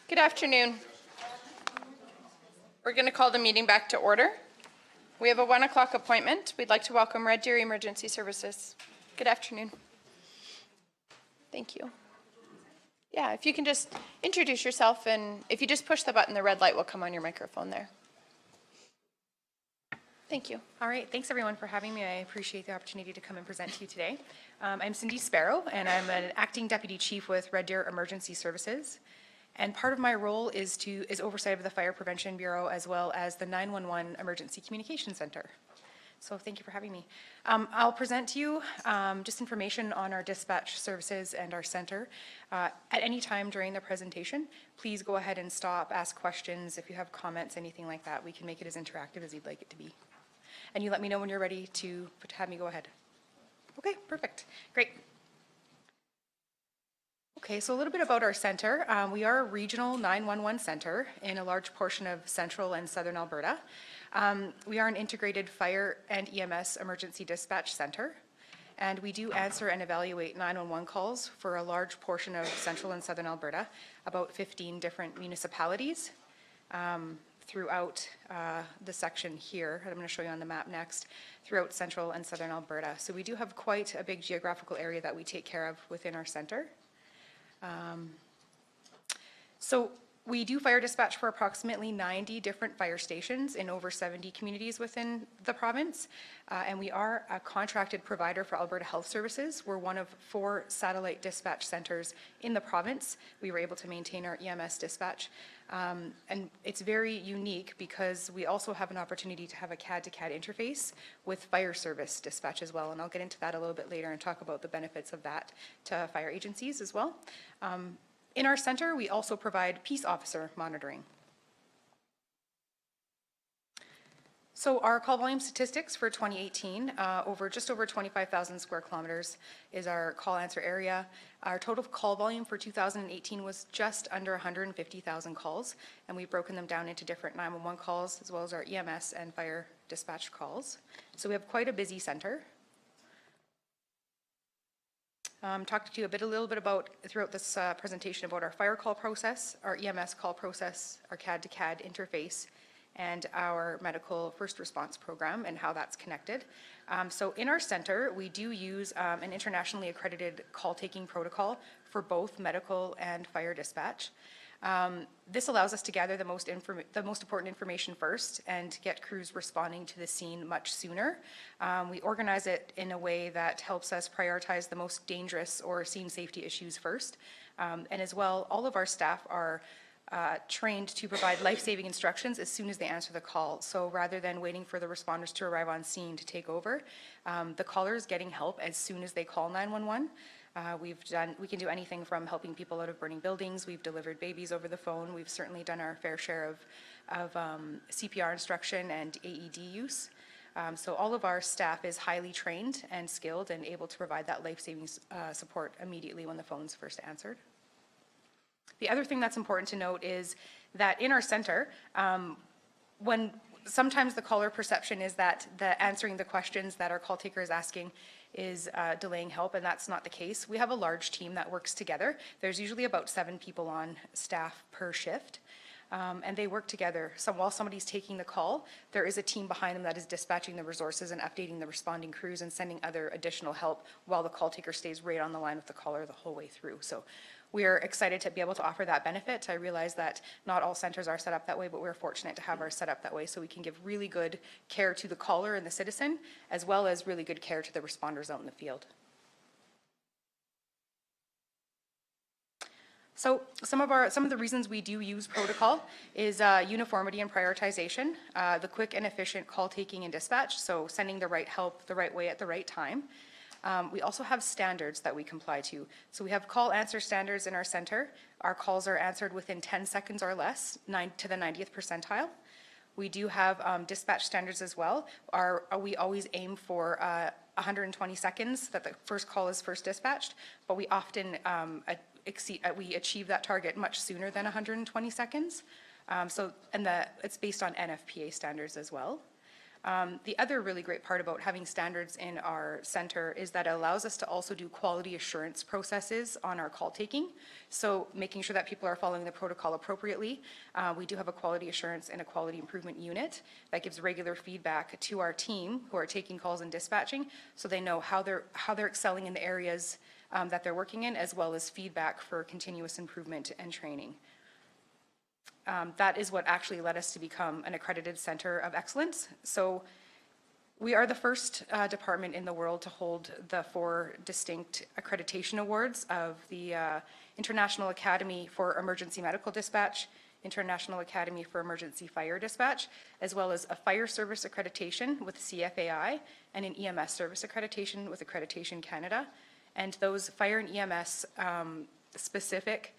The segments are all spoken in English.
Good afternoon. We're going to call the meeting back to order. We have a 1 o'clock appointment. We'd like to welcome Red Deer Emergency Services. Good afternoon. Thank you. Yeah, if you can just introduce yourself, and if you just push the button, the red light will come on your microphone there. Thank you. All right, thanks everyone for having me. I appreciate the opportunity to come and present to you today. I'm Cindy Sparrow, and I'm an acting deputy chief with Red Deer Emergency Services. And part of my role is oversight of the Fire Prevention Bureau as well as the 911 Emergency Communication Center. So thank you for having me. I'll present to you just information on our dispatch services and our center. At any time during the presentation, please go ahead and stop, ask questions. If you have comments, anything like that, we can make it as interactive as you'd like it to be. And you let me know when you're ready to have me go ahead. Okay, perfect, great. Okay, so a little bit about our center. We are a regional 911 center in a large portion of central and southern Alberta. We are an integrated fire and EMS emergency dispatch center, and we do answer and evaluate 911 calls for a large portion of central and southern Alberta, about 15 different municipalities throughout the section here, that I'm going to show you on the map next, throughout central and southern Alberta. So we do have quite a big geographical area that we take care of within our center. So we do fire dispatch for approximately 90 different fire stations in over 70 communities within the province. And we are a contracted provider for Alberta Health Services. We're one of 4 satellite dispatch centers in the province. We were able to maintain our EMS dispatch. And it's very unique because we also have an opportunity to have a CAD to CAD interface with fire service dispatch as well. And I'll get into that a little bit later and talk about the benefits of that to fire agencies as well. In our center, we also provide peace officer monitoring. So our call volume statistics for 2018, just over 25,000 square kilometers is our call answer area. Our total call volume for 2018 was just under 150,000 calls, and we've broken them down into different 911 calls as well as our EMS and fire dispatch calls. So we have quite a busy center. Talked to you a little bit about throughout this presentation about our fire call process, our EMS call process, our CAD to CAD interface, and our medical first response program and how that's connected. So in our center, we do use an internationally accredited call taking protocol for both medical and fire dispatch. This allows us to gather the most important information first and get crews responding to the scene much sooner. We organize it in a way that helps us prioritize the most dangerous or scene safety issues first. And as well, all of our staff are trained to provide life-saving instructions as soon as they answer the call. So rather than waiting for the responders to arrive on scene to take over, the caller is getting help as soon as they call 911. We can do anything from helping people out of burning buildings. We've delivered babies over the phone. We've certainly done our fair share of CPR instruction and AED use. So all of our staff is highly trained and skilled and able to provide that life-saving support immediately when the phone's first answered. The other thing that's important to note is that in our center, when sometimes the caller perception is that answering the questions that our call taker is asking is delaying help, and that's not the case. We have a large team that works together. There's usually about 7 people on staff per shift, and they work together. So while somebody's taking the call, there is a team behind them that is dispatching the resources and updating the responding crews and sending other additional help while the call taker stays right on the line with the caller the whole way through. So we're excited to be able to offer that benefit. I realize that not all centers are set up that way, but we're fortunate to have ours set up that way so we can give really good care to the caller and the citizen, as well as really good care to the responders out in the field. So some of the reasons we do use protocol is uniformity and prioritization, the quick and efficient call taking and dispatch, so sending the right help the right way at the right time. We also have standards that we comply to. So we have call answer standards in our center. Our calls are answered within 10 seconds or less, to the 90th percentile. We do have dispatch standards as well. We always aim for 120 seconds that the first call is first dispatched, but we often we achieve that target much sooner than 120 seconds. It's based on NFPA standards as well. The other really great part about having standards in our center is that it allows us to also do quality assurance processes on our call taking. So making sure that people are following the protocol appropriately. We do have a quality assurance and a quality improvement unit that gives regular feedback to our team who are taking calls and dispatching, so they know how they're excelling in the areas that they're working in, as well as feedback for continuous improvement and training. That is what actually led us to become an accredited center of excellence. So we are the first department in the world to hold the 4 distinct accreditation awards of the International Academy for Emergency Medical Dispatch, International Academy for Emergency Fire Dispatch, as well as a fire service accreditation with CFAI and an EMS service accreditation with Accreditation Canada. And those fire and EMS specific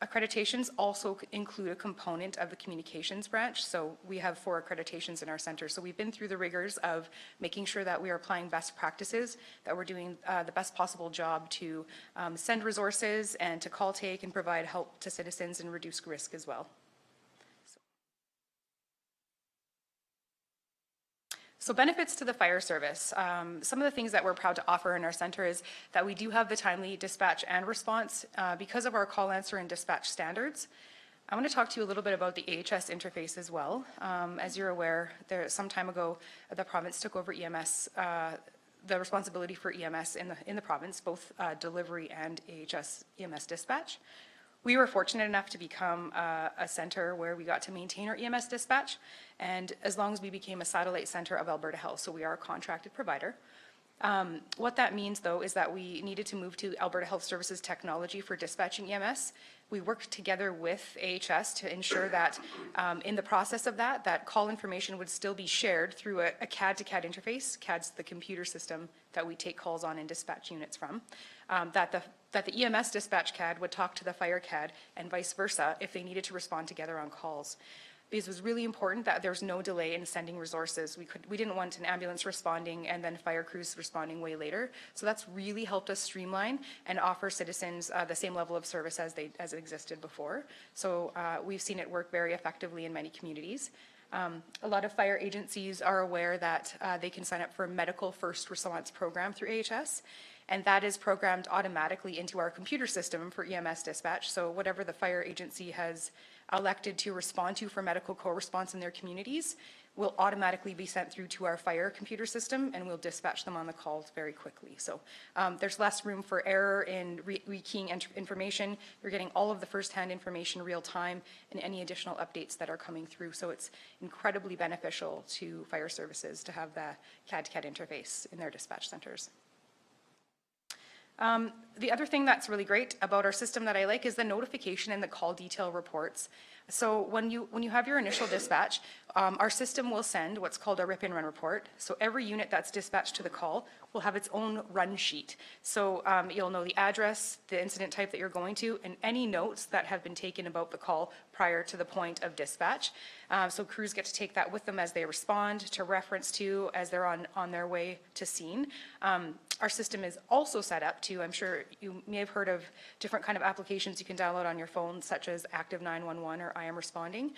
accreditations also include a component of the communications branch. So we have 4 accreditations in our center. So we've been through the rigors of making sure that we are applying best practices, that we're doing the best possible job to send resources and to call take and provide help to citizens and reduce risk as well. So benefits to the fire service. Some of the things that we're proud to offer in our center is that we do have the timely dispatch and response because of our call answer and dispatch standards. I want to talk to you a little bit about the AHS interface as well. As you're aware, some time ago, the province took over EMS, the responsibility for EMS in the province, both delivery and AHS EMS dispatch. We were fortunate enough to become a center where we got to maintain our EMS dispatch, and as long as we became a satellite center of Alberta Health, so we are a contracted provider. What that means, though, is that we needed to move to Alberta Health Services technology for dispatching EMS. We worked together with AHS to ensure that in the process of that call information would still be shared through a CAD-to-CAD interface. CAD's the computer system that we take calls on and dispatch units from. That the EMS dispatch CAD would talk to the fire CAD and vice versa if they needed to respond together on calls. Because it was really important that there's no delay in sending resources. We didn't want an ambulance responding and then fire crews responding way later. So that's really helped us streamline and offer citizens the same level of service as it existed before. So we've seen it work very effectively in many communities. A lot of fire agencies are aware that they can sign up for a medical first response program through AHS. And that is programmed automatically into our computer system for EMS dispatch. So whatever the fire agency has elected to respond to for medical co-response in their communities will automatically be sent through to our fire computer system, and we'll dispatch them on the calls very quickly. So there's less room for error in rekeying information. You're getting all of the first-hand information real time and any additional updates that are coming through. So it's incredibly beneficial to fire services to have the CAD-to-CAD interface in their dispatch centers. The other thing that's really great about our system that I like is the notification and the call detail reports. So when you have your initial dispatch, our system will send what's called a rip and run report. So every unit that's dispatched to the call will have its own run sheet. So you'll know the address, the incident type that you're going to, and any notes that have been taken about the call prior to the point of dispatch. So crews get to take that with them as they respond, to reference to as they're on their way to scene. Our system is also set up to, I'm sure you may have heard of different kind of applications you can download on your phone, such as Active 911 or I Am Responding.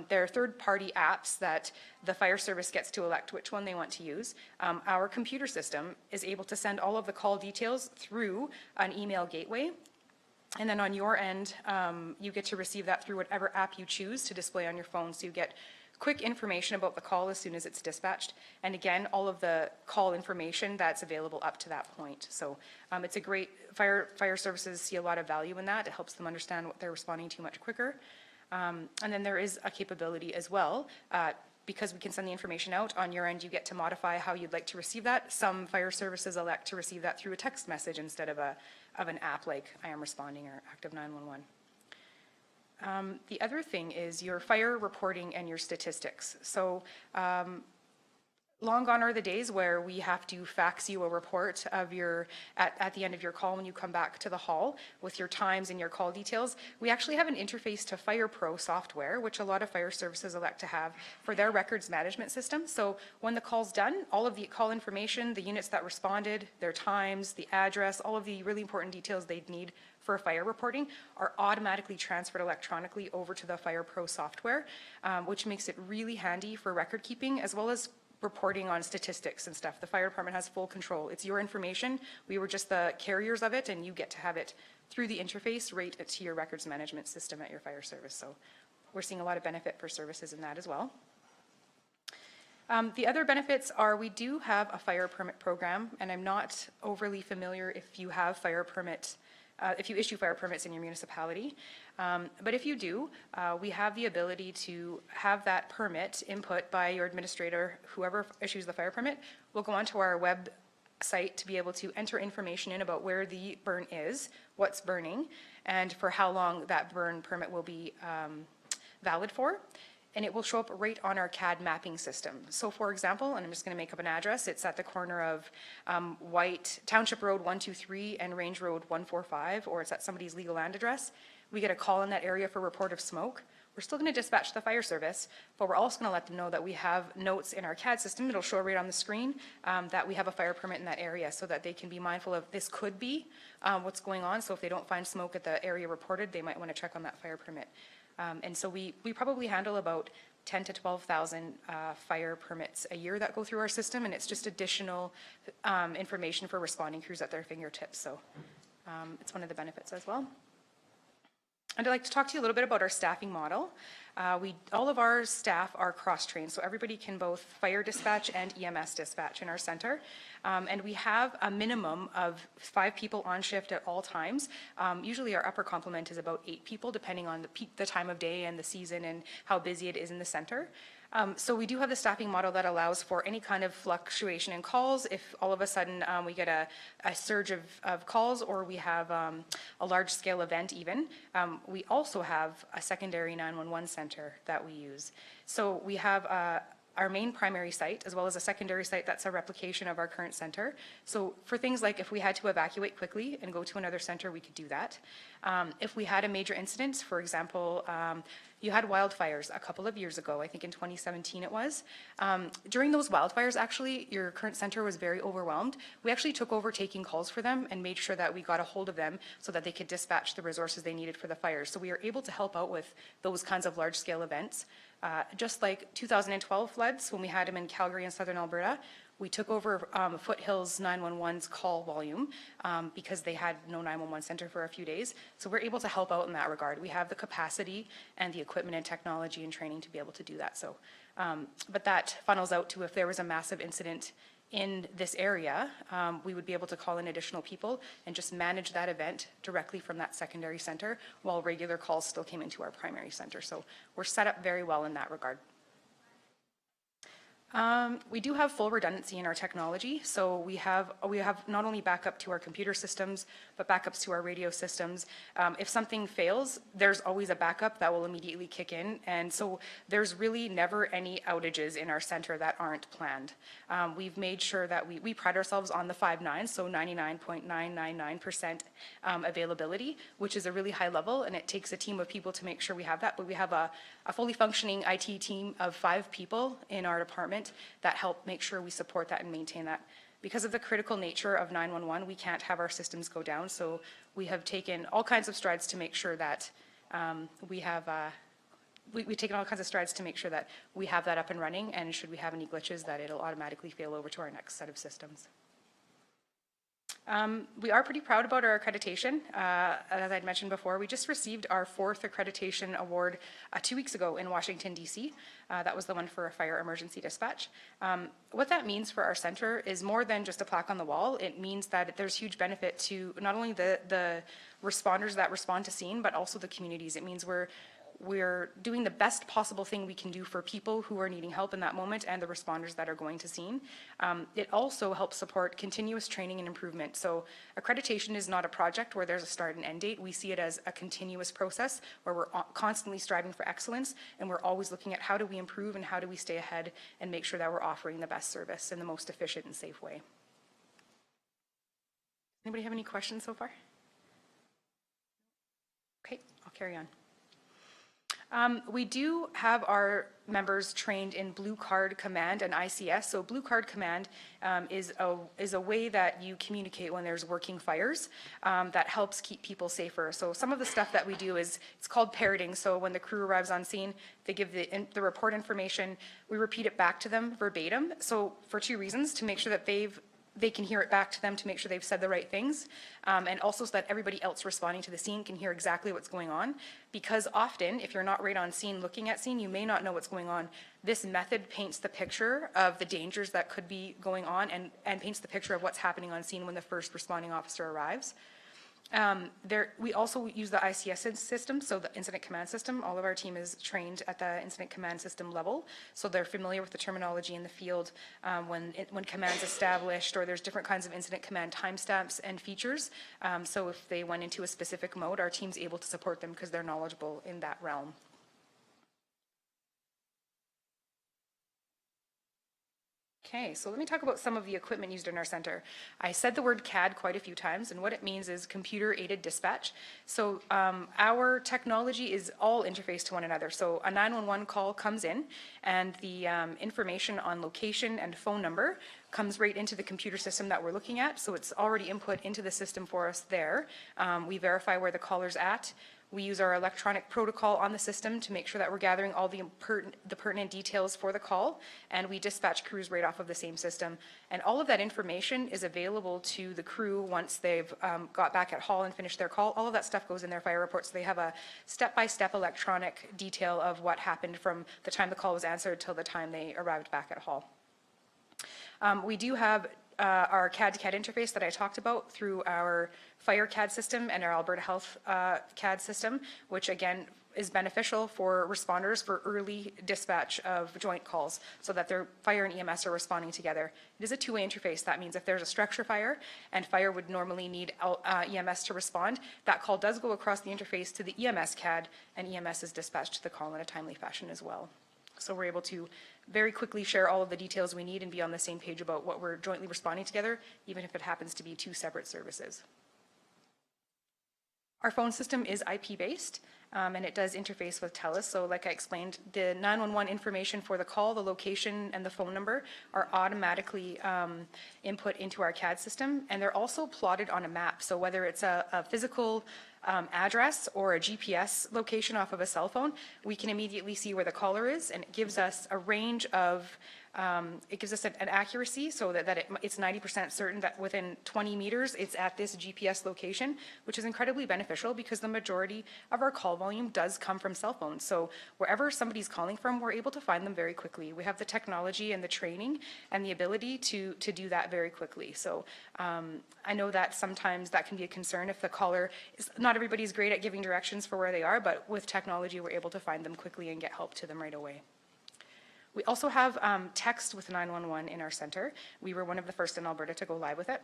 They're third-party apps that the fire service gets to elect which one they want to use. Our computer system is able to send all of the call details through an email gateway. And then on your end, you get to receive that through whatever app you choose to display on your phone. So you get quick information about the call as soon as it's dispatched. And again, all of the call information that's available up to that point. So it's a great, fire services see a lot of value in that. It helps them understand what they're responding to much quicker. And then there is a capability as well. Because we can send the information out, on your end you get to modify how you'd like to receive that. Some fire services elect to receive that through a text message instead of an app like I Am Responding or Active 911. The other thing is your fire reporting and your statistics. So long gone are the days where we have to fax you a report of your, at the end of your call when you come back to the hall with your times and your call details. We actually have an interface to FirePro software, which a lot of fire services elect to have for their records management system. So when the call's done, all of the call information, the units that responded, their times, the address, all of the really important details they'd need for fire reporting are automatically transferred electronically over to the FirePro software, which makes it really handy for record keeping as well as reporting on statistics and stuff. The fire department has full control. It's your information. We were just the carriers of it, and you get to have it through the interface right to your records management system at your fire service. So we're seeing a lot of benefit for services in that as well. The other benefits are we do have a fire permit program, and I'm not overly familiar if you have fire permit, if you issue fire permits in your municipality. But if you do, we have the ability to have that permit input by your administrator, whoever issues the fire permit, will go onto our website to be able to enter information in about where the burn is, what's burning, and for how long that burn permit will be valid for. And it will show up right on our CAD mapping system. So for example, and I'm just going to make up an address, it's at the corner of White Township Road 123 and Range Road 145, or it's at somebody's legal land address. We get a call in that area for report of smoke. We're still going to dispatch the fire service, but we're also going to let them know that we have notes in our CAD system. It'll show right on the screen that we have a fire permit in that area, so that they can be mindful of this could be what's going on. So if they don't find smoke at the area reported, they might want to check on that fire permit. And so we probably handle about 10 to 12,000 fire permits a year that go through our system, and it's just additional information for responding crews at their fingertips. So it's one of the benefits as well. And I'd like to talk to you a little bit about our staffing model. All of our staff are cross-trained, so everybody can both fire dispatch and EMS dispatch in our center. And we have a minimum of 5 people on shift at all times. Usually our upper complement is about 8 people, depending on the time of day and the season and how busy it is in the center. So we do have the staffing model that allows for any kind of fluctuation in calls. If all of a sudden we get a surge of calls, or we have a large scale event even, we also have a secondary 911 center that we use. So we have our main primary site, as well as a secondary site that's a replication of our current center. So for things like if we had to evacuate quickly and go to another center, we could do that. If we had a major incident, for example, you had wildfires a couple of years ago, I think in 2017 it was. During those wildfires, actually, your current center was very overwhelmed. We actually took over taking calls for them and made sure that we got a hold of them so that they could dispatch the resources they needed for the fires. So we were able to help out with those kinds of large-scale events. Just like 2012 floods, when we had them in Calgary and southern Alberta, we took over Foothills 911's call volume because they had no 911 center for a few days. So we're able to help out in that regard. We have the capacity and the equipment and technology and training to be able to do that. So, but that funnels out to if there was a massive incident in this area, we would be able to call in additional people and just manage that event directly from that secondary center while regular calls still came into our primary center. So we're set up very well in that regard. We do have full redundancy in our technology, so we have not only backup to our computer systems, but backups to our radio systems. If something fails, there's always a backup that will immediately kick in, and so there's really never any outages in our center that aren't planned. We've made sure that we pride ourselves on the 5 nines, so 99.999% availability, which is a really high level, and it takes a team of people to make sure we have that, but we have a fully functioning IT team of 5 people in our department that help make sure we support that and maintain that. Because of the critical nature of 911, we can't have our systems go down, so we have taken all kinds of strides to make sure that we've taken all kinds of strides to make sure that we have that up and running, and should we have any glitches, that it'll automatically fail over to our next set of systems. We are pretty proud about our accreditation. As I'd mentioned before, we just received our 4th accreditation award 2 weeks ago in Washington, D.C. That was the one for a fire emergency dispatch. What that means for our center is more than just a plaque on the wall. It means that there's huge benefit to not only the responders that respond to scene, but also the communities. It means we're doing the best possible thing we can do for people who are needing help in that moment and the responders that are going to scene. It also helps support continuous training and improvement. So accreditation is not a project where there's a start and end date. We see it as a continuous process where we're constantly striving for excellence, and we're always looking at how do we improve and how do we stay ahead and make sure that we're offering the best service in the most efficient and safe way. Anybody have any questions so far? Okay, I'll carry on. We do have our members trained in Blue Card Command and ICS. So Blue Card Command is a way that you communicate when there's working fires that helps keep people safer. So some of the stuff that we do is, it's called parroting. So when the crew arrives on scene, they give the report information. We repeat it back to them verbatim. So for two reasons: to make sure that they can hear it back to them, to make sure they've said the right things, and also so that everybody else responding to the scene can hear exactly what's going on. Because often, if you're not right on scene looking at scene, you may not know what's going on. This method paints the picture of the dangers that could be going on, and paints the picture of what's happening on scene when the first responding officer arrives. We also use the ICS system, so the incident command system. All of our team is trained at the incident command system level, so they're familiar with the terminology in the field when command's established, or there's different kinds of incident command timestamps and features. So if they went into a specific mode, our team's able to support them because they're knowledgeable in that realm. Okay, so let me talk about some of the equipment used in our center. I said the word CAD quite a few times, and what it means is computer-aided dispatch. So our technology is all interfaced to one another. So a 911 call comes in, and the information on location and phone number comes right into the computer system that we're looking at. So it's already input into the system for us there. We verify where the caller's at. We use our electronic protocol on the system to make sure that we're gathering all the pertinent details for the call, and we dispatch crews right off of the same system. And all of that information is available to the crew once they've got back at Hall and finished their call. All of that stuff goes in their fire report, so they have a step-by-step electronic detail of what happened from the time the call was answered till the time they arrived back at Hall. We do have our CAD-to-CAD interface that I talked about through our Fire CAD system and our Alberta Health CAD system, which again is beneficial for responders for early dispatch of joint calls so that their fire and EMS are responding together. It is a two-way interface. That means if there's a structure fire and fire would normally need EMS to respond, that call does go across the interface to the EMS CAD, and EMS is dispatched to the call in a timely fashion as well. So we're able to very quickly share all of the details we need and be on the same page about what we're jointly responding together, even if it happens to be two separate services. Our phone system is IP-based, and it does interface with TELUS. So like I explained, the 911 information for the call, the location, and the phone number are automatically input into our CAD system, and they're also plotted on a map. So whether it's a physical address or a GPS location off of a cell phone, we can immediately see where the caller is, and it gives us a range of it gives us an accuracy so that it's 90% certain that within 20 meters it's at this GPS location, which is incredibly beneficial because the majority of our call volume does come from cell phones. So wherever somebody's calling from, we're able to find them very quickly. We have the technology and the training and the ability to do that very quickly. So I know that sometimes that can be a concern if the caller is, not everybody's great at giving directions for where they are, but with technology we're able to find them quickly and get help to them right away. We also have text with 911 in our center. We were one of the first in Alberta to go live with it.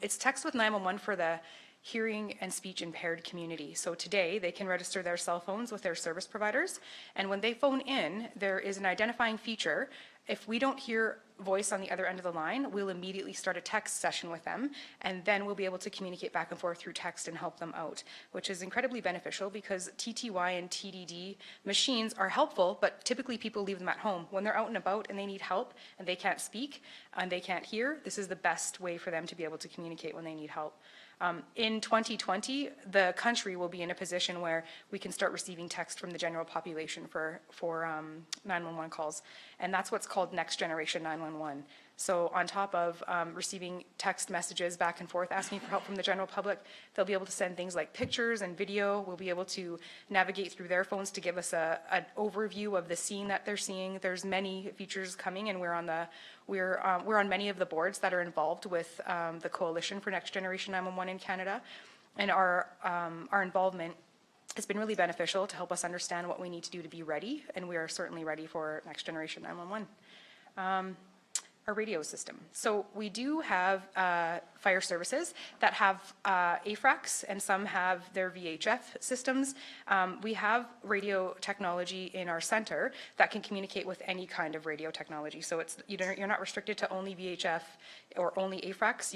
It's text with 911 for the hearing and speech impaired community. So today they can register their cell phones with their service providers, and when they phone in, there is an identifying feature. If we don't hear voice on the other end of the line, we'll immediately start a text session with them, and then we'll be able to communicate back and forth through text and help them out, which is incredibly beneficial because TTY and TDD machines are helpful, but typically people leave them at home. When they're out and about and they need help and they can't speak and they can't hear, this is the best way for them to be able to communicate when they need help. In 2020, the country will be in a position where we can start receiving text from the general population for 911 calls, and that's what's called Next Generation 911. So on top of receiving text messages back and forth asking for help from the general public, they'll be able to send things like pictures and video. We'll be able to navigate through their phones to give us an overview of the scene that they're seeing. There's many features coming, and we're on many of the boards that are involved with the Coalition for Next Generation 911 in Canada, and our involvement has been really beneficial to help us understand what we need to do to be ready, and we are certainly ready for Next Generation 911. Our radio system. So we do have fire services that have AFRACs, and some have their VHF systems. We have radio technology in our center that can communicate with any kind of radio technology. So it's you're not restricted to only VHF or only AFRACs.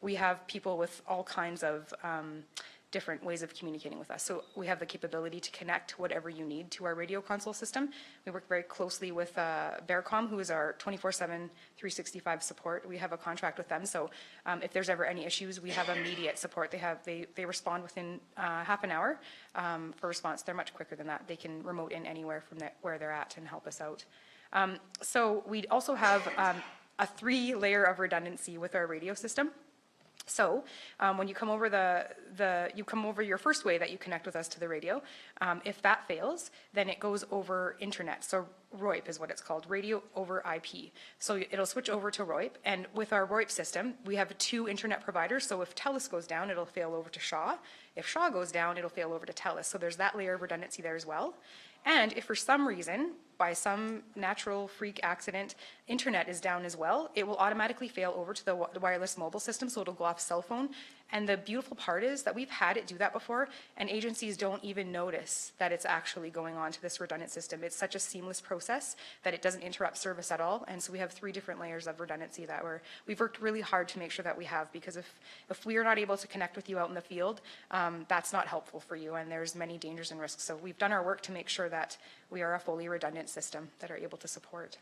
We have people with all kinds of different ways of communicating with us. So we have the capability to connect whatever you need to our radio console system. We work very closely with Bearcom, who is our 24/7, 365 support. We have a contract with them, so if there's ever any issues, we have immediate support. They respond within half an hour for response. They're much quicker than that. They can remote in anywhere from where they're at and help us out. So we also have a 3-layer of redundancy with our radio system. So when you come over you come over your first way that you connect with us to the radio, if that fails, then it goes over internet. So ROIP is what it's called, radio over IP. So it'll switch over to ROIP, and with our ROIP system, we have 2 internet providers. So if TELUS goes down, it'll fail over to Shaw. If Shaw goes down, it'll fail over to TELUS. So there's that layer of redundancy there as well. And if for some reason, by some natural freak accident, internet is down as well, it will automatically fail over to the wireless mobile system, so it'll go off cell phone. And the beautiful part is that we've had it do that before, and agencies don't even notice that it's actually going on to this redundant system. It's such a seamless process that it doesn't interrupt service at all. And so we have 3 different layers of redundancy that we've worked really hard to make sure that we have, because if we are not able to connect with you out in the field, that's not helpful for you, and there's many dangers and risks. So we've done our work to make sure that we are a fully redundant system that are able to support.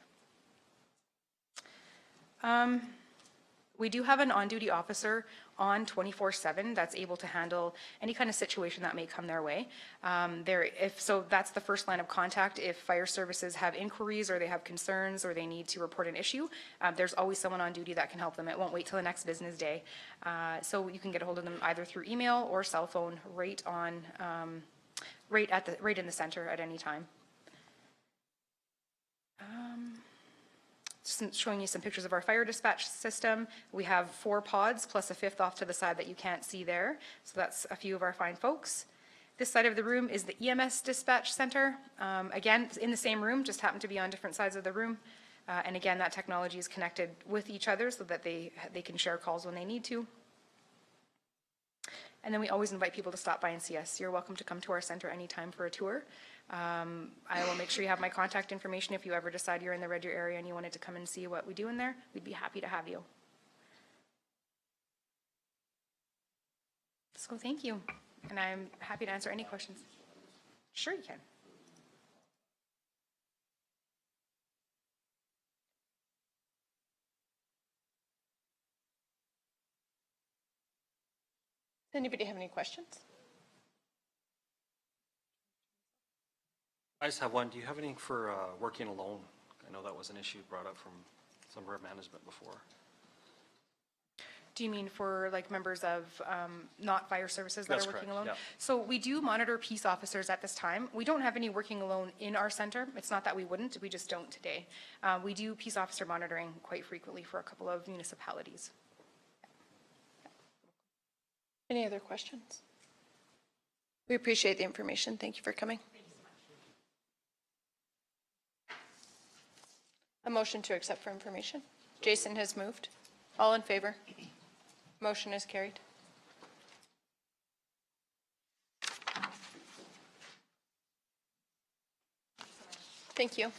We do have an on-duty officer on 24/7 that's able to handle any kind of situation that may come their way. So that's the first line of contact. If fire services have inquiries or they have concerns or they need to report an issue, there's always someone on duty that can help them. It won't wait till the next business day. So you can get a hold of them either through email or cell phone right in the center at any time. Just showing you some pictures of our fire dispatch system. We have 4 pods plus a 5th off to the side that you can't see there. So that's a few of our fine folks. This side of the room is the EMS dispatch center. Again, it's in the same room, just happen to be on different sides of the room. And again, that technology is connected with each other so that they can share calls when they need to. And then we always invite people to stop by and see us. You're welcome to come to our center anytime for a tour. I will make sure you have my contact information if you ever decide you're in the Red Deer area and you wanted to come and see what we do in there. We'd be happy to have you. So thank you, and I'm happy to answer any questions. Sure you can. Does anybody have any questions? I just have one. Do you have anything for working alone? I know that was an issue brought up from some of our management before. Do you mean for like members of not fire services that That's are working correct, alone? yeah. So we do monitor peace officers at this time. We don't have any working alone in our center. It's not that we wouldn't, we just don't today. We do peace officer monitoring quite frequently for a couple of municipalities. Any other questions? We appreciate the information. Thank you for coming. A motion to accept for information. Jason has moved. All in favor? Motion is carried. Thank you.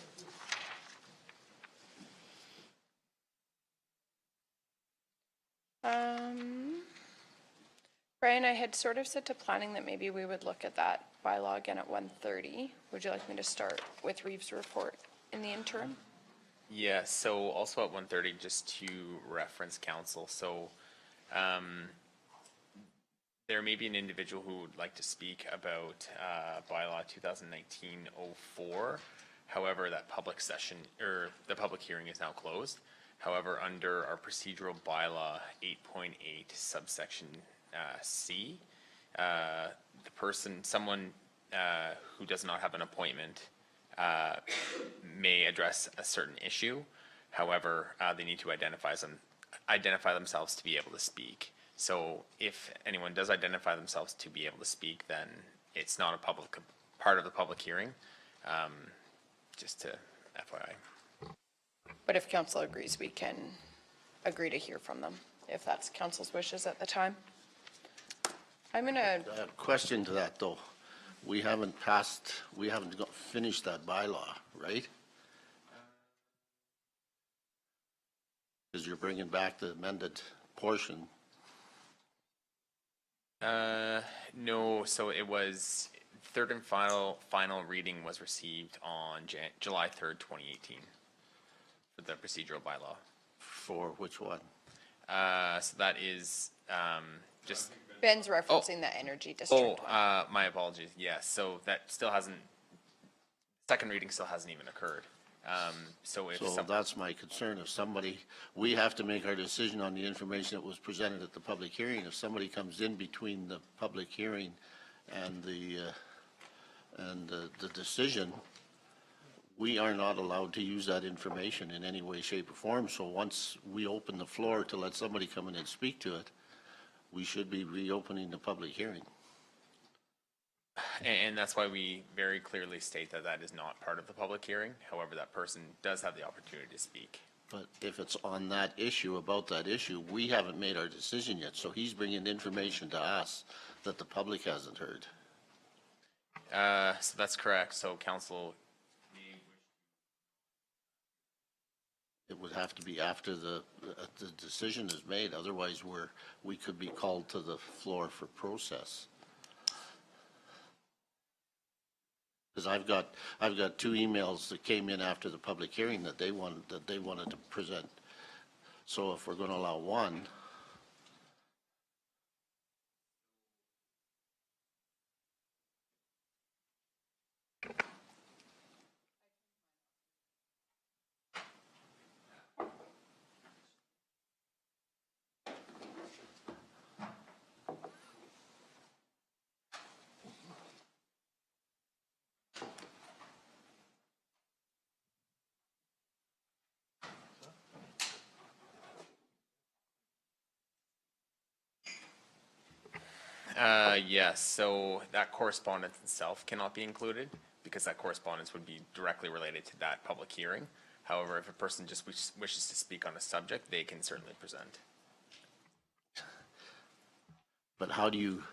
Brian, I had sort of said to planning that maybe we would look at that bylaw again at 1:30. Would you like me to start with Reeves' report in the interim? Yeah, so also at 1:30, just to reference council, so there may be an individual who would like to speak about bylaw 2019-04. However, that public session, or the public hearing is now closed. However, under our procedural bylaw 8.8 subsection C, someone who does not have an appointment may address a certain issue. However, they need to identify themselves to be able to speak. So if anyone does identify themselves to be able to speak, then it's not a part of the public hearing. Just to FYI. But if council agrees, we can agree to hear from them, if that's council's wishes at the time. I'm gonna, Question to that, though. We haven't finished that bylaw, right? Because you're bringing back the amended portion. No, so it was, third and final reading was received on July 3rd, 2018 for the procedural bylaw. For which one? So that is, just, Ben's referencing the energy district one. my apologies, yes, so that still hasn't, second reading still hasn't even occurred. So if So some, that's my concern. If somebody, we have to make our decision on the information that was presented at the public hearing. If somebody comes in between the public hearing and the decision, we are not allowed to use that information in any way, shape, or form. So once we open the floor to let somebody come in and speak to it, we should be reopening the public hearing. and that's why we very clearly state that that is not part of the public hearing. However, that person does have the opportunity to speak. But if it's on that issue, about that issue, we haven't made our decision yet. So he's bringing information to us that the public hasn't heard. So that's correct. So council, It would have to be after the decision is made. Otherwise, we could be called to the floor for process. Because I've got 2 emails that came in after the public hearing that they wanted to present. So if we're going to allow one, yes, so that correspondence itself cannot be included because that correspondence would be directly related to that public hearing. However, if a person just wishes to speak on a subject, they can certainly present. but how do you,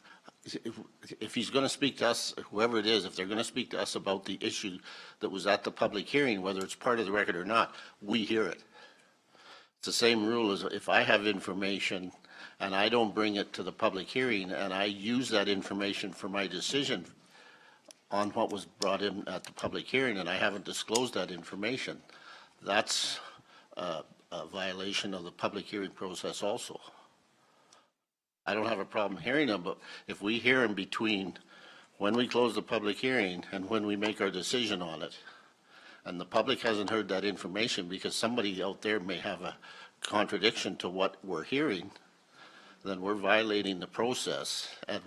if he's going to speak to us, whoever it is, if they're going to speak to us about the issue that was at the public hearing, whether it's part of the record or not, we hear it. It's the same rule as if I have information and I don't bring it to the public hearing and I use that information for my decision on what was brought in at the public hearing and I haven't disclosed that information, that's a violation of the public hearing process also. I don't have a problem hearing them, but if we hear them between when we close the public hearing and when we make our decision on it, and the public hasn't heard that information because somebody out there may have a contradiction to what we're hearing, then we're violating the process, and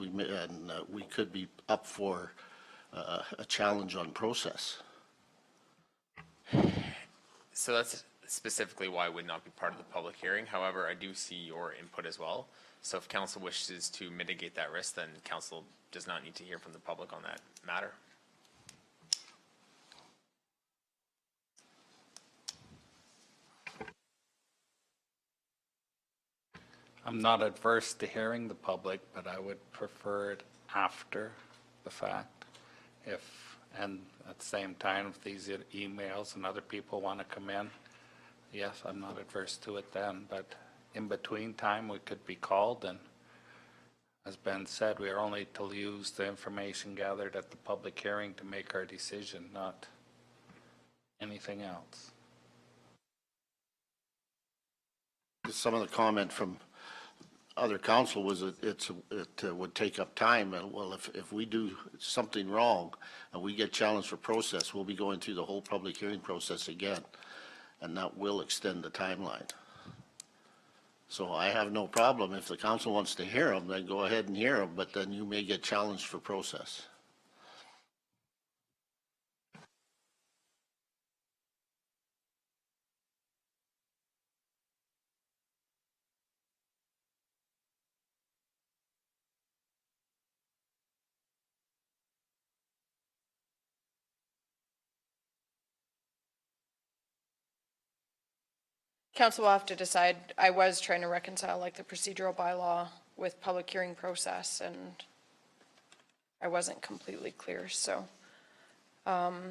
we could be up for a challenge on process. So that's specifically why it would not be part of the public hearing. However, I do see your input as well. So if council wishes to mitigate that risk, then council does not need to hear from the public on that matter. I'm not adverse to hearing the public, but I would prefer it after the fact. And at the same time, if these emails and other people want to come in, yes, I'm not adverse to it then, but in between time, we could be called, and as Ben said, we are only to use the information gathered at the public hearing to make our decision, not anything else. Some of the comment from other council was that it would take up time, and well, if we do something wrong and we get challenged for process, we'll be going through the whole public hearing process again, and that will extend the timeline. So I have no problem. If the council wants to hear them, then go ahead and hear them, but then you may get challenged for process. Council will have to decide. I was trying to reconcile like the procedural bylaw with public hearing process, and I wasn't completely clear, so. Yeah,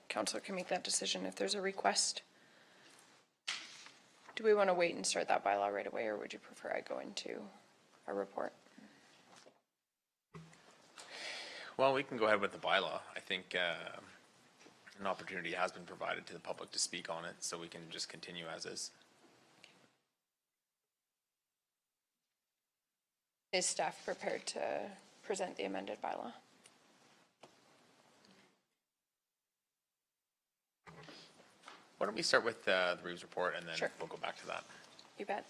council can make that decision if there's a request. Do we want to wait and start that bylaw right away, or would you prefer I go into our report. Well, we can go ahead with the bylaw. I think an opportunity has been provided to the public to speak on it, so we can just continue as is. Is staff prepared to present the amended bylaw? Why don't we start with the Reeves report, and then Sure. we'll go back to that. You bet.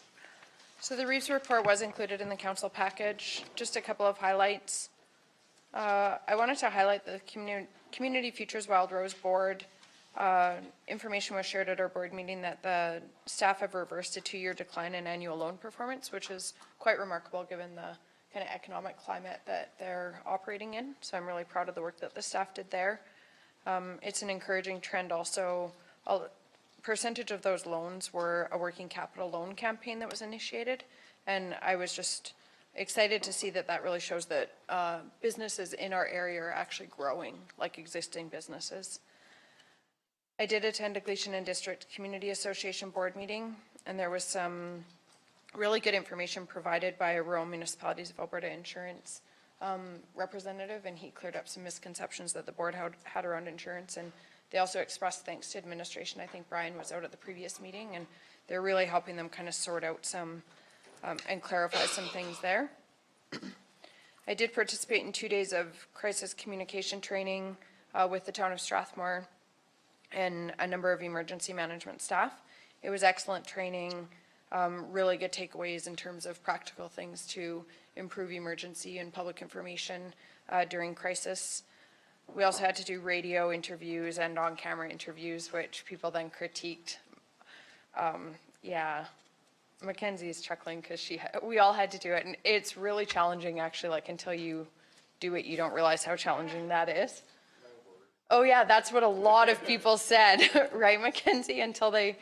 So the Reeves report was included in the council package. Just a couple of highlights. I wanted to highlight the Community Futures Wild Rose Board. Information was shared at our board meeting that the staff have reversed a 2-year decline in annual loan performance, which is quite remarkable given the kind of economic climate that they're operating in. So I'm really proud of the work that the staff did there. It's an encouraging trend also. A percentage of those loans were a working capital loan campaign that was initiated. And I was just excited to see that that really shows that businesses in our area are actually growing like existing businesses. I did attend a Gleason and District Community Association board meeting, and there was some really good information provided by a Rural Municipalities of Alberta Insurance representative, and he cleared up some misconceptions that the board had around insurance. And they also expressed thanks to administration. I think Brian was out at the previous meeting, and they're really helping them kind of sort out some and clarify some things there. I did participate in 2 days of crisis communication training with the town of Strathmore and a number of emergency management staff. It was excellent training, really good takeaways in terms of practical things to improve emergency and public information during crisis. We also had to do radio interviews and on-camera interviews, which people then critiqued. Yeah, Mackenzie's chuckling because we all had to do it, and it's really challenging actually. Like until you do it, you don't realize how challenging that is. Oh yeah, that's what a lot of people said, right, Mackenzie? Until they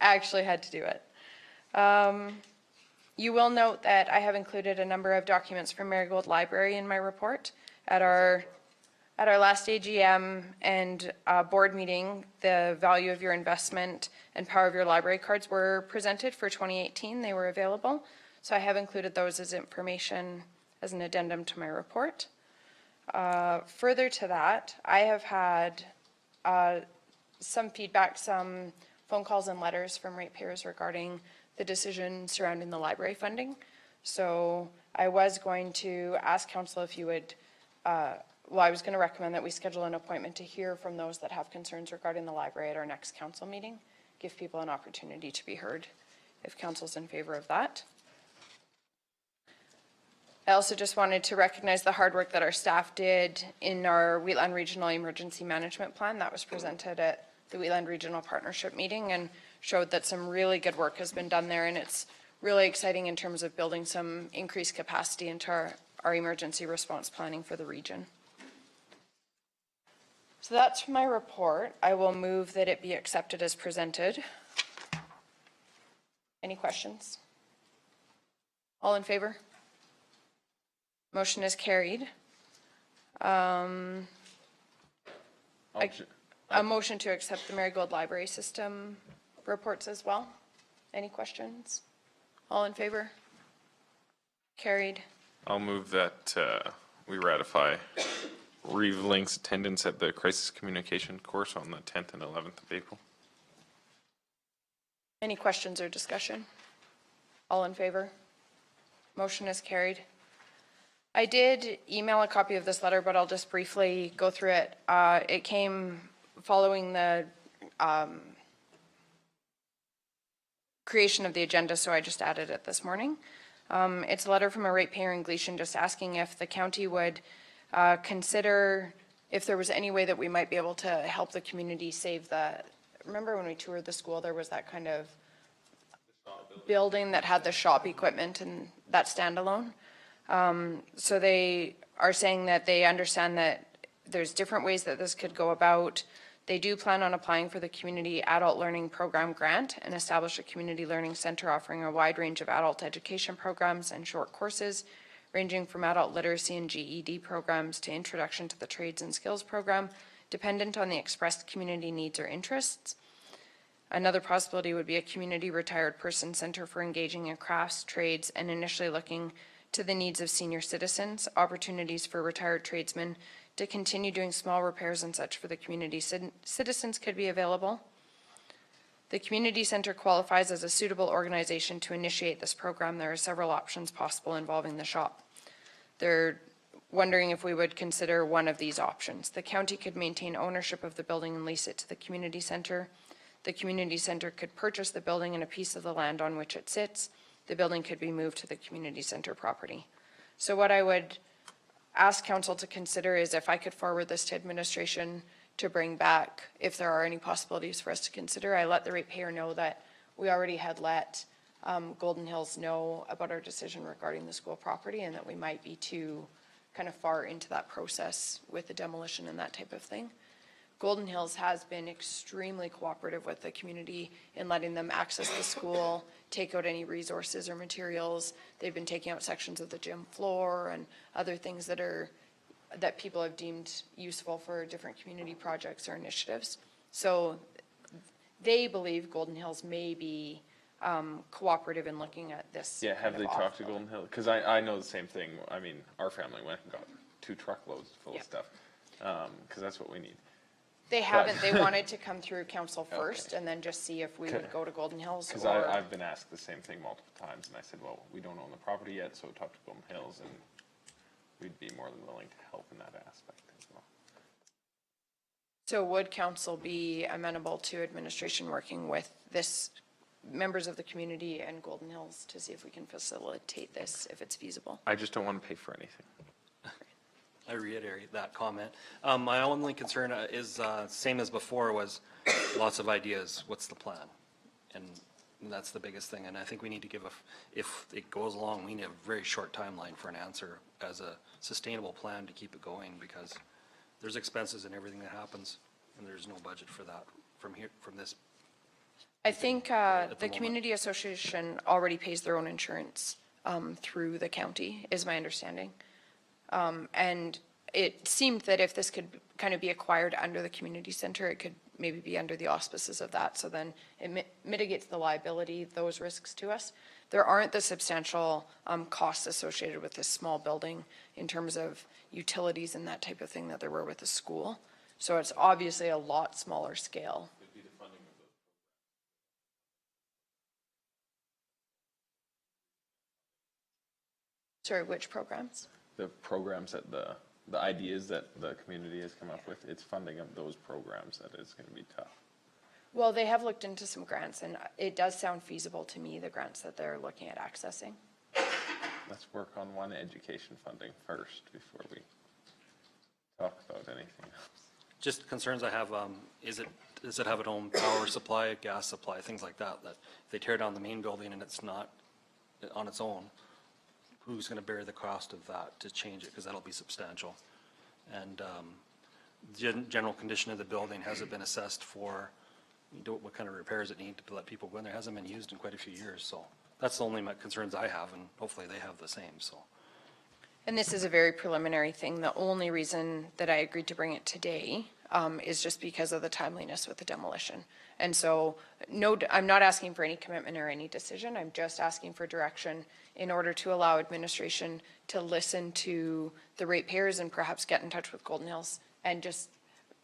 actually had to do it. You will note that I have included a number of documents from Marigold Library in my report. At our last AGM and board meeting, the value of your investment and power of your library cards were presented for 2018. They were available. So I have included those as information as an addendum to my report. Further to that, I have had some feedback, some phone calls and letters from ratepayers regarding the decision surrounding the library funding. So I was going to ask council if you would, I was going to recommend that we schedule an appointment to hear from those that have concerns regarding the library at our next council meeting. Give people an opportunity to be heard if council's in favor of that. I also just wanted to recognize the hard work that our staff did in our Wheatland Regional Emergency Management Plan that was presented at the Wheatland Regional Partnership meeting and showed that some really good work has been done there, and it's really exciting in terms of building some increased capacity into our emergency response planning for the region. So that's my report. I will move that it be accepted as presented. Any questions? All in favor? Motion is carried. A motion to accept the Marigold Library System reports as well. Any questions? All in favor? Carried. I'll move that we ratify Reeve Link's attendance at the crisis communication course on the 10th and 11th of April. Any questions or discussion? All in favor? Motion is carried. I did email a copy of this letter, but I'll just briefly go through it. It came following the creation of the agenda, so I just added it this morning. It's a letter from a ratepayer in Gleason just asking if the county would consider if there was any way that we might be able to help the community save the, remember when we toured the school, there was that kind of building that had the shop equipment and that standalone. So they are saying that they understand that there's different ways that this could go about. They do plan on applying for the Community Adult Learning Program grant and establish a community learning center offering a wide range of adult education programs and short courses, ranging from adult literacy and GED programs to introduction to the trades and skills program, dependent on the expressed community needs or interests. Another possibility would be a community retired person center for engaging in crafts, trades, and initially looking to the needs of senior citizens, opportunities for retired tradesmen to continue doing small repairs and such for the community citizens could be available. The community center qualifies as a suitable organization to initiate this program. There are several options possible involving the shop. They're wondering if we would consider one of these options. The county could maintain ownership of the building and lease it to the community center. The community center could purchase the building and a piece of the land on which it sits. The building could be moved to the community center property. So what I would ask council to consider is if I could forward this to administration to bring back, if there are any possibilities for us to consider. I let the ratepayer know that we already had let Golden Hills know about our decision regarding the school property and that we might be too kind of far into that process with the demolition and that type of thing. Golden Hills has been extremely cooperative with the community in letting them access the school, take out any resources or materials. They've been taking out sections of the gym floor and other things that people have deemed useful for different community projects or initiatives. So they believe Golden Hills may be cooperative in looking at this. Yeah, have they talked to Golden Hill? Because I know the same thing. I mean, our family went and got 2 truckloads full Yeah. of stuff, because that's what we need. They haven't, they wanted to come through council first and then just see if we would go to Golden Hills Because or. I've been asked the same thing multiple times, and I said, well, we don't own the property yet, so talk to Golden Hills, and we'd be more than willing to help in that aspect as well. So would council be amenable to administration working with this, members of the community and Golden Hills to see if we can facilitate this, if it's feasible? I just don't want to pay for anything. I reiterate that comment. My only concern is, same as before, was lots of ideas. What's the plan? And that's the biggest thing. And I think we need to give if it goes along, we need a very short timeline for an answer as a sustainable plan to keep it going, because there's expenses in everything that happens, and there's no budget for that from this. I think the the moment. community association already pays their own insurance through the county, is my understanding. And it seemed that if this could kind of be acquired under the community center, it could maybe be under the auspices of that. So then it mitigates the liability, those risks to us. There aren't the substantial costs associated with this small building in terms of utilities and that type of thing that there were with the school. So it's obviously a lot smaller scale. Sorry, which programs? The programs that the ideas that the community has come up with, it's funding of those programs that is going to be tough. Well, they have looked into some grants, and it does sound feasible to me, the grants that they're looking at accessing. Let's work on one education funding first before we talk about anything else. Just concerns I have, does it have its own power supply, gas supply, things like that, that if they tear down the main building and it's not on its own, who's going to bear the cost of that to change it, because that'll be substantial. And general condition of the building, has it been assessed for what kind of repairs it need to let people go in there? It hasn't been used in quite a few years, so that's the only concerns I have, and hopefully they have the same, so. And this is a very preliminary thing. The only reason that I agreed to bring it today is just because of the timeliness with the demolition. And so, no, I'm not asking for any commitment or any decision. I'm just asking for direction in order to allow administration to listen to the ratepayers and perhaps get in touch with Golden Hills and just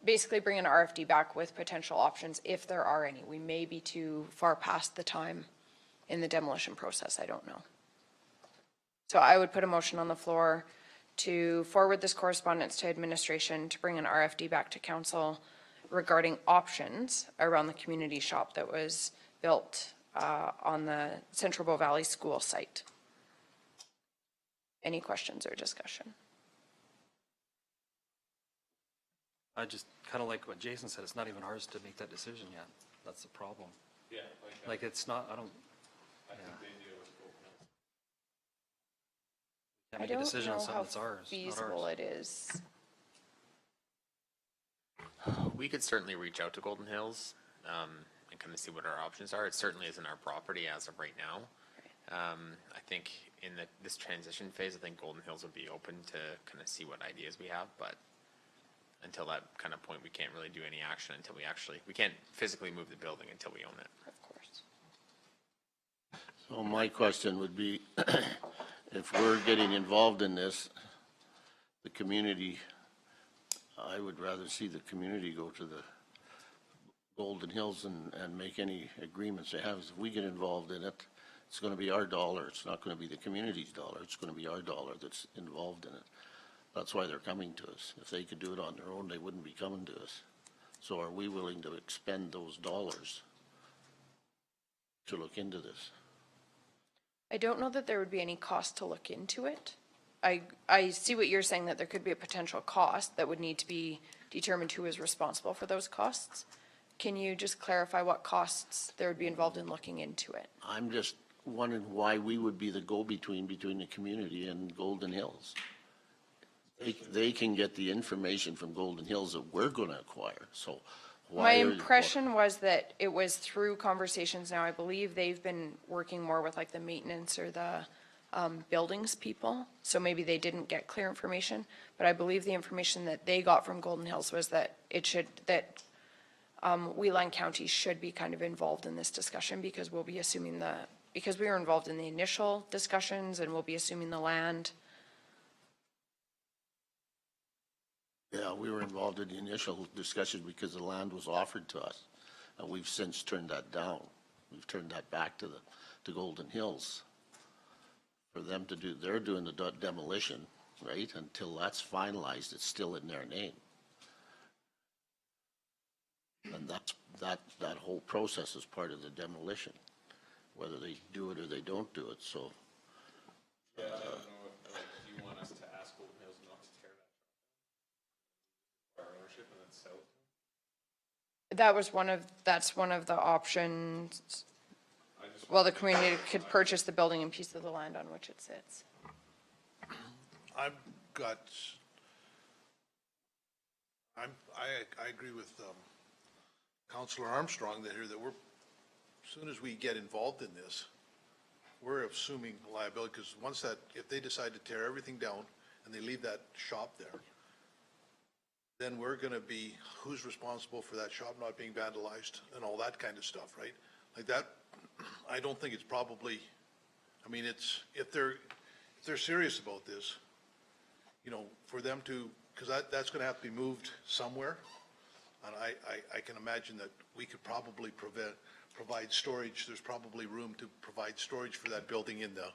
basically bring an RFD back with potential options if there are any. We may be too far past the time in the demolition process. I don't know. So I would put a motion on the floor to forward this correspondence to administration to bring an RFD back to council regarding options around the community shop that was built on the Central Bow Valley School site. Any questions or discussion? I just kind of like what Jason said, it's not even ours to make that decision yet. That's the problem. Yeah. Like, it's not, I don't. Can't I make a don't decision on know something how that's ours, not feasible ours. it is. We could certainly reach out to Golden Hills and kind of see what our options are. It certainly isn't our property as of right now. I think in this transition phase, I think Golden Hills would be open to kind of see what ideas we have, but until that kind of point, we can't really do any action until we can't physically move the building until we own it. Of course. So my question would be, if we're getting involved in this, the community, I would rather see the community go to the Golden Hills and make any agreements they have. If we get involved in it, it's gonna be our dollar. It's not gonna be the community's dollar. It's gonna be our dollar that's involved in it. That's why they're coming to us. If they could do it on their own, they wouldn't be coming to us. So are we willing to expend those dollars to look into this? I don't know that there would be any cost to look into it. I see what you're saying, that there could be a potential cost that would need to be determined who is responsible for those costs. Can you just clarify what costs there would be involved in looking into it? I'm just wondering why we would be the go-between between the community and Golden Hills. They can get the information from Golden Hills that we're gonna acquire, so why? My impression was that it was through conversations now. I believe they've been working more with like the maintenance or the buildings people. So maybe they didn't get clear information, but I believe the information that they got from Golden Hills was that Wheeline County should be kind of involved in this discussion because we'll be assuming because we were involved in the initial discussions and we'll be assuming the land. Yeah, we were involved in the initial discussion because the land was offered to us, and we've since turned that down. We've turned that back to Golden Hills. For them to do, they're doing the demolition, right? Until that's finalized, it's still in their name. And that whole process is part of the demolition, whether they do it or they don't do it, so. Yeah, I don't know if, do you want us to ask Golden Hills not to tear that? Our ownership and then sell it? That's one of the options. Well, the community could purchase the building and piece of the land on which it sits. I agree with Councillor Armstrong that as soon as we get involved in this, we're assuming liability, because if they decide to tear everything down and they leave that shop there, then we're gonna be, who's responsible for that shop not being vandalized and all that kind of stuff, right? Like that, I don't think it's probably, I mean, if they're serious about this, for them to, because that's gonna have to be moved somewhere. And I can imagine that we could probably provide storage. There's probably room to provide storage for that building in the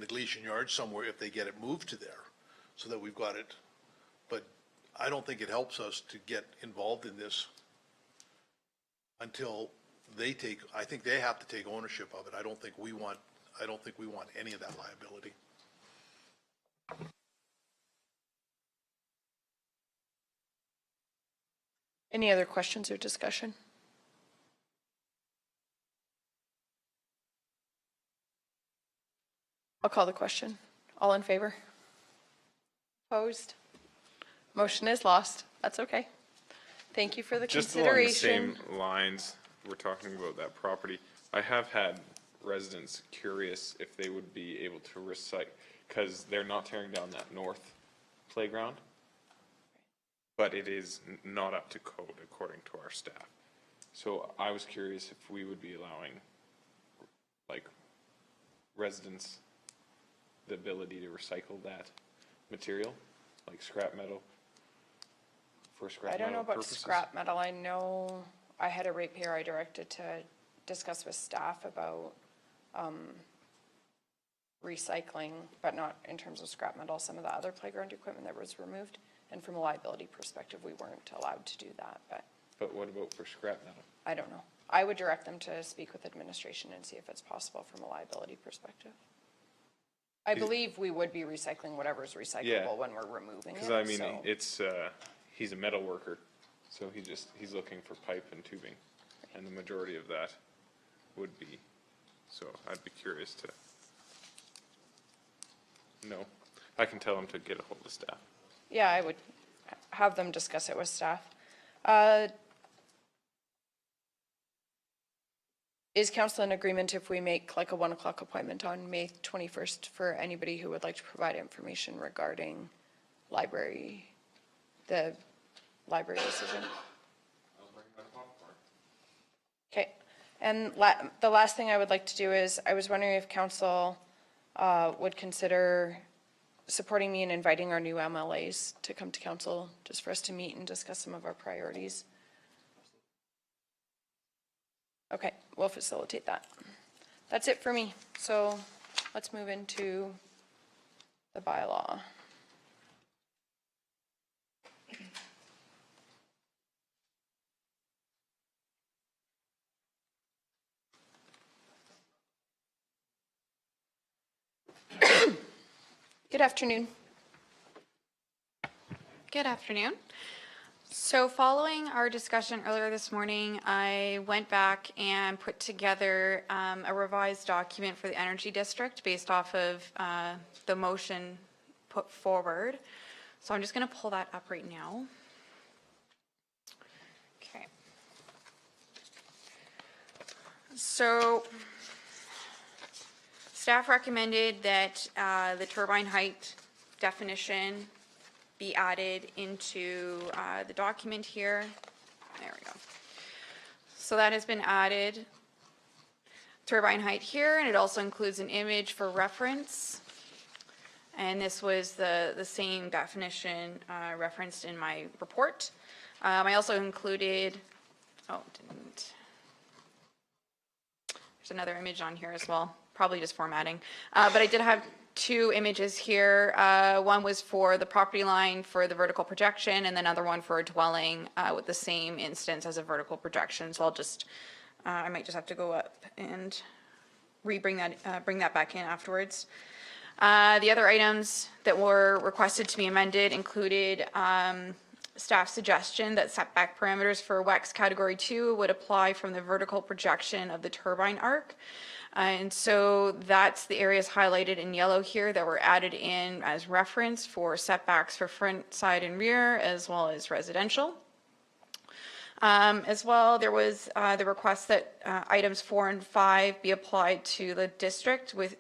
Gleason Yard somewhere if they get it moved to there, so that we've got it. But I don't think it helps us to get involved in this until I think they have to take ownership of it. I don't think we want any of that liability. Any other questions or discussion? I'll call the question. All in favor? Opposed? Motion is lost. That's okay. Thank you for the Just along the consideration. same lines, we're talking about that property. I have had residents curious if they would be able to recycle, because they're not tearing down that north playground. But it is not up to code according to our staff. So I was curious if we would be allowing, like, residents the ability to recycle that material, like scrap metal, for scrap I metal don't know about purposes? scrap metal. I know I had a ratepayer I directed to discuss with staff about recycling, but not in terms of scrap metal, some of the other playground equipment that was removed. And from a liability perspective, we weren't allowed to do that, but But what about for scrap metal? I don't know. I would direct them to speak with administration and see if it's possible from a liability perspective. I believe we would be recycling whatever's Yeah. recyclable when we're removing it. Because I mean, so- it's, he's a metal worker, so he's looking for pipe and tubing, and the majority of that would be, so I'd be curious to know. I can tell him to get a hold of staff. Yeah, I would have them discuss it with staff. Is council in agreement if we make like a 1 o'clock appointment on May 21st for anybody who would like to provide information regarding the library decision? Okay. And the last thing I would like to do is, I was wondering if council would consider supporting me in inviting our new MLAs to come to council, just for us to meet and discuss some of our priorities. Okay, we'll facilitate that. That's it for me. So let's move into the bylaw. Good afternoon. Good afternoon. So following our discussion earlier this morning, I went back and put together a revised document for the Energy District based off of the motion put forward. So I'm just going to pull that up right now. Okay. So staff recommended that the turbine height definition be added into the document here. There we go. So that has been added. Turbine height here, and it also includes an image for reference. And this was the same definition referenced in my report. I also included, there's another image on here as well, probably just formatting. But I did have two images here. One was for the property line for the vertical projection, and then another one for a dwelling with the same instance as a vertical projection. So I'll just, I might just have to go up and bring that back in afterwards. The other items that were requested to be amended included staff suggestion that setback parameters for WEX Category 2 would apply from the vertical projection of the turbine arc. And so that's the areas highlighted in yellow here that were added in as reference for setbacks for front, side, and rear, as well as residential. As well, there was the request that items 4 and 5 be applied to the district with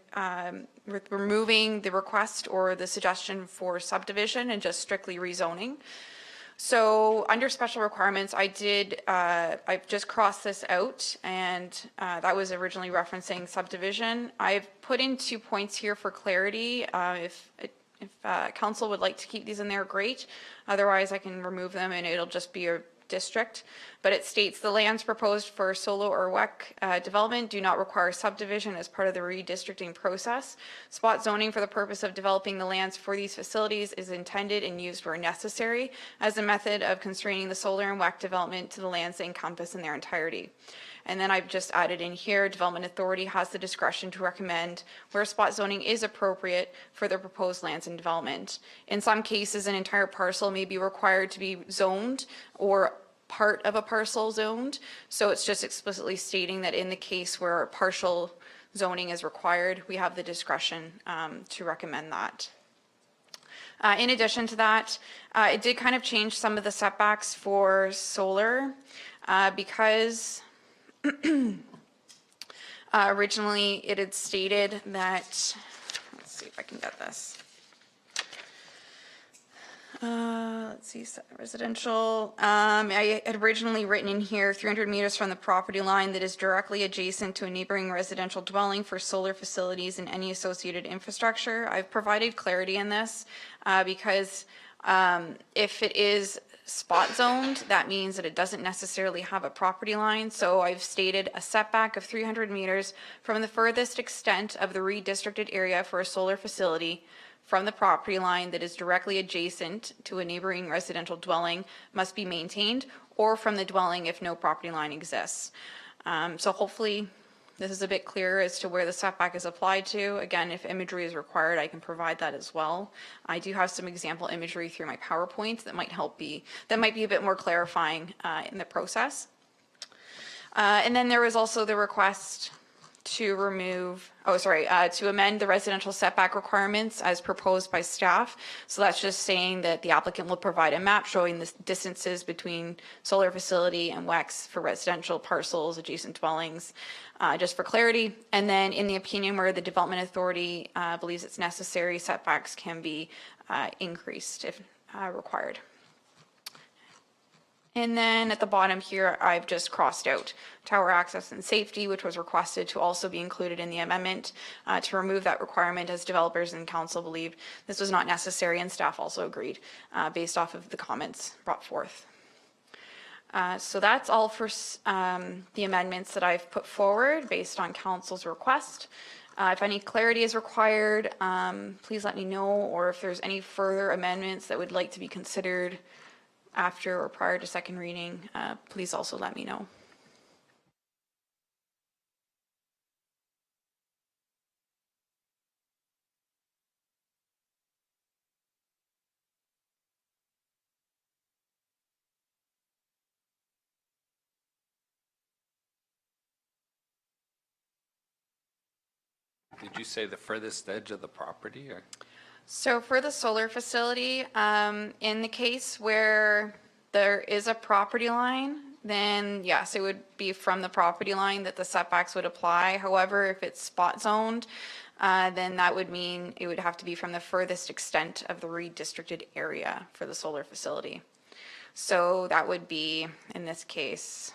removing the request or the suggestion for subdivision and just strictly rezoning. So under special requirements, I've just crossed this out, and that was originally referencing subdivision. I've put in 2 points here for clarity. If council would like to keep these in there, great. Otherwise, I can remove them and it'll just be a district. But it states the lands proposed for solo or WEC development do not require subdivision as part of the redistricting process. Spot zoning for the purpose of developing the lands for these facilities is intended and used where necessary as a method of constraining the solar and WEC development to the lands they encompass in their entirety. And then I've just added in here, Development Authority has the discretion to recommend where spot zoning is appropriate for their proposed lands and development. In some cases, an entire parcel may be required to be zoned or part of a parcel zoned. So it's just explicitly stating that in the case where partial zoning is required, we have the discretion to recommend that. In addition to that, it did kind of change some of the setbacks for solar because originally it had stated that, let's see if I can get this. Let's see, residential. I had originally written in here 300 meters from the property line that is directly adjacent to a neighboring residential dwelling for solar facilities and any associated infrastructure. I've provided clarity in this because if it is spot zoned, that means that it doesn't necessarily have a property line. So I've stated a setback of 300 meters from the furthest extent of the redistricted area for a solar facility from the property line that is directly adjacent to a neighboring residential dwelling must be maintained, or from the dwelling if no property line exists. So hopefully this is a bit clearer as to where the setback is applied to. Again, if imagery is required, I can provide that as well. I do have some example imagery through my PowerPoint that might might be a bit more clarifying in the process. And then there was also the request to to amend the residential setback requirements as proposed by staff. So that's just saying that the applicant will provide a map showing the distances between solar facility and WEX for residential parcels, adjacent dwellings, just for clarity. And then in the opinion where the Development Authority believes it's necessary, setbacks can be increased if required. And then at the bottom here, I've just crossed out tower access and safety, which was requested to also be included in the amendment, to remove that requirement, as developers and council believed this was not necessary, and staff also agreed, based off of the comments brought forth. So that's all for the amendments that I've put forward based on council's request. If any clarity is required, please let me know, or if there's any further amendments that would like to be considered after or prior to second reading, please also let me know. Did you say the furthest edge of the property, or? So for the solar facility, in the case where there is a property line, then yes, it would be from the property line that the setbacks would apply. However, if it's spot zoned, then that would mean it would have to be from the furthest extent of the redistricted area for the solar facility. So that would be, in this case,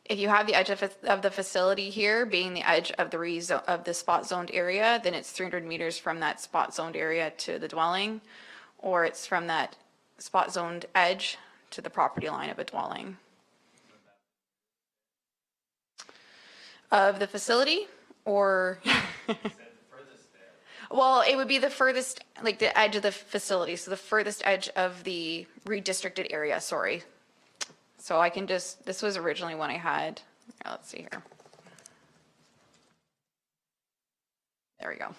if you have the edge of the facility here being the edge of the spot zoned area, then it's 300 meters from that spot zoned area to the dwelling, or it's from that spot zoned edge to the property line of a dwelling. Of the facility, or? Well, it would be the furthest, like the edge of the facility, so the furthest edge of the redistricted area, sorry. So I can just, this was originally one I had. Let's see here. There we go.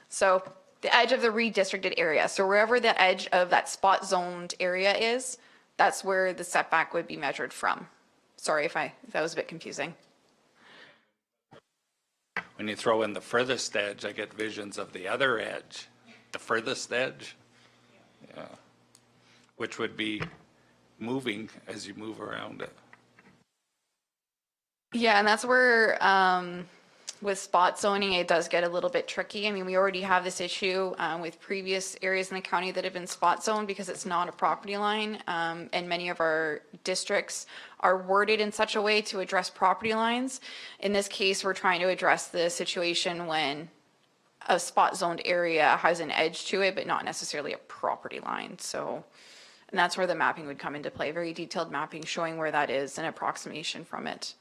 So the edge of the redistricted area. So wherever the edge of that spot zoned area is, that's where the setback would be measured from. Sorry if that was a bit confusing. When you throw in the furthest edge, I get visions of the other edge, the furthest edge. Yeah. Which would be moving as you move around it. Yeah, and that's where with spot zoning, it does get a little bit tricky. I mean, we already have this issue with previous areas in the county that have been spot zoned because it's not a property line, and many of our districts are worded in such a way to address property lines. In this case, we're trying to address the situation when a spot zoned area has an edge to it, but not necessarily a property line. So, and that's where the mapping would come into play, very detailed mapping showing where that is and approximation from it.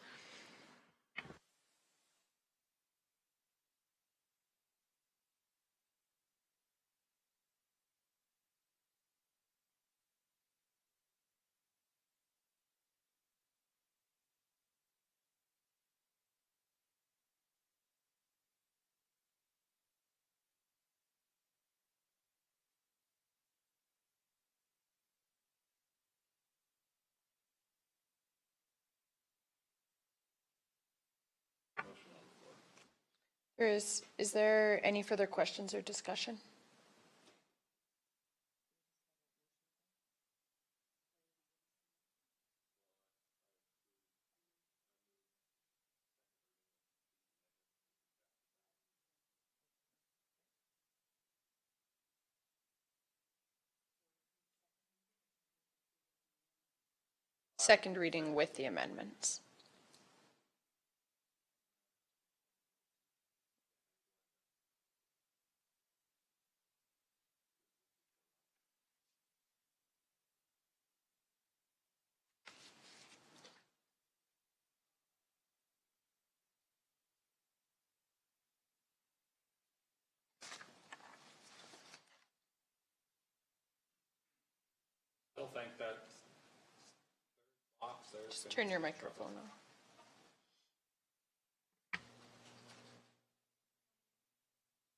Is there any further questions or discussion? Second reading with the amendments. I don't think that box there. Just turn your microphone on.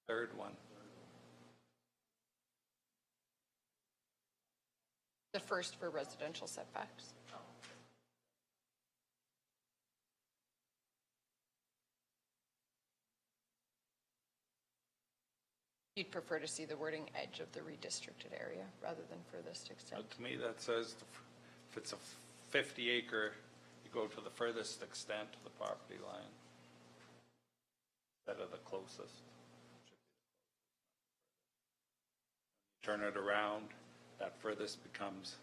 Third one. The first for residential setbacks. You'd prefer to see the wording edge of the redistricted area rather than furthest extent? To me, that says if it's a 50 acre, you go to the furthest extent of the property line instead of the closest. turn it around, that furthest becomes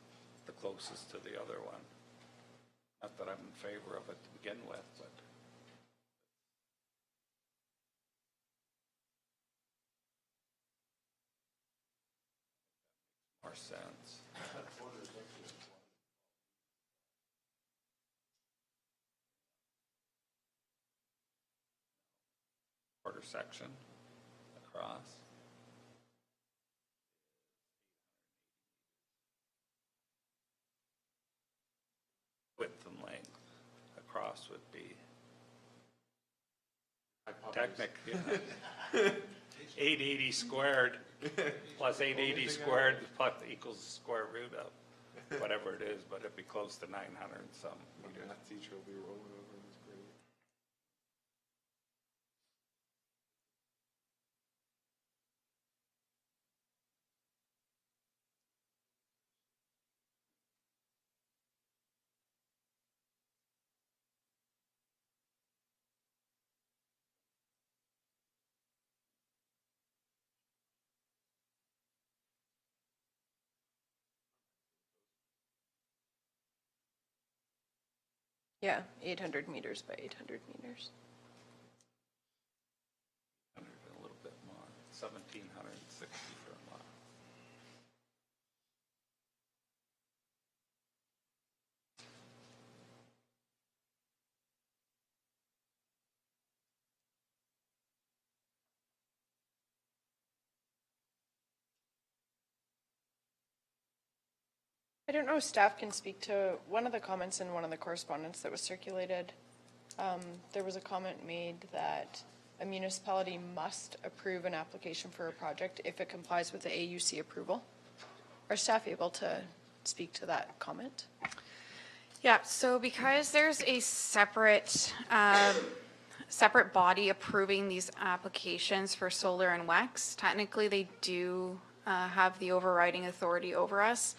the closest to the other one. Not that I'm in favor of it to begin with, but. More sense. Quarter section across. Width and length across would be technic, yeah. 880 squared plus 880 squared plus equals the square root of whatever it is, but it'd be close to 900 and some meters. Math teacher will be rolling over in his grave. Yeah, 800 meters by 800 meters. A little bit more, 1,760 for a mile. I don't know if staff can speak to one of the comments in one of the correspondence that was circulated. There was a comment made that a municipality must approve an application for a project if it complies with the AUC approval. Are staff able to speak to that comment? Yeah, so because there's a separate body approving these applications for solar and WEX, technically they do have the overriding authority over us.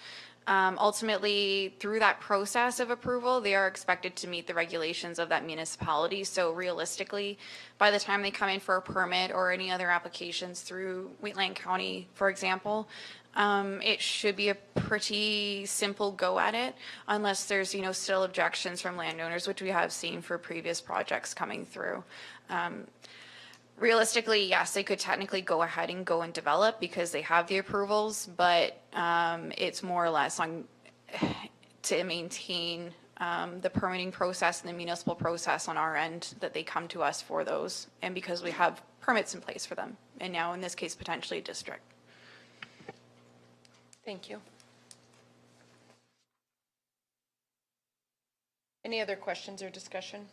Ultimately, through that process of approval, they are expected to meet the regulations of that municipality. So realistically, by the time they come in for a permit or any other applications through Wheatland County, for example, it should be a pretty simple go at it, unless there's, still objections from landowners, which we have seen for previous projects coming through. Realistically, yes, they could technically go ahead and go and develop because they have the approvals, but it's more or less on to maintain the permitting process and the municipal process on our end that they come to us for those, and because we have permits in place for them, and now in this case potentially a district. Thank you. Any other questions or discussion?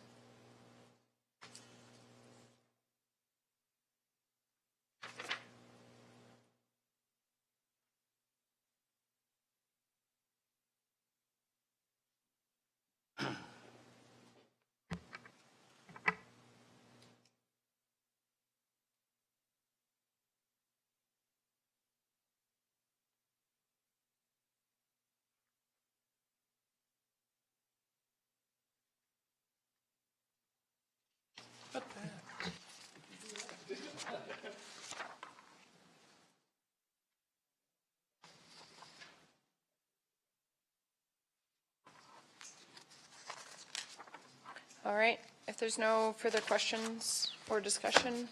All right, if there's no further questions or discussion,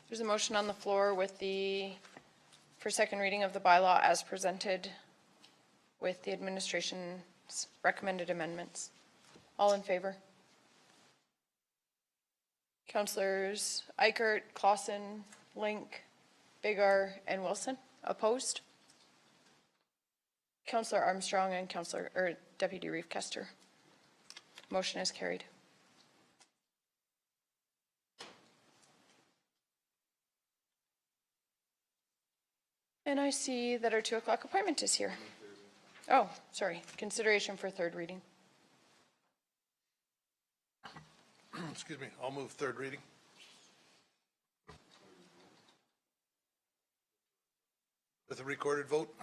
there's a motion on the floor for second reading of the bylaw as presented with the administration's recommended amendments. All in favor? Councillors Eichert, Clausen, Link, Bigar, and Wilson. Opposed? Councillor Armstrong and Deputy Reeve Kester. Motion is carried. And I see that our 2 o'clock appointment is here. Oh, sorry. Consideration for third reading. Excuse me, I'll move third reading. With a recorded vote?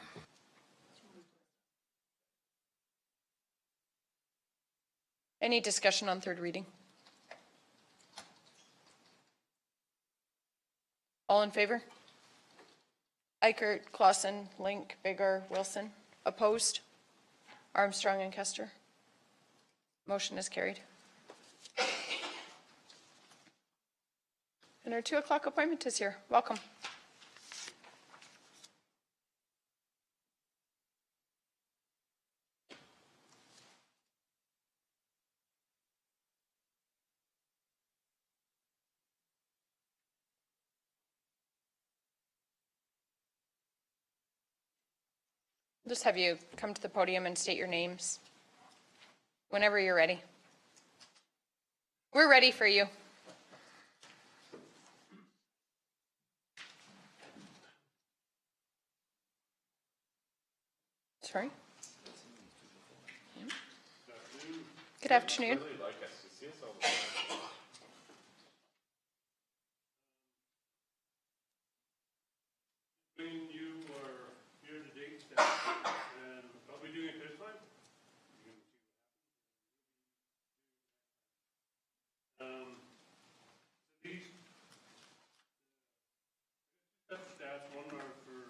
Any discussion on third reading? All in favor? Eichert, Clausen, Link, Bigger, Wilson. Opposed? Armstrong and Kester. Motion is carried. And our 2 o'clock appointment is here. Welcome. Just have you come to the podium and state your names whenever you're ready. We're ready for you. Sorry. Good afternoon. You are here today, and I'll be doing it this time. These stats, one are for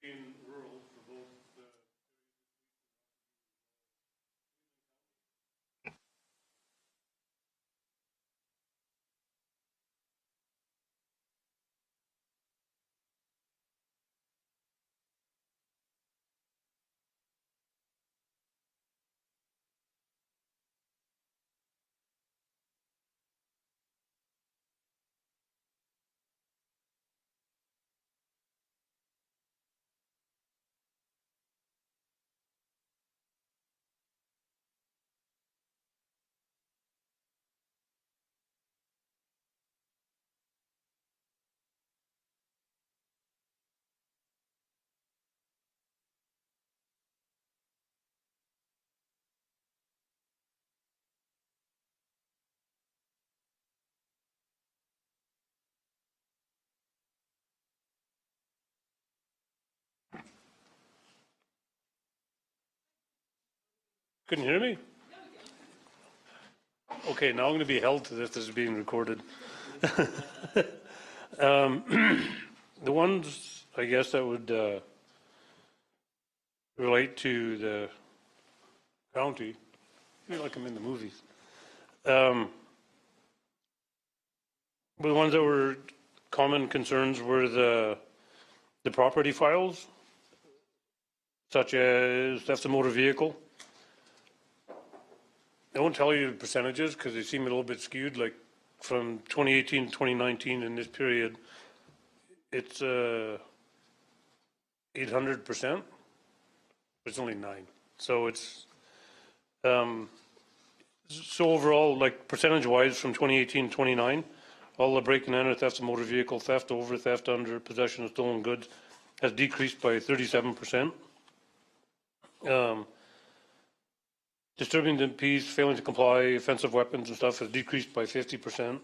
in rural for both couldn't hear me? Okay, now I'm going to be held to this. This is being recorded. The ones, I guess, that would relate to the county, I feel like I'm in the movies. The ones that were common concerns were the property files, such as theft of motor vehicle. I won't tell you the percentages because they seem a little bit skewed, like from 2018 to 2019 in this period, it's 800%. It's only 9. So it's, so overall, like percentage wise from 2018 to 29, all the break and enter, theft of motor vehicle, theft over, theft under, possession of stolen goods has decreased by 37%. Disturbing the peace, failing to comply, offensive weapons and stuff has decreased by 50%.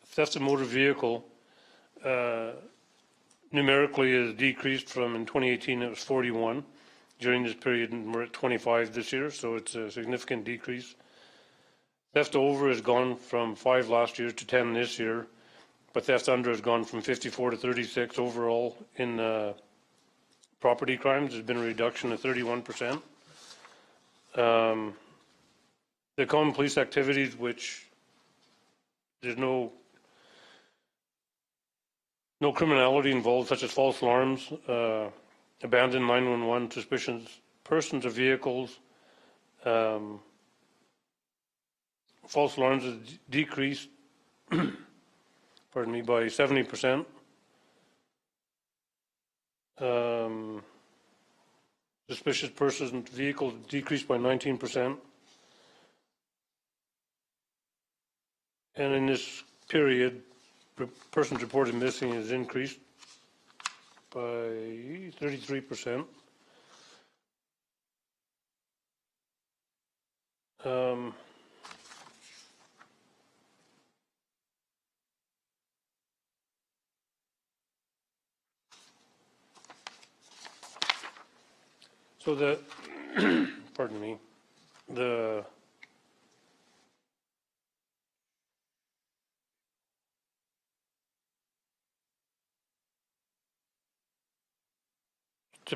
Theft of motor vehicle numerically has decreased from, in 2018 it was 41 during this period, and we're at 25 this year, so it's a significant decrease. Theft over has gone from 5 last year to 10 this year, but theft under has gone from 54 to 36 overall in property crimes. There's been a reduction of 31%. The common police activities, which there's no criminality involved, such as false alarms, abandoned 911, suspicious persons or vehicles. False alarms has decreased, pardon me, by 70%. Suspicious persons vehicles decreased by 19%. And in this period, persons reported missing has increased by 33%. So the, pardon me, the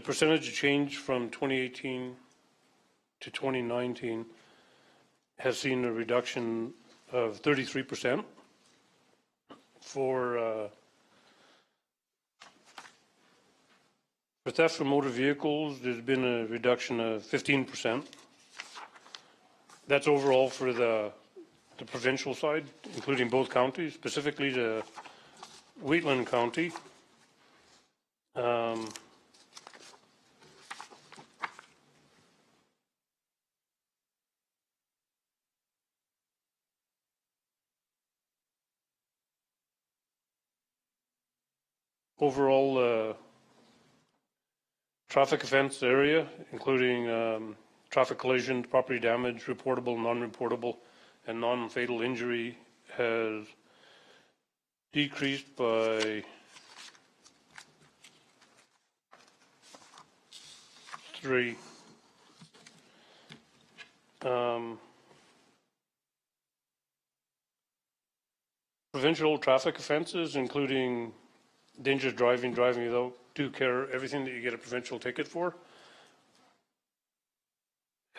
percentage change from 2018 to 2019 has seen a reduction of 33%. For theft from motor vehicles, there's been a reduction of 15%. That's overall for the provincial side, including both counties, specifically the Wheatland County. Overall, traffic offense area, including traffic collisions, property damage, reportable, non-reportable, and non-fatal injury, has decreased by 3. Provincial traffic offenses, including dangerous driving, driving without due care, everything that you get a provincial ticket for,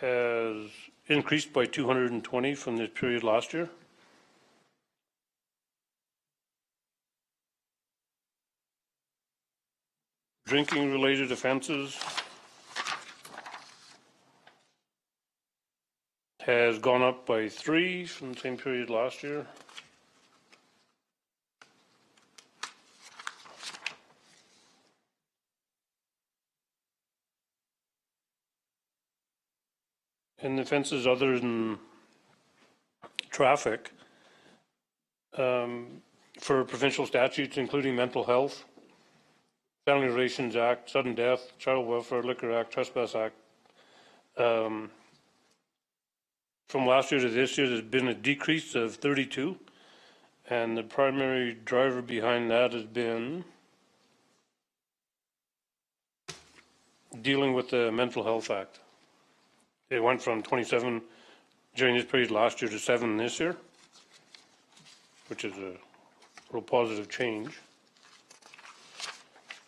has increased by 220 from this period last year. Drinking related offenses has gone up by 3 from the same period last year. And offenses other than traffic, for provincial statutes, including mental health, Family Relations Act, sudden death, Child Welfare, Liquor Act, Trespass Act, from last year to this year, there's been a decrease of 32. And the primary driver behind that has been dealing with the Mental Health Act. It went from 27 during this period last year to 7 this year, which is a real positive change.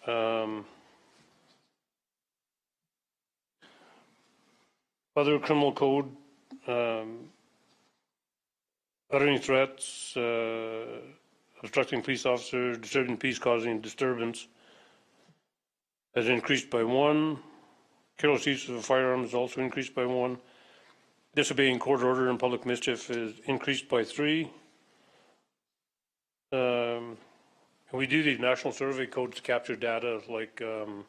Other criminal code, uttering threats, obstructing police officer, disturbing peace, causing disturbance, has increased by 1. Careless use of a firearm is also increased by 1. Disobeying court order and public mischief is increased by 3. We do these national survey codes to capture data, like an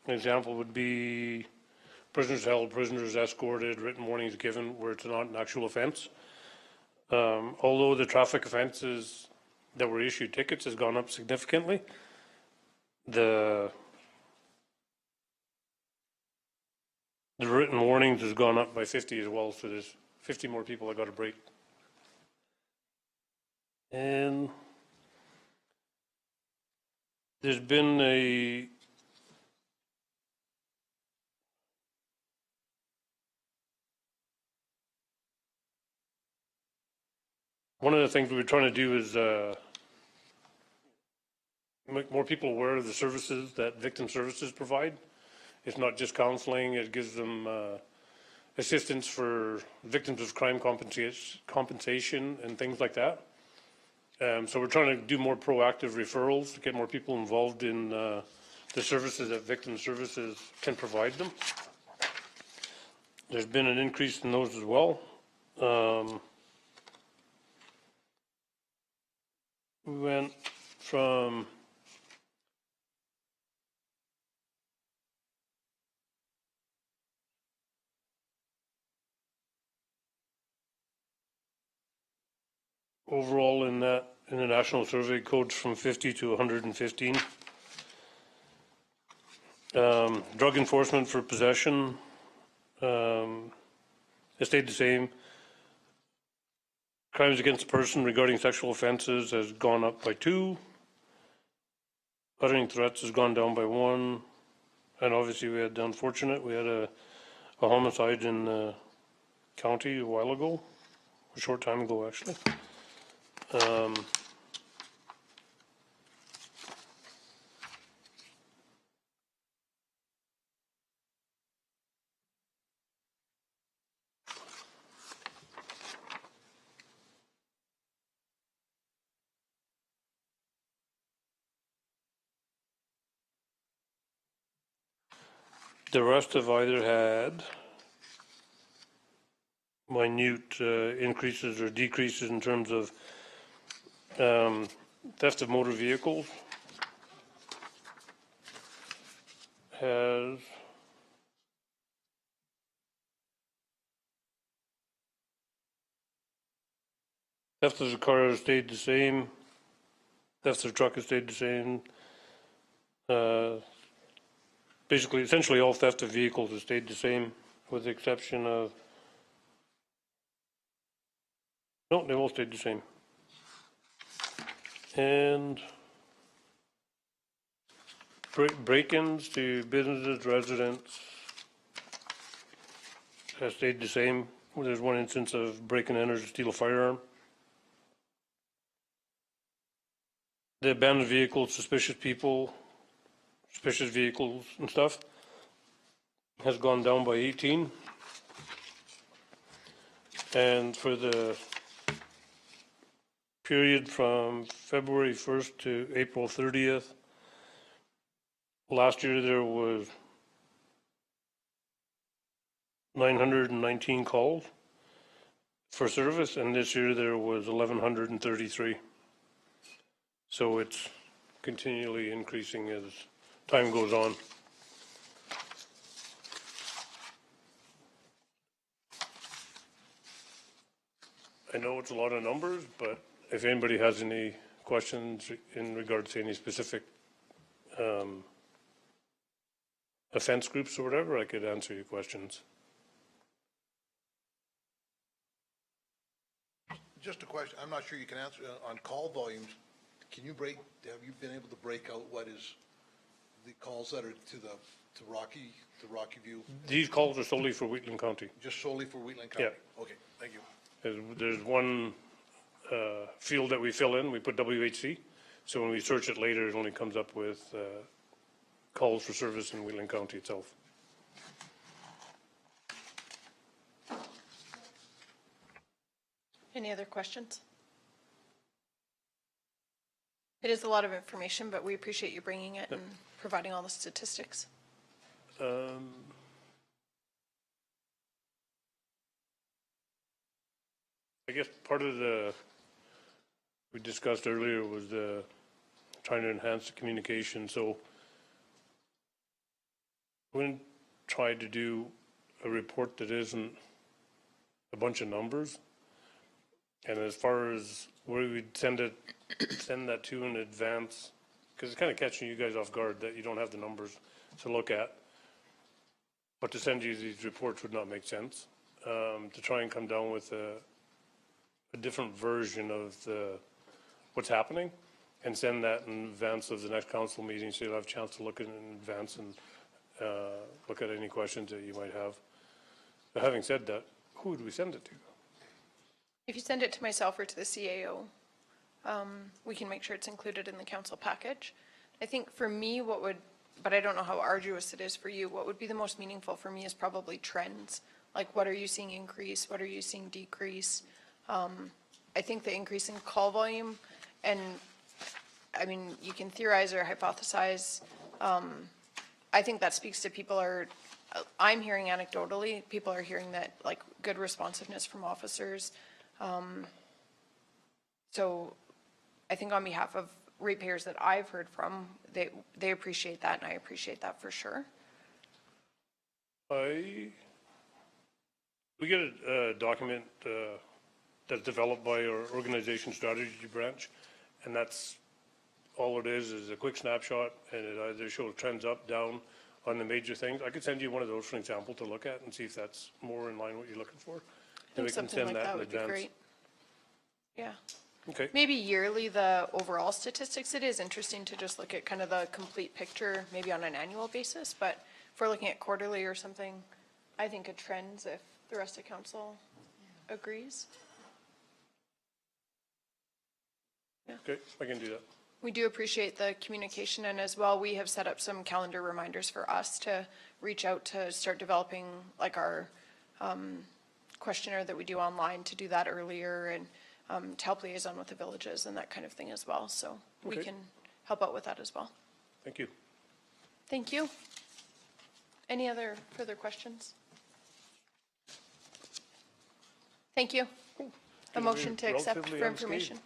example would be prisoners held, prisoners escorted, written warnings given where it's not an actual offense. Although the traffic offenses that were issued tickets has gone up significantly, the written warnings has gone up by 50 as well, so there's 50 more people that got a break. And there's been one of the things we're trying to do is make more people aware of the services that victim services provide. It's not just counseling, it gives them assistance for victims of crime compensation and things like that. So we're trying to do more proactive referrals to get more people involved in the services that victim services can provide them. There's been an increase in those as well. We went from overall in the national survey codes from 50 to 115. Drug enforcement for possession, it stayed the same. Crimes against the person regarding sexual offenses has gone up by 2. Uttering threats has gone down by 1. And obviously we had the unfortunate, we had a homicide in County a while ago, a short time ago, actually. The rest have either had minute increases or decreases in terms of theft of motor vehicles. Has theft of the car has stayed the same. Theft of the truck has stayed the same. Basically, essentially all theft of vehicles has stayed the same, with the exception of, no, they've all stayed the same. And break-ins to businesses, residents has stayed the same. There's one instance of break and enter to steal a firearm. The abandoned vehicles, suspicious people, suspicious vehicles and stuff has gone down by 18. And for the period from February 1st to April 30th, last year there was 919 calls for service, and this year there was 1,133. So it's continually increasing as time goes on. I know it's a lot of numbers, but if anybody has any questions in regards to any specific offense groups or whatever, I could answer your questions. Just a question, I'm not sure you can answer, on call volumes, have you been able to break out what is the calls that are to Rocky View? These calls are solely for Wheatland County. Just solely for Wheatland County? Yeah. Okay, thank you. There's one field that we fill in, we put WHC, so when we search it later, it only comes up with calls for service in Wheatland County itself. Any other questions? It is a lot of information, but we appreciate you bringing it and providing all the statistics. I guess part of we discussed earlier was trying to enhance the communication. So we're going to try to do a report that isn't a bunch of numbers. And as far as where we'd send that to in advance, because it's kind of catching you guys off guard that you don't have the numbers to look at. But to send you these reports would not make sense. To try and come down with a different version of what's happening and send that in advance of the next council meeting, so you'll have a chance to look at it in advance and look at any questions that you might have. But having said that, who would we send it to? If you send it to myself or to the CAO, we can make sure it's included in the council package. I think for me, but I don't know how arduous it is for you, what would be the most meaningful for me is probably trends. Like, what are you seeing increase? What are you seeing decrease? I think the increase in call volume, and I mean, you can theorize or hypothesize. I think that speaks to I'm hearing anecdotally, people are hearing that, like, good responsiveness from officers. So I think on behalf of ratepayers that I've heard from, they appreciate that, and I appreciate that for sure. We get a document that's developed by our organization strategy branch, and that's all it is a quick snapshot, and it either shows trends up, down on the major things. I could send you one of those for example to look at and see if that's more in line with what you're looking for. I think something like that would be great. Yeah. Okay. Maybe yearly, the overall statistics, it is interesting to just look at kind of the complete picture, maybe on an annual basis, but if we're looking at quarterly or something, I think a trends, if the rest of council agrees. Okay, I can do that. We do appreciate the communication, and as well, we have set up some calendar reminders for us to reach out to start developing like our questionnaire that we do online, to do that earlier, and to help liaison with the villages and that kind of thing as well. So we Okay. can help out with that as well. Thank you. Thank you. Any other further questions? Thank you. A motion to accept Relatively for unscathed. information.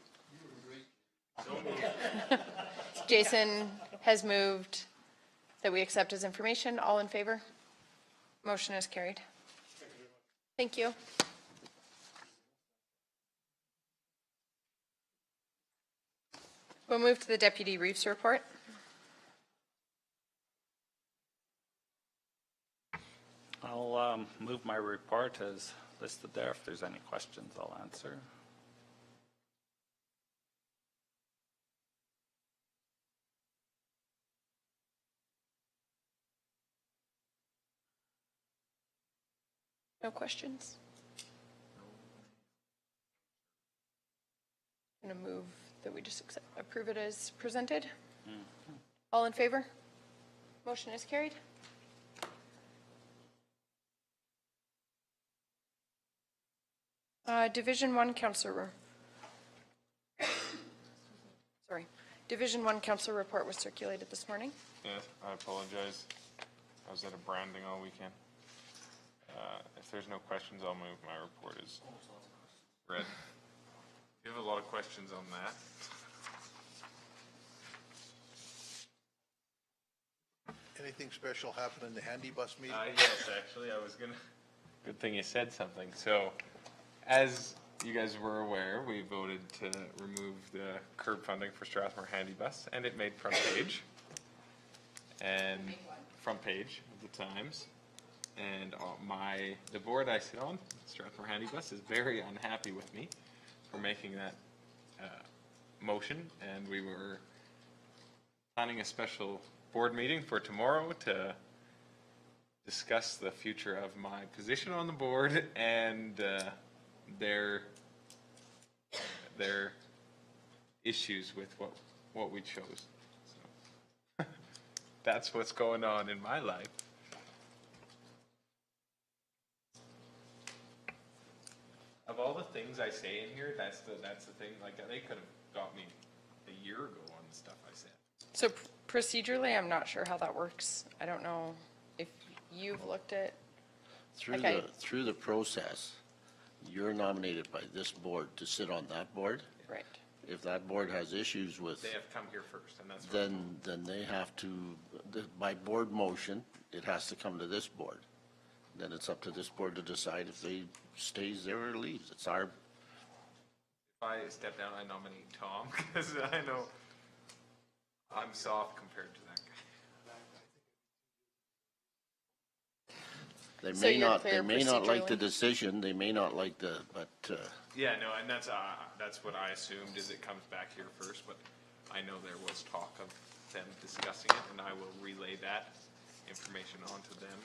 Jason has moved that we accept as information. All in favor? Motion is carried. Thank you. We'll move to the Deputy Reeves report. I'll move my report as listed there. If there's any questions, I'll answer. No questions? Going to move that we just approve it as presented. All in favor? Motion is carried. Division 1 Councillor. Sorry. Division 1 Councillor report was circulated this morning. Yes, I apologize. I was at a branding all weekend. If there's no questions, I'll move my report as read. You have a lot of questions on that. Anything special happen in the handy bus meeting? Yes, actually, I was gonna. Good thing you said something. So, as you guys were aware, we voted to remove the curb funding for Strathmore Handy Bus, and it made front page. And front page of the Times. And the board I sit on, Strathmore Handy Bus, is very unhappy with me for making that motion. And we were planning a special board meeting for tomorrow to discuss the future of my position on the board and their issues with what we chose. So that's what's going on in my life. Of all the things I say in here, that's the thing. Like, they could have got me a year ago on the stuff I said. So procedurally, I'm not sure how that works. I don't know if you've looked at, Okay. Through the process, you're nominated by this board to sit on that board. right. If that board has issues with, They have come here first, and that's what then they have to, by board motion, it has to come to this board. Then it's up to this board to decide if they stays there or leaves. It's our, if I step down, I nominate Tom because I know I'm soft compared to that guy. So you're they clear may not like the procedurally? decision, they may not like but, Yeah, no, and that's what I assumed is it comes back here first, but I know there was talk of them discussing it, and I will relay that information onto them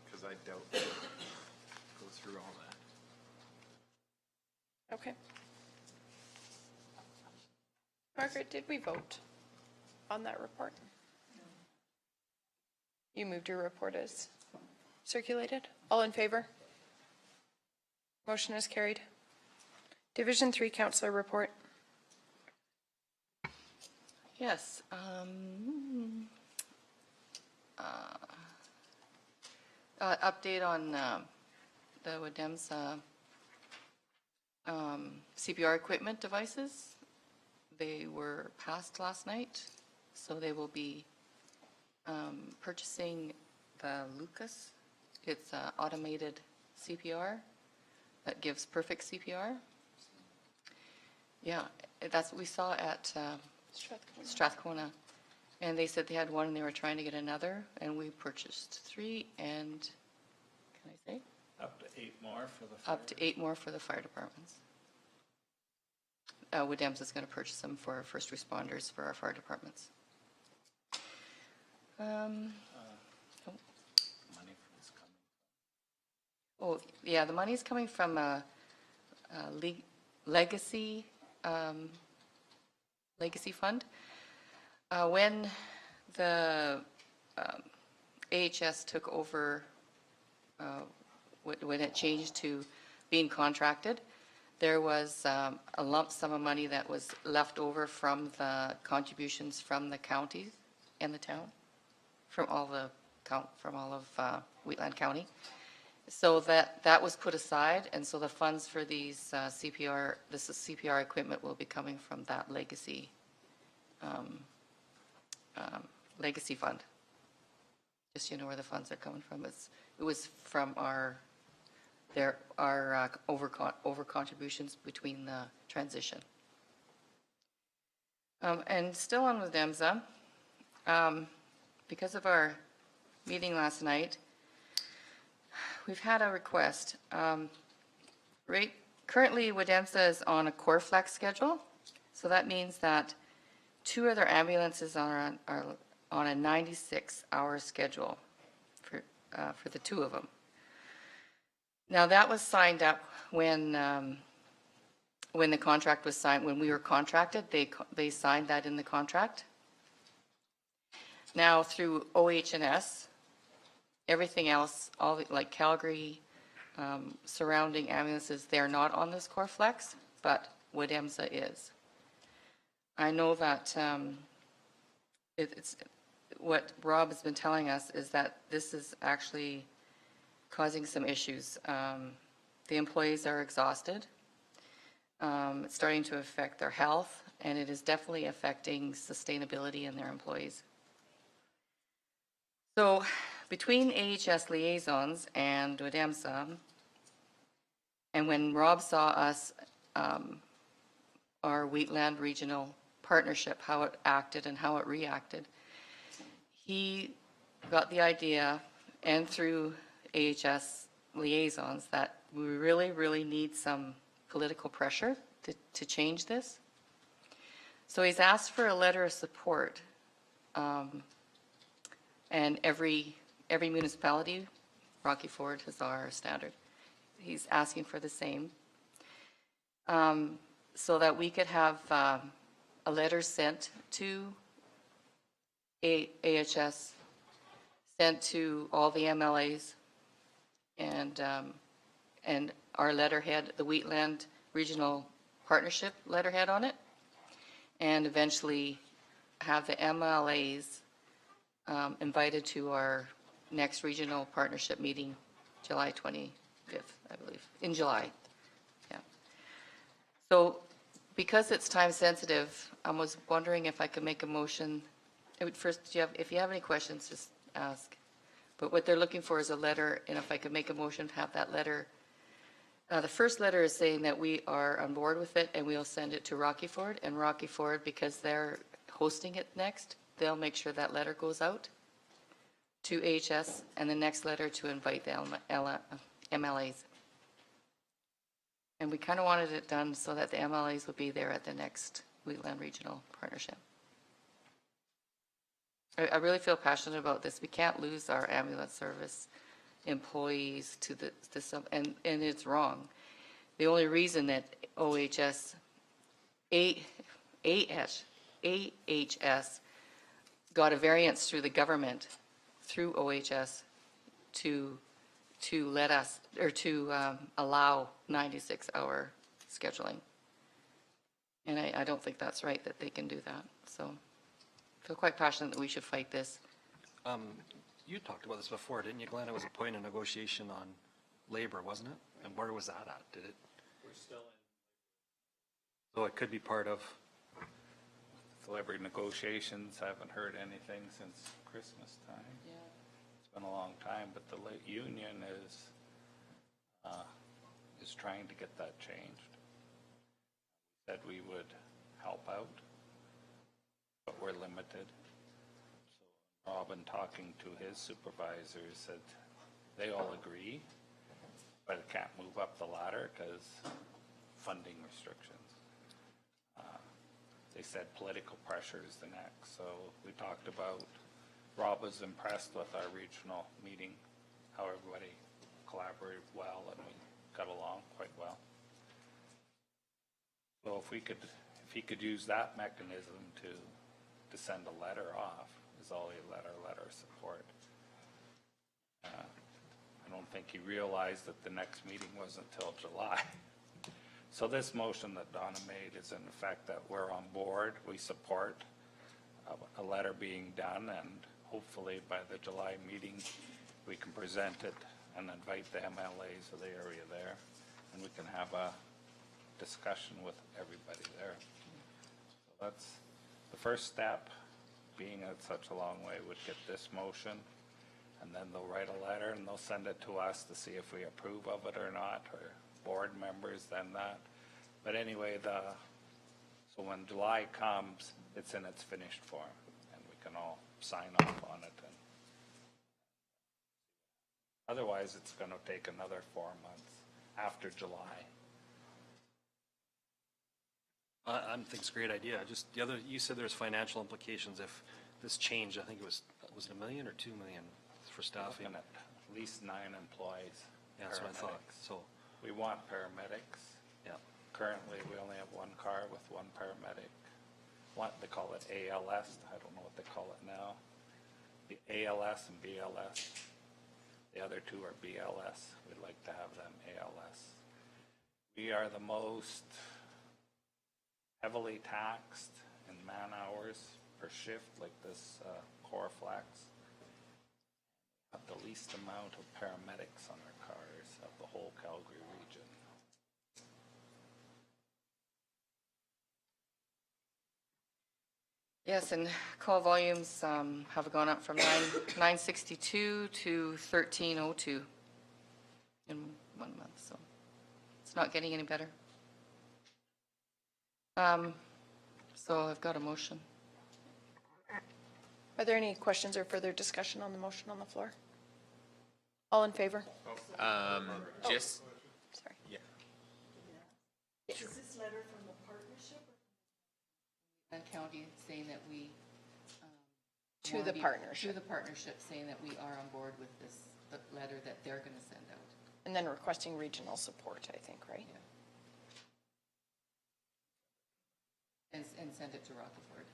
because I doubt they'll go through all that. Okay. Margaret, did we vote on that report? You moved your report as circulated. All in favor? Motion is carried. Division 3 Councillor report. Yes. Update on the WDEM's CPR equipment devices. They were passed last night, so they will be purchasing the Lucas. It's automated CPR that gives perfect CPR. Yeah, that's what we saw at Strathcona. And they said they had one and they were trying to get another, and we purchased 3 and, can I say? Up to 8 more for the fire. Up to 8 more for the fire departments. WDEMS is going to purchase them for first responders for our fire departments. Money is coming. Oh, yeah, the money's coming from legacy, legacy fund. When the AHS took over, when it changed to being contracted, there was a lump sum of money that was left over from the contributions from the counties and the town, from all of Wheatland County. So that was put aside, and so the funds for these CPR equipment will be coming from that legacy legacy fund. Just so you know where the funds are coming from. It was from our over contributions between the transition. And still on with DEMSA, because of our meeting last night, we've had a request. Currently, WDEMSA is on a core flex schedule, so that means that 2 of their ambulances are on a 96-hour schedule for the 2 of them. Now, that was signed up when the contract was signed, when we were contracted, they signed that in the contract. Now, through OH&S, everything else, like Calgary, surrounding ambulances, they're not on this core flex, but WDEMSA is. I know that it's what Rob has been telling us is that this is actually causing some issues. The employees are exhausted. It's starting to affect their health, and it is definitely affecting sustainability in their employees. So between AHS liaisons and WDEMSA, and when Rob saw us, our Wheatland Regional Partnership, how it acted and how it reacted, he got the idea, and through AHS liaisons, that we really, really need some political pressure to change this. So he's asked for a letter of support, and every municipality, Rocky Ford is our standard, he's asking for the same, so that we could have a letter sent to AHS, sent to all the MLAs, and our letterhead, the Wheatland Regional Partnership letterhead on it, and eventually have the MLAs invited to our next regional partnership meeting, July 25th, I believe, in July. Yeah. So because it's time sensitive, I was wondering if I could make a motion. First, if you have any questions, just ask. But what they're looking for is a letter, and if I could make a motion to have that letter. The first letter is saying that we are on board with it, and we'll send it to Rocky Ford. And Rocky Ford, because they're hosting it next, they'll make sure that letter goes out to AHS, and the next letter to invite the MLAs. And we kind of wanted it done so that the MLAs would be there at the next Wheatland Regional Partnership. I really feel passionate about this. We can't lose our ambulance service employees to this, and it's wrong. The only reason that AHS got a variance through the government, through OHS, to let us, or to allow 96-hour scheduling. And I don't think that's right that they can do that. So I feel quite passionate that we should fight this. You talked about this before, didn't you, Glenn? It was a point of negotiation on labor, wasn't it? And where was that at? Did it? We're still in. So it could be part of. The labor negotiations, haven't heard anything since Christmas time. Yeah. It's been a long time, but the union is trying to get that changed. Said we would help out, but we're limited. So Robin, talking to his supervisors, said they all agree, but it can't move up the ladder because funding restrictions. They said political pressure is the next. So we talked about, Rob was impressed with our regional meeting, how everybody collaborated well, and we got along quite well. So if he could use that mechanism to send a letter off, is all he letter of support. I don't think he realized that the next meeting wasn't till July. So this motion that Donna made is in effect that we're on board, we support a letter being done, and hopefully by the July meeting, we can present it and invite the MLAs of the area there, and we can have a discussion with everybody there. So that's the first step, being it's such a long way, would get this motion, and then they'll write a letter and they'll send it to us to see if we approve of it or not, or board members, then that. But anyway, so when July comes, it's in its finished form, and we can all sign off on it. And otherwise, it's going to take another 4 months after July. I think it's a great idea. Just you said there's financial implications if this changed. I think was it $1 million or $2 million for staffing? Looking at least 9 employees. Yeah, that's what I thought. paramedics. So, We want paramedics. yeah. Currently, we only have one car with one paramedic. They call it ALS. I don't know what they call it now. The ALS and BLS. The other two are BLS. We'd like to have them ALS. We are the most heavily taxed in man hours per shift, like this Core Flex. Have the least amount of paramedics on our cars of the whole Calgary region. Yes, and call volumes have gone up from 962 to 1302 in 1 month, so it's not getting any better. So I've got a motion. Are there any questions or further discussion on the motion on the floor? All in favor? Just, Sorry. yeah. Is this letter from the partnership? County saying that we. To wanna the be- partnership. To the partnership, saying that we are on board with this, the letter that they're going to send out. And then requesting regional support, I think, right? And send it to Rutherford.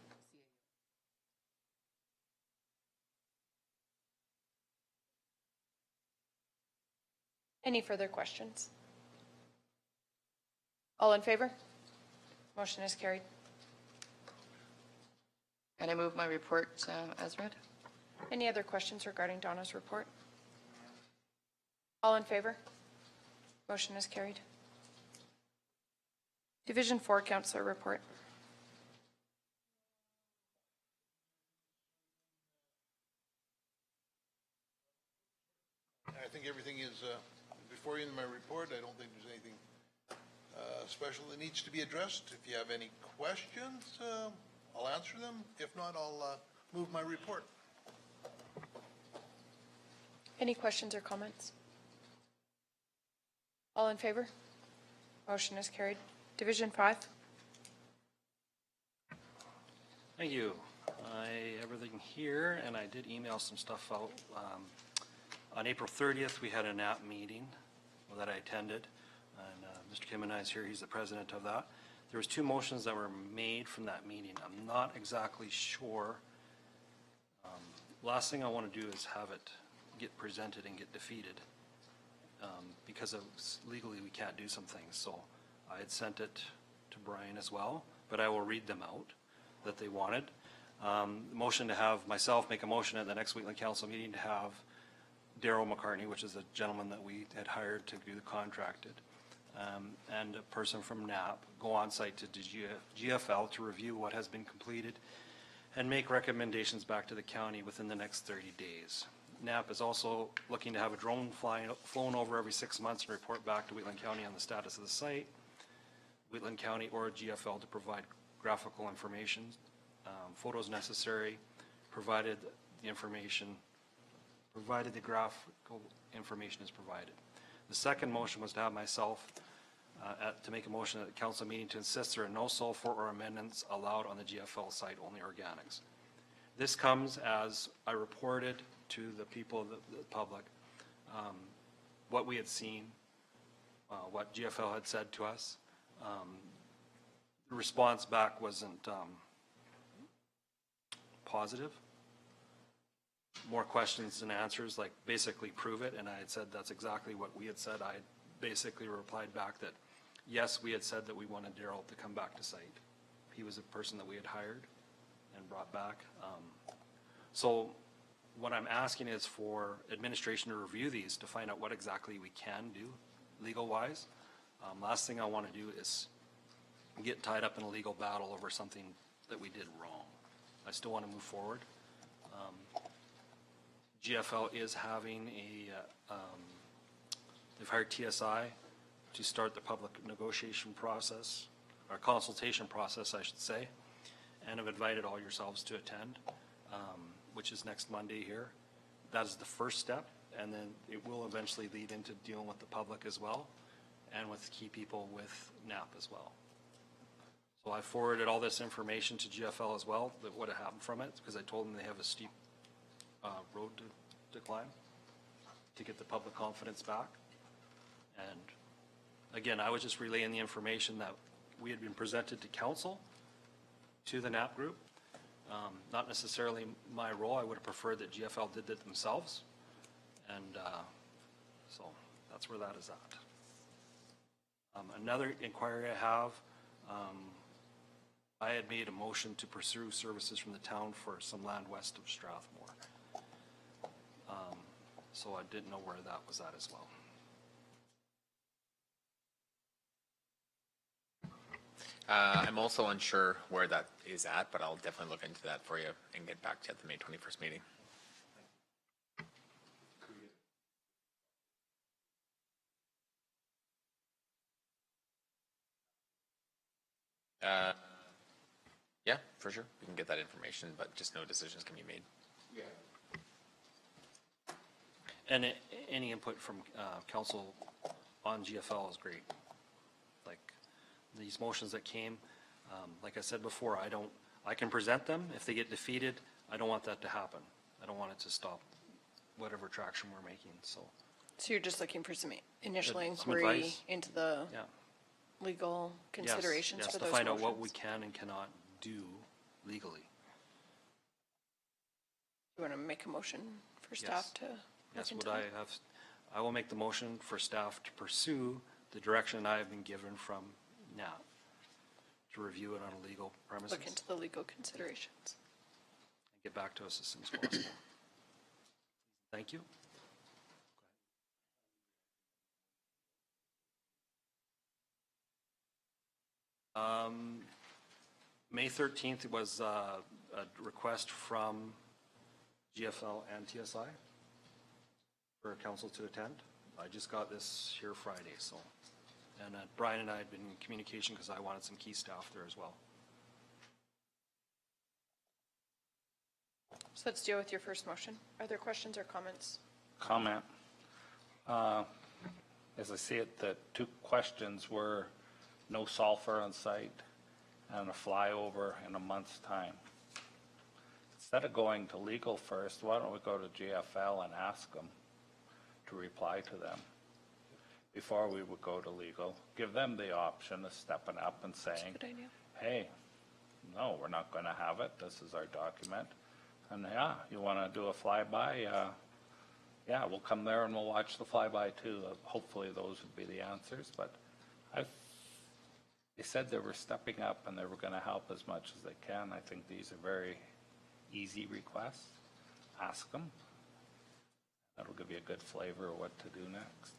Any further questions? All in favor? Motion is carried. And I move my report as read. Any other questions regarding Donna's report? All in favor? Motion is carried. Division 4 Councillor report. I think everything is before you in my report. I don't think there's anything special that needs to be addressed. If you have any questions, I'll answer them. If not, I'll move my report. Any questions or comments? All in favor? Motion is carried. Division 5. Thank you. Everything here, and I did email some stuff out. On April 30th, we had a NAP meeting that I attended, and Mr. Kim and I is here. He's the president of that. There was 2 motions that were made from that meeting. I'm not exactly sure. Last thing I want to do is have it get presented and get defeated, because of legally we can't do some things. So I had sent it to Brian as well, but I will read them out that they wanted. Motion to have myself make a motion at the next Wheatland Council meeting to have Daryl McCartney, which is the gentleman that we had hired to do the contracted, and a person from NAP go on site to GFL to review what has been completed and make recommendations back to the county within the next 30 days. NAP is also looking to have a drone flown over every 6 months and report back to Wheatland County on the status of the site. Wheatland County or GFL to provide graphical information, photos necessary, provided the graphical information is provided. The second motion was to have myself to make a motion at the council meeting to insist there are no sulfur or amendments allowed on the GFL site, only organics. This comes as I reported to the people, the public, what we had seen, what GFL had said to us. the response back wasn't positive. More questions than answers, like basically prove it, and I had said that's exactly what we had said. I had basically replied back that, yes, we had said that we wanted Daryl to come back to site. He was a person that we had hired and brought back. So what I'm asking is for administration to review these to find out what exactly we can do legal-wise. Last thing I want to do is get tied up in a legal battle over something that we did wrong. I still want to move forward. GFL is having they've hired TSI to start the public negotiation process, or consultation process, I should say, and have invited all yourselves to attend, which is next Monday here. That is the first step, and then it will eventually lead into dealing with the public as well, and with key people with NAP as well. So I forwarded all this information to GFL as well, that what had happened from it, because I told them they have a steep road to climb to get the public confidence back. And again, I was just relaying the information that we had been presented to council, to the NAP group. Not necessarily my role. I would have preferred that GFL did it themselves. And so that's where that is at. Another inquiry I have, I had made a motion to pursue services from the town for some land west of Strathmore. So I didn't know where that was at as well. I'm also unsure where that is at, but I'll definitely look into that for you and get back to you at the May 21st meeting. Yeah, for sure. We can get that information, but just no decisions can be made. Yeah. And any input from council on GFL is great. Like these motions that came, like I said before, I can present them. If they get defeated, I don't want that to happen. I don't want it to stop whatever traction we're making, so. So you're just looking for some initial Some inquiry advice. into the Yeah. legal Yes, considerations yes, for to those find out what we motions? can and cannot do legally. You want to make a motion for Yes. staff to Yes, look would into I that? have, I will make the motion for staff to pursue the direction I have been given from NAP to review it on a legal premises Look into the legal considerations. and get back to us as soon as possible. Thank you. May 13th was a request from GFL and TSI for council to attend. I just got this here Friday, so. And Brian and I had been in communication because I wanted some key staff there as well. So let's deal with your first motion. Are there questions or comments? Comment. As I see it, the two questions were no sulfur on site and a flyover in a month's time. Instead of going to legal first, why don't we go to GFL and ask them to reply to them before we would go to legal? Give them the option of stepping up and saying, Good idea. hey, no, we're not going to have it. This is our document. And yeah, you want to do a flyby? Yeah, we'll come there and we'll watch the flyby too. Hopefully those would be the answers, but they said they were stepping up and they were going to help as much as they can. I think these are very easy requests. Ask them. That'll give you a good flavor of what to do next.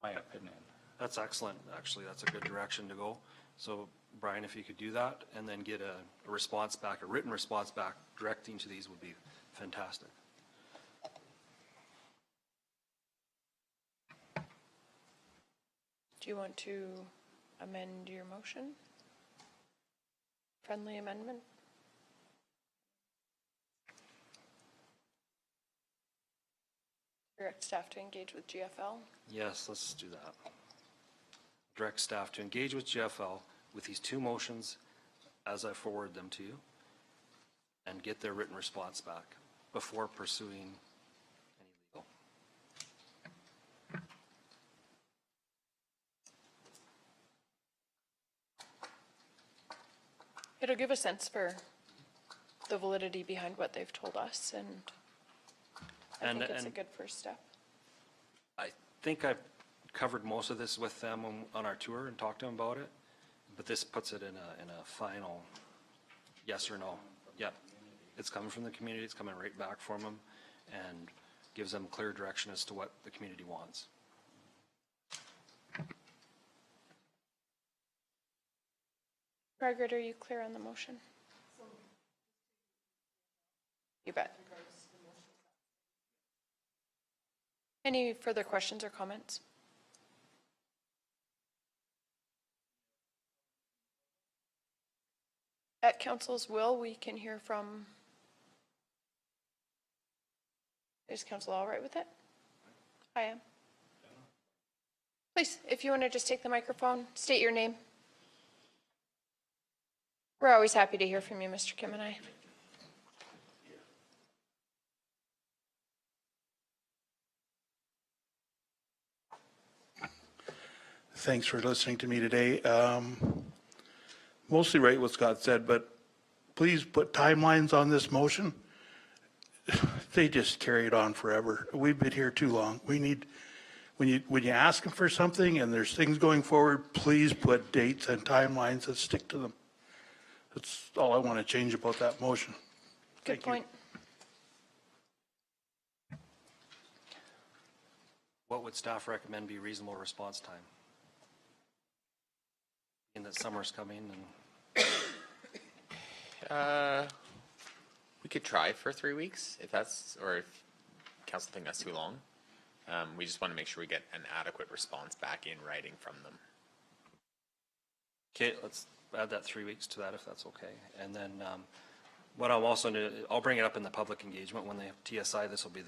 My opinion. That's excellent, actually. That's a good direction to go. So Brian, if you could do that and then get a response back, a written response back directing to these would be fantastic. Do you want to amend your motion? Friendly amendment? Direct staff to engage with GFL? Yes, let's do that. Direct staff to engage with GFL with these two motions as I forward them to you and get their written response back before pursuing any legal. It'll give a sense for the validity behind what they've told us, and I think it's a good first step. I think I've covered most of this with them on our tour and talked to them about it, but this puts it in a final yes or no. Yep. It's coming from the community, it's coming right back from them, and gives them clear direction as to what the community wants. Margaret, are you clear on the motion? You bet. Any further questions or comments? At council's will, we can hear from, is council all right with it? I am. Please, if you want to just take the microphone, state your name. We're always happy to hear from you, Mr. Kim and I. Thanks for listening to me today. Mostly right what Scott said, but please put timelines on this motion. They just carry it on forever. We've been here too long. We need, when you ask them for something and there's things going forward, please put dates and timelines that stick to them. That's all I want to change about that motion. Good point. What would staff recommend be reasonable response time? In that summer's coming and We could try for 3 weeks if that's, or if council think that's too long. We just want to make sure we get an adequate response back in writing from them. okay, let's add that 3 weeks to that if that's okay. And then what I'll also do, I'll bring it up in the public engagement when they have TSI. This will be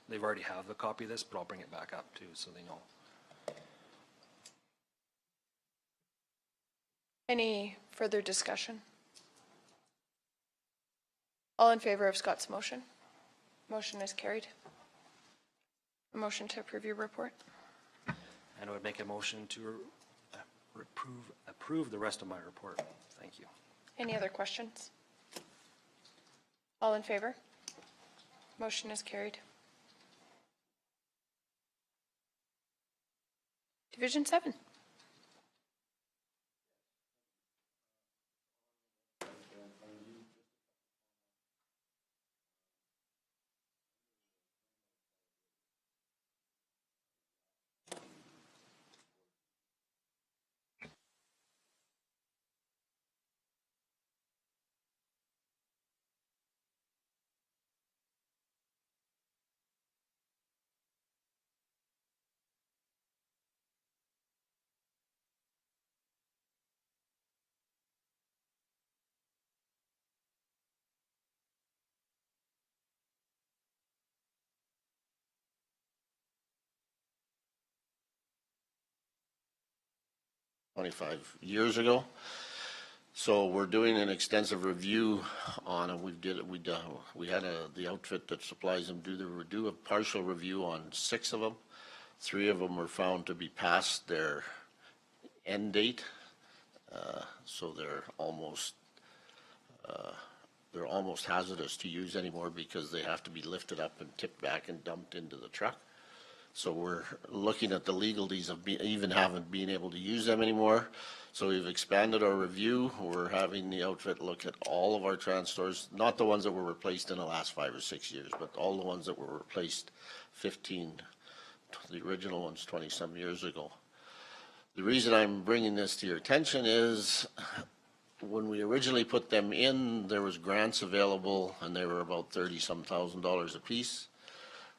they've already have a copy of this, but I'll bring it back up too so they know. Any further discussion? All in favor of Scott's motion? Motion is carried. A motion to approve your report. And I would make a motion to approve the rest of my report. Thank you. Any other questions? All in favor? Motion is carried. Division 7. $25 years ago. So we're doing an extensive review on it. We had the outfit that supplies them do a partial review on 6 of them. 3 of them were found to be past their end date, so they're almost hazardous to use anymore because they have to be lifted up and tipped back and dumped into the truck. So we're looking at the legalities of even haven't been able to use them anymore. So we've expanded our review. We're having the outfit look at all of our TransStores, not the ones that were replaced in the last 5 or 6 years, but all the ones that were replaced 15, the original ones 20-some years ago. The reason I'm bringing this to your attention is when we originally put them in, there was grants available and they were about $30-some thousand a piece.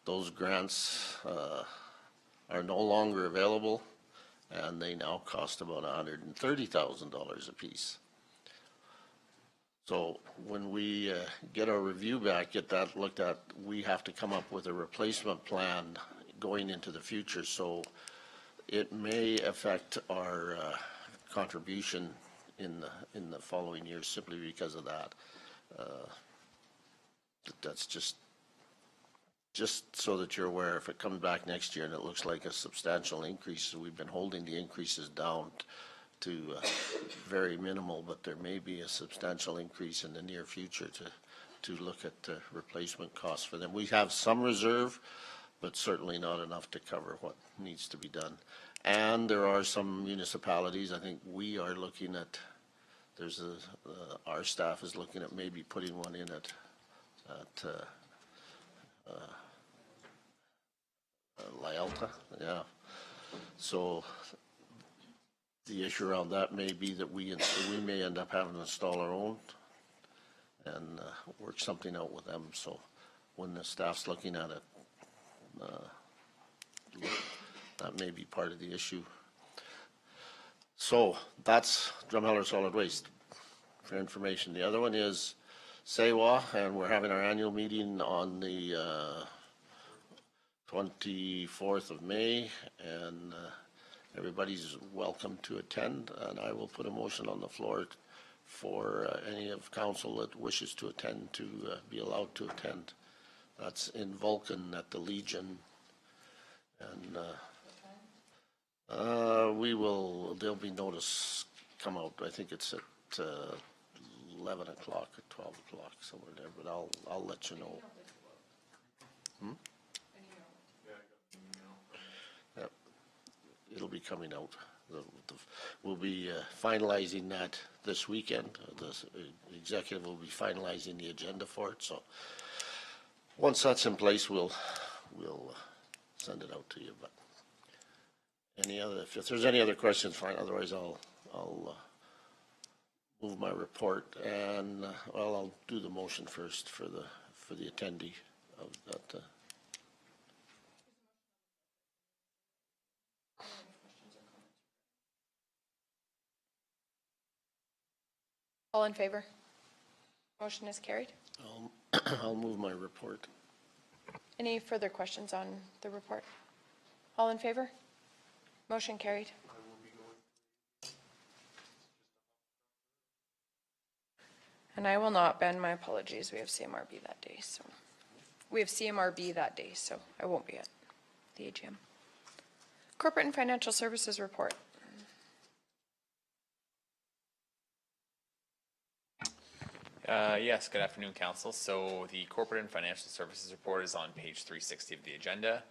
Those grants are no longer available, and they now cost about $130,000 a piece. So when we get our review back, get that looked at, we have to come up with a replacement plan going into the future. So it may affect our contribution in the following years simply because of that. That's just so that you're aware, if it comes back next year and it looks like a substantial increase, we've been holding the increases down to very minimal, but there may be a substantial increase in the near future to look at replacement costs for them. We have some reserve, but certainly not enough to cover what needs to be done. And there are some municipalities, I think we are looking at, our staff is looking at maybe putting one in at Lyelta, yeah. So the issue around that may be that we may end up having to install our own and work something out with them. So when the staff's looking at it, that may be part of the issue. So that's Drumheller Solid Waste for information. The other one is SEWA, and we're having our annual meeting on the 24th of May, and everybody's welcome to attend, and I will put a motion on the floor for any of council that wishes to attend to be allowed to attend. That's in Vulcan at the Legion, and there'll be notice come out. I think it's at 11 o'clock or 12 o'clock, somewhere there, but I'll let you know. Yep. It'll be coming out. We'll be finalizing that this weekend. The executive will be finalizing the agenda for it. So once that's in place, we'll send it out to you. But if there's any other questions, fine. Otherwise, I'll move my report, and I'll do the motion first for the attendee of that. All in favor? Motion is carried. I'll move my report. Any further questions on the report? All in favor? Motion carried. And I will not bend my apologies. We have CMRB that day, so I won't be at the AGM. Corporate and Financial Services report. Yes, good afternoon, Council. So the Corporate and Financial Services report is on page 360 of the agenda.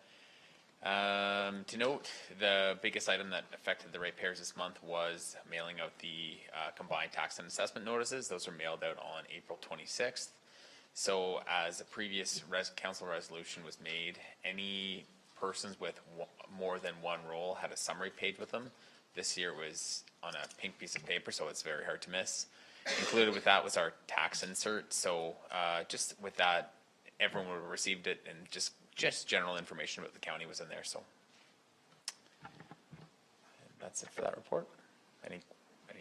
To note, the biggest item that affected the ratepayers this month was mailing out the combined tax and assessment notices. Those were mailed out on April 26th. So as a previous council resolution was made, any persons with more than one role had a summary page with them. This year it was on a pink piece of paper, so it's very hard to miss. Included with that was our tax insert. So just with that, everyone would have received it, and just general information about the county was in there. So that's it for that report. Any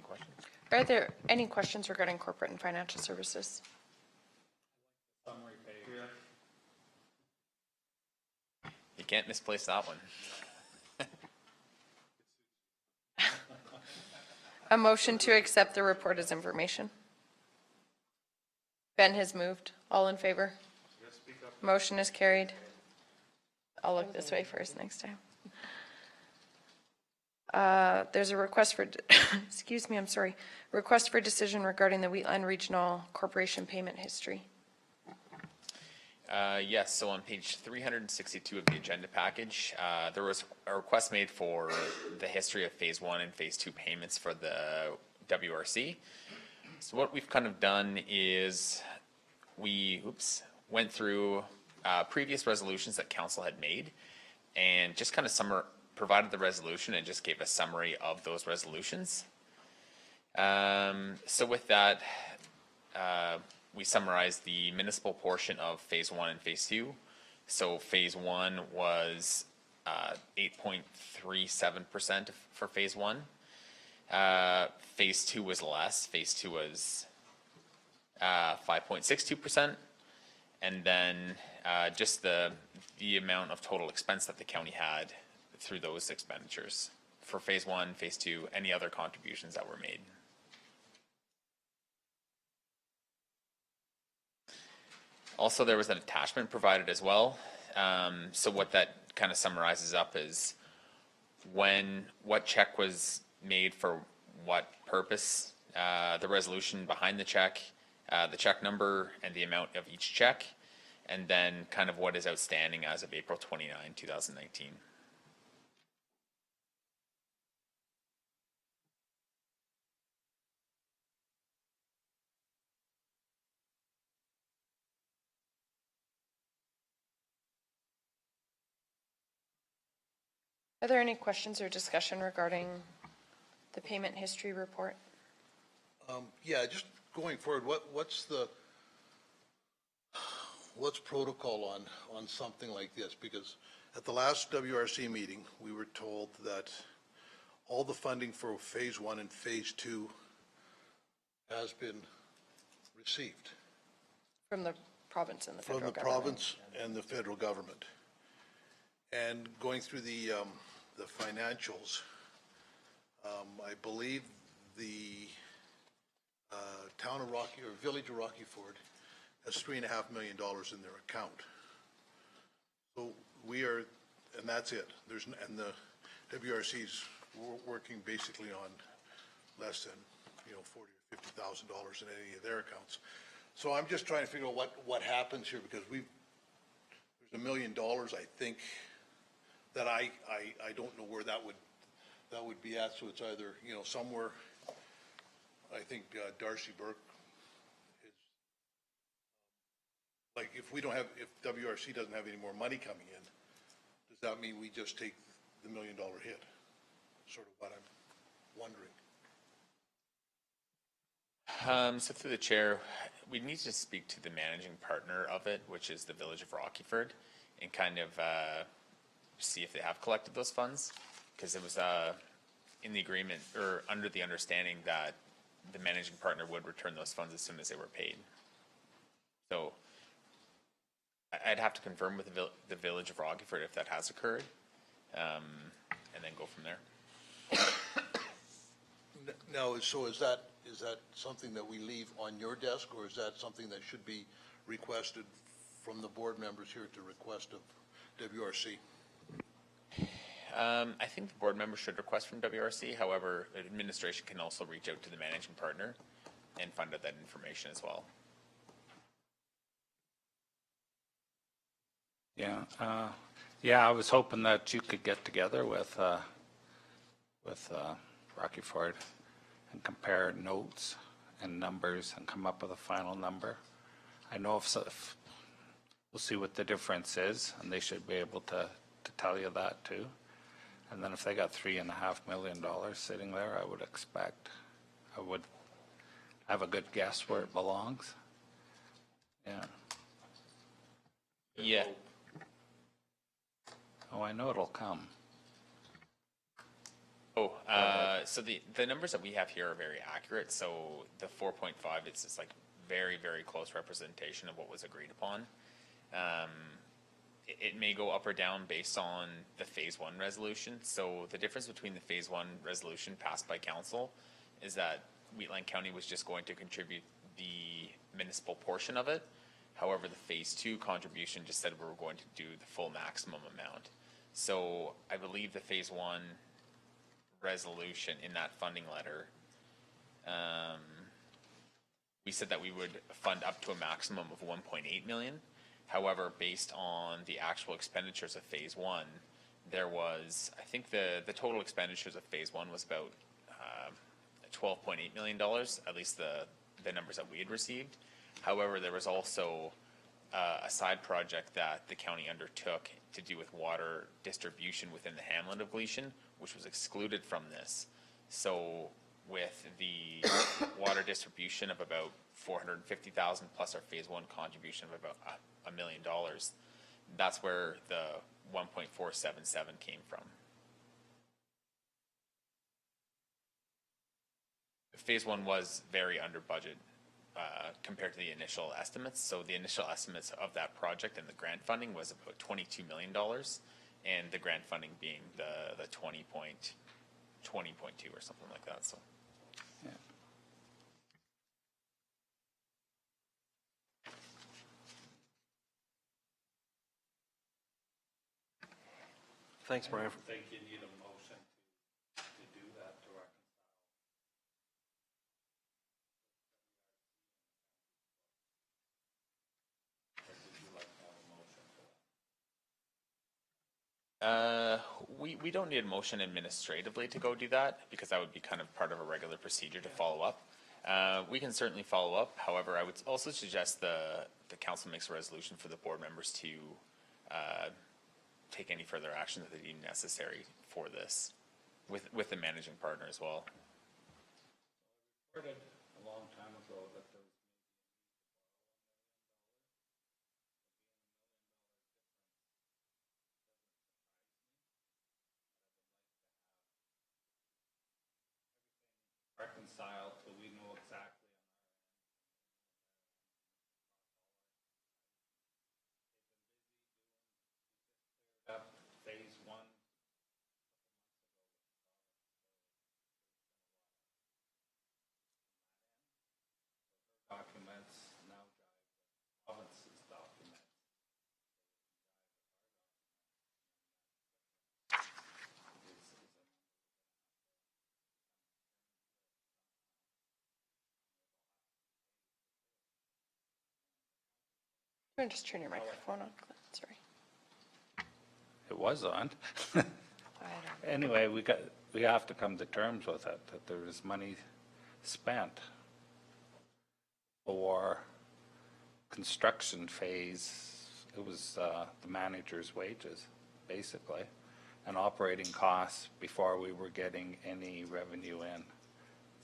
questions? Are there any questions regarding corporate and financial services? Summary page. You can't misplace that one. A motion to accept the report as information. Ben has moved. All in favor? Motion is carried. I'll look this way first next time. There's a request for, excuse me, I'm sorry. Request for decision regarding the Wheatland Regional Corporation payment history. Yes, so on page 362 of the agenda package, there was a request made for the history of phase 1 and phase 2 payments for the WRC. So what we've kind of done is we went through previous resolutions that council had made and just kind of provided the resolution and just gave a summary of those resolutions. So with that, we summarized the municipal portion of phase 1 and phase 2. So phase 1 was 8.37% for phase 1. Phase 2 was less. Phase 2 was 5.62%. And then just the amount of total expense that the county had through those expenditures for phase 1, phase 2, any other contributions that were made. Also, there was an attachment provided as well. So what that kind of summarizes up is what check was made for what purpose, the resolution behind the check number and the amount of each check, and then kind of what is outstanding as of April 29, 2019. Are there any questions or discussion regarding the payment history report? Yeah, just going forward, what's protocol on something like this? Because at the last WRC meeting, we were told that all the funding for phase 1 and phase 2 has been received. From the province and the federal From the government? province and the federal government. And going through the financials, I believe the town of Rocky, or village of Rocky Ford, has $3.5 million in their account. So we are, and that's it. And the WRC's working basically on less than, $40,000 or $50,000 in any of their accounts. So I'm just trying to figure out what happens here, because there's $1 million, I think, that I don't know where that would be at. So it's either, somewhere, I think Darcy Burke is, like, if WRC doesn't have any more money coming in, does that mean we just take the $1 million hit? Sort of what I'm wondering. So through the chair, we need to speak to the managing partner of it, which is the Village of Rockyford, and kind of see if they have collected those funds, because it was in the agreement, or under the understanding that the managing partner would return those funds as soon as they were paid. So I'd have to confirm with the Village of Rockyford if that has occurred, and then go from there. Now, so is that something that we leave on your desk, or is that something that should be requested from the board members here at the request of WRC? I think the board members should request from WRC. However, administration can also reach out to the managing partner and find out that information as well. Yeah, I was hoping that you could get together with Rocky Ford and compare notes and numbers and come up with a final number. I know if we'll see what the difference is, and they should be able to tell you that too. And then if they got $3.5 million sitting there, I would expect, I would have a good guess where it belongs. Yeah. Yeah. Oh, I know it'll come. So the numbers that we have here are very accurate. So the 4.5, it's just like very, very close representation of what was agreed upon. It may go up or down based on the phase 1 resolution. So the difference between the phase 1 resolution passed by council is that Wheatland County was just going to contribute the municipal portion of it. However, the phase 2 contribution just said we were going to do the full maximum amount. So I believe the phase 1 resolution in that funding letter, we said that we would fund up to a maximum of 1.8 million. However, based on the actual expenditures of phase 1, there was, I think the total expenditures of phase 1 was about $12.8 million, at least the numbers that we had received. However, there was also a side project that the county undertook to do with water distribution within the hamlet of Gleason, which was excluded from this. So with the water distribution of about 450,000 plus our phase 1 contribution of about $1 million, that's where the 1.477 came from. Phase 1 was very under budget compared to the initial estimates. So the initial estimates of that project and the grant funding was about $22 million, and the grant funding being the 20.2 or something like that. So. Yeah. Thanks, Brian. I think you need a motion to do that, to reconcile. We don't need a motion administratively to go do that, because that would be kind of part of a regular procedure to follow up. We can certainly follow up. However, I would also suggest the council makes a resolution for the board members to take any further action that they deem necessary for this, with the managing partner as well. Reported a long time ago that there was reconciled so we know exactly on our end. Phase one. Documents now jive with province's documents. I'm gonna just turn your microphone on, Glenn, sorry. It was on. I don't. Anyway, we have to come to terms with it, that there is money spent for construction phase. It was the manager's wages, basically, and operating costs before we were getting any revenue in.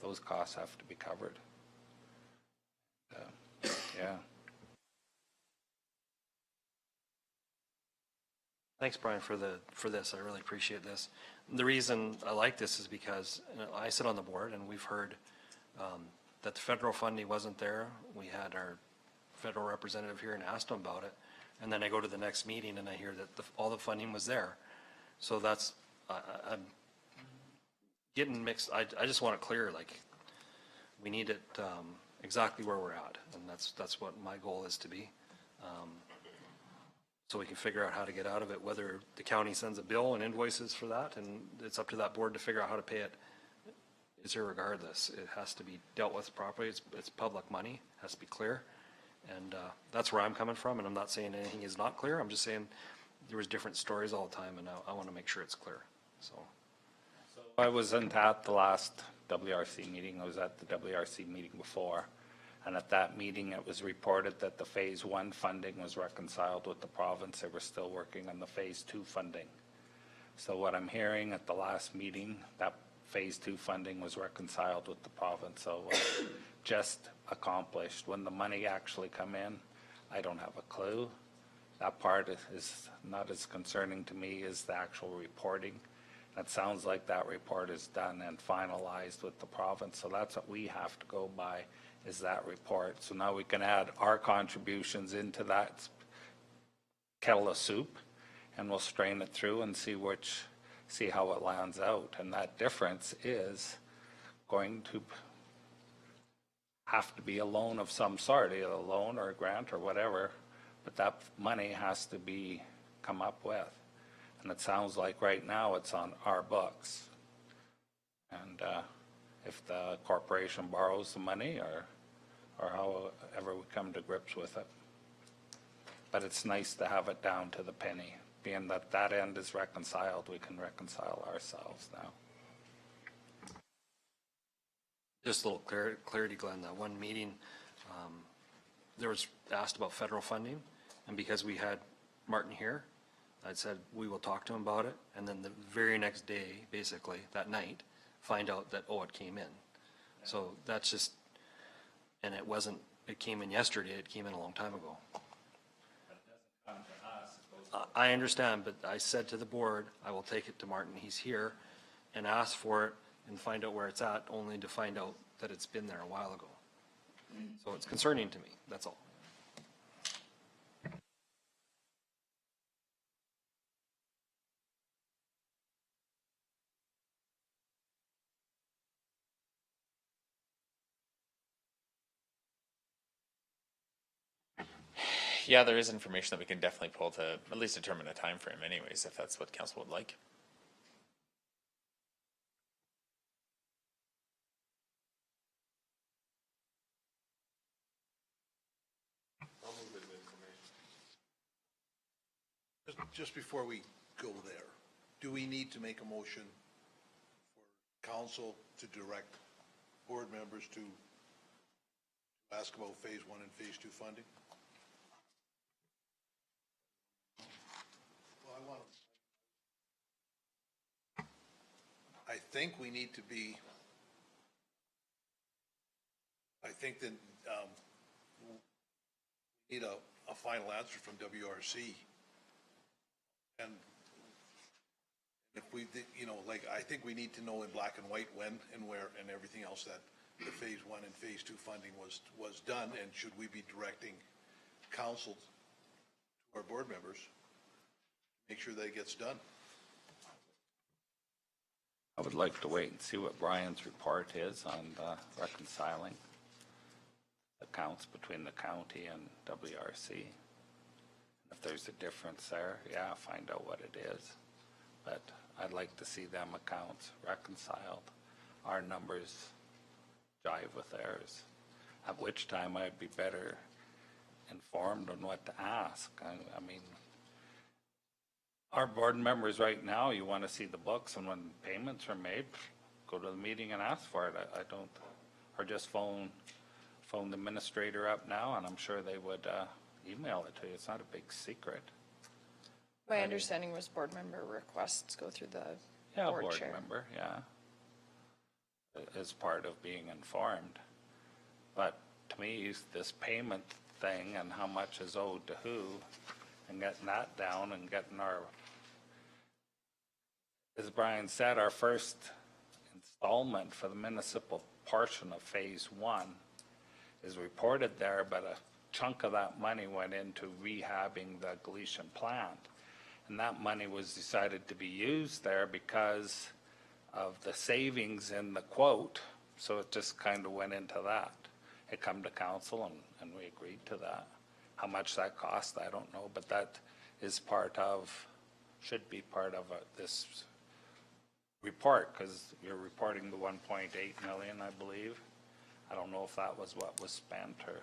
Those costs have to be covered. Yeah. Thanks, Brian, for this. I really appreciate this. The reason I like this is because I sit on the board, and we've heard that the federal funding wasn't there. We had our federal representative here and asked him about it. And then I go to the next meeting and I hear that all the funding was there. So that's, I'm getting mixed. I just want it clear, like, we need it exactly where we're at. And that's what my goal is to be. So we can figure out how to get out of it, whether the county sends a bill and invoices for that, and it's up to that board to figure out how to pay it. It's irregardless. It has to be dealt with properly. It's public money. It has to be clear. And that's where I'm coming from, and I'm not saying anything is not clear. I'm just saying there was different stories all the time, and I want to make sure it's clear. So I wasn't at the last WRC meeting. I was at the WRC meeting before. And at that meeting, it was reported that the phase one funding was reconciled with the province. They were still working on the phase two funding. So what I'm hearing at the last meeting, that phase two funding was reconciled with the province. So it was just accomplished. When the money actually come in, I don't have a clue. That part is not as concerning to me as the actual reporting. It sounds like that report is done and finalized with the province. So that's what we have to go by, is that report. So now we can add our contributions into that kettle of soup, and we'll strain it through and see how it lands out. And that difference is going to have to be a loan of some sort, either a loan or a grant or whatever, but that money has to be come up with. And it sounds like right now it's on our books. And if the corporation borrows the money or however we come to grips with it. But it's nice to have it down to the penny. Being that that end is reconciled, we can reconcile ourselves now. just a little clarity, Glenn, that one meeting, there was asked about federal funding, and because we had Martin here, I said, we will talk to him about it, and then the very next day, basically, that night, find out that, oh, it came in. So that's just, and it wasn't, it came in yesterday, it came in a long time ago. I understand, but I said to the board, I will take it to Martin, he's here, and ask for it and find out where it's at, only to find out that it's been there a while ago. So it's concerning to me, that's all. Yeah, there is information that we can definitely pull to at least determine a time frame anyways, if that's what council would like. Just before we go there. Do we need to make a motion for council to direct board members to ask about phase 1 and phase 2 funding? Well, I think we need to be, I think that we need a final answer from WRC. And if we, you know, like, I think we need to know in black and white when and where and everything else that the phase 1 and phase 2 funding was done, and should we be directing council to our board members, make sure that it gets done. I would like to wait and see what Brian's report is on reconciling accounts between the county and WRC. If there's a difference there, yeah, find out what it is. But I'd like to see them accounts reconciled. Our numbers jive with theirs, at which time I'd be better informed on what to ask. I mean, our board members right now, you want to see the books, and when payments are made, go to the meeting and ask for it. I don't, or just phone the administrator up now, and I'm sure they would email it to you. It's not a big secret. My understanding was board member requests go through the board Board chair. member, yeah, as part of being informed. But to me, this payment thing and how much is owed to who, and getting that down and getting our, as Brian said, our first installment for the municipal portion of phase 1 is reported there, but a chunk of that money went into rehabbing the Galician plant. And that money was decided to be used there because of the savings in the quote, so it just kind of went into that. It come to council and we agreed to that. How much that cost, I don't know, but that is part of, should be part of this report, because you're reporting the 1.8 million, I believe. I don't know if that was what was spent, or,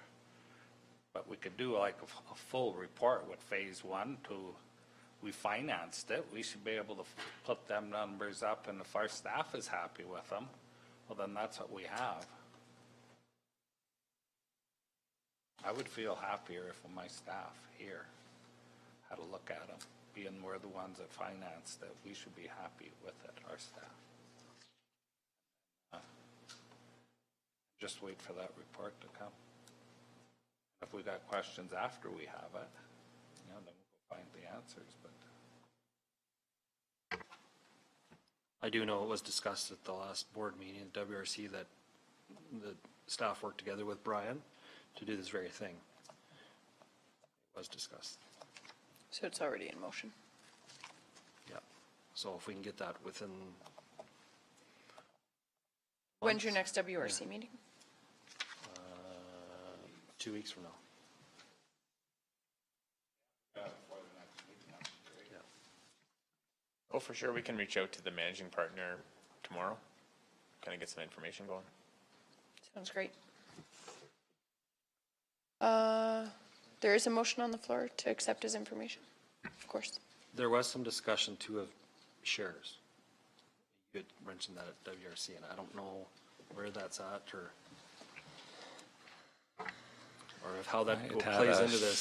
but we could do like a full report with phase 1 to, we financed it. We should be able to put them numbers up, and if our staff is happy with them, well, then that's what we have. I would feel happier if my staff here had a look at them, being we're the ones that financed it. We should be happy with it, our staff. Just wait for that report to come. If we got questions after we have it, you know, then we'll go find the answers, but. I do know it was discussed at the last board meeting at WRC that the staff worked together with Brian to do this very thing. It was discussed. So it's already in motion. Yeah. So if we can get that within. When's your next WRC meeting? 2 weeks from now. Oh, for sure, we can reach out to the managing partner tomorrow, kind of get some information going. Sounds great. There is a motion on the floor to accept his information, of course. There was some discussion too of shares. You had mentioned that at WRC, and I don't know where that's at, or if how that It had plays a into this.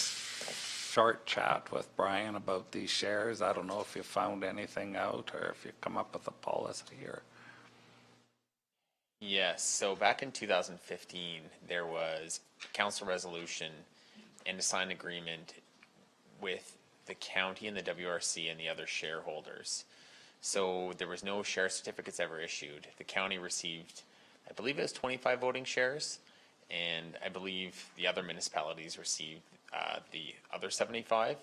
short chat with Brian about these shares. I don't know if you found anything out or if you come up with a policy or. Yes, so back in 2015, there was a council resolution and a signed agreement with the county and the WRC and the other shareholders. So there was no share certificates ever issued. The county received, I believe it was 25 voting shares, and I believe the other municipalities received the other 75.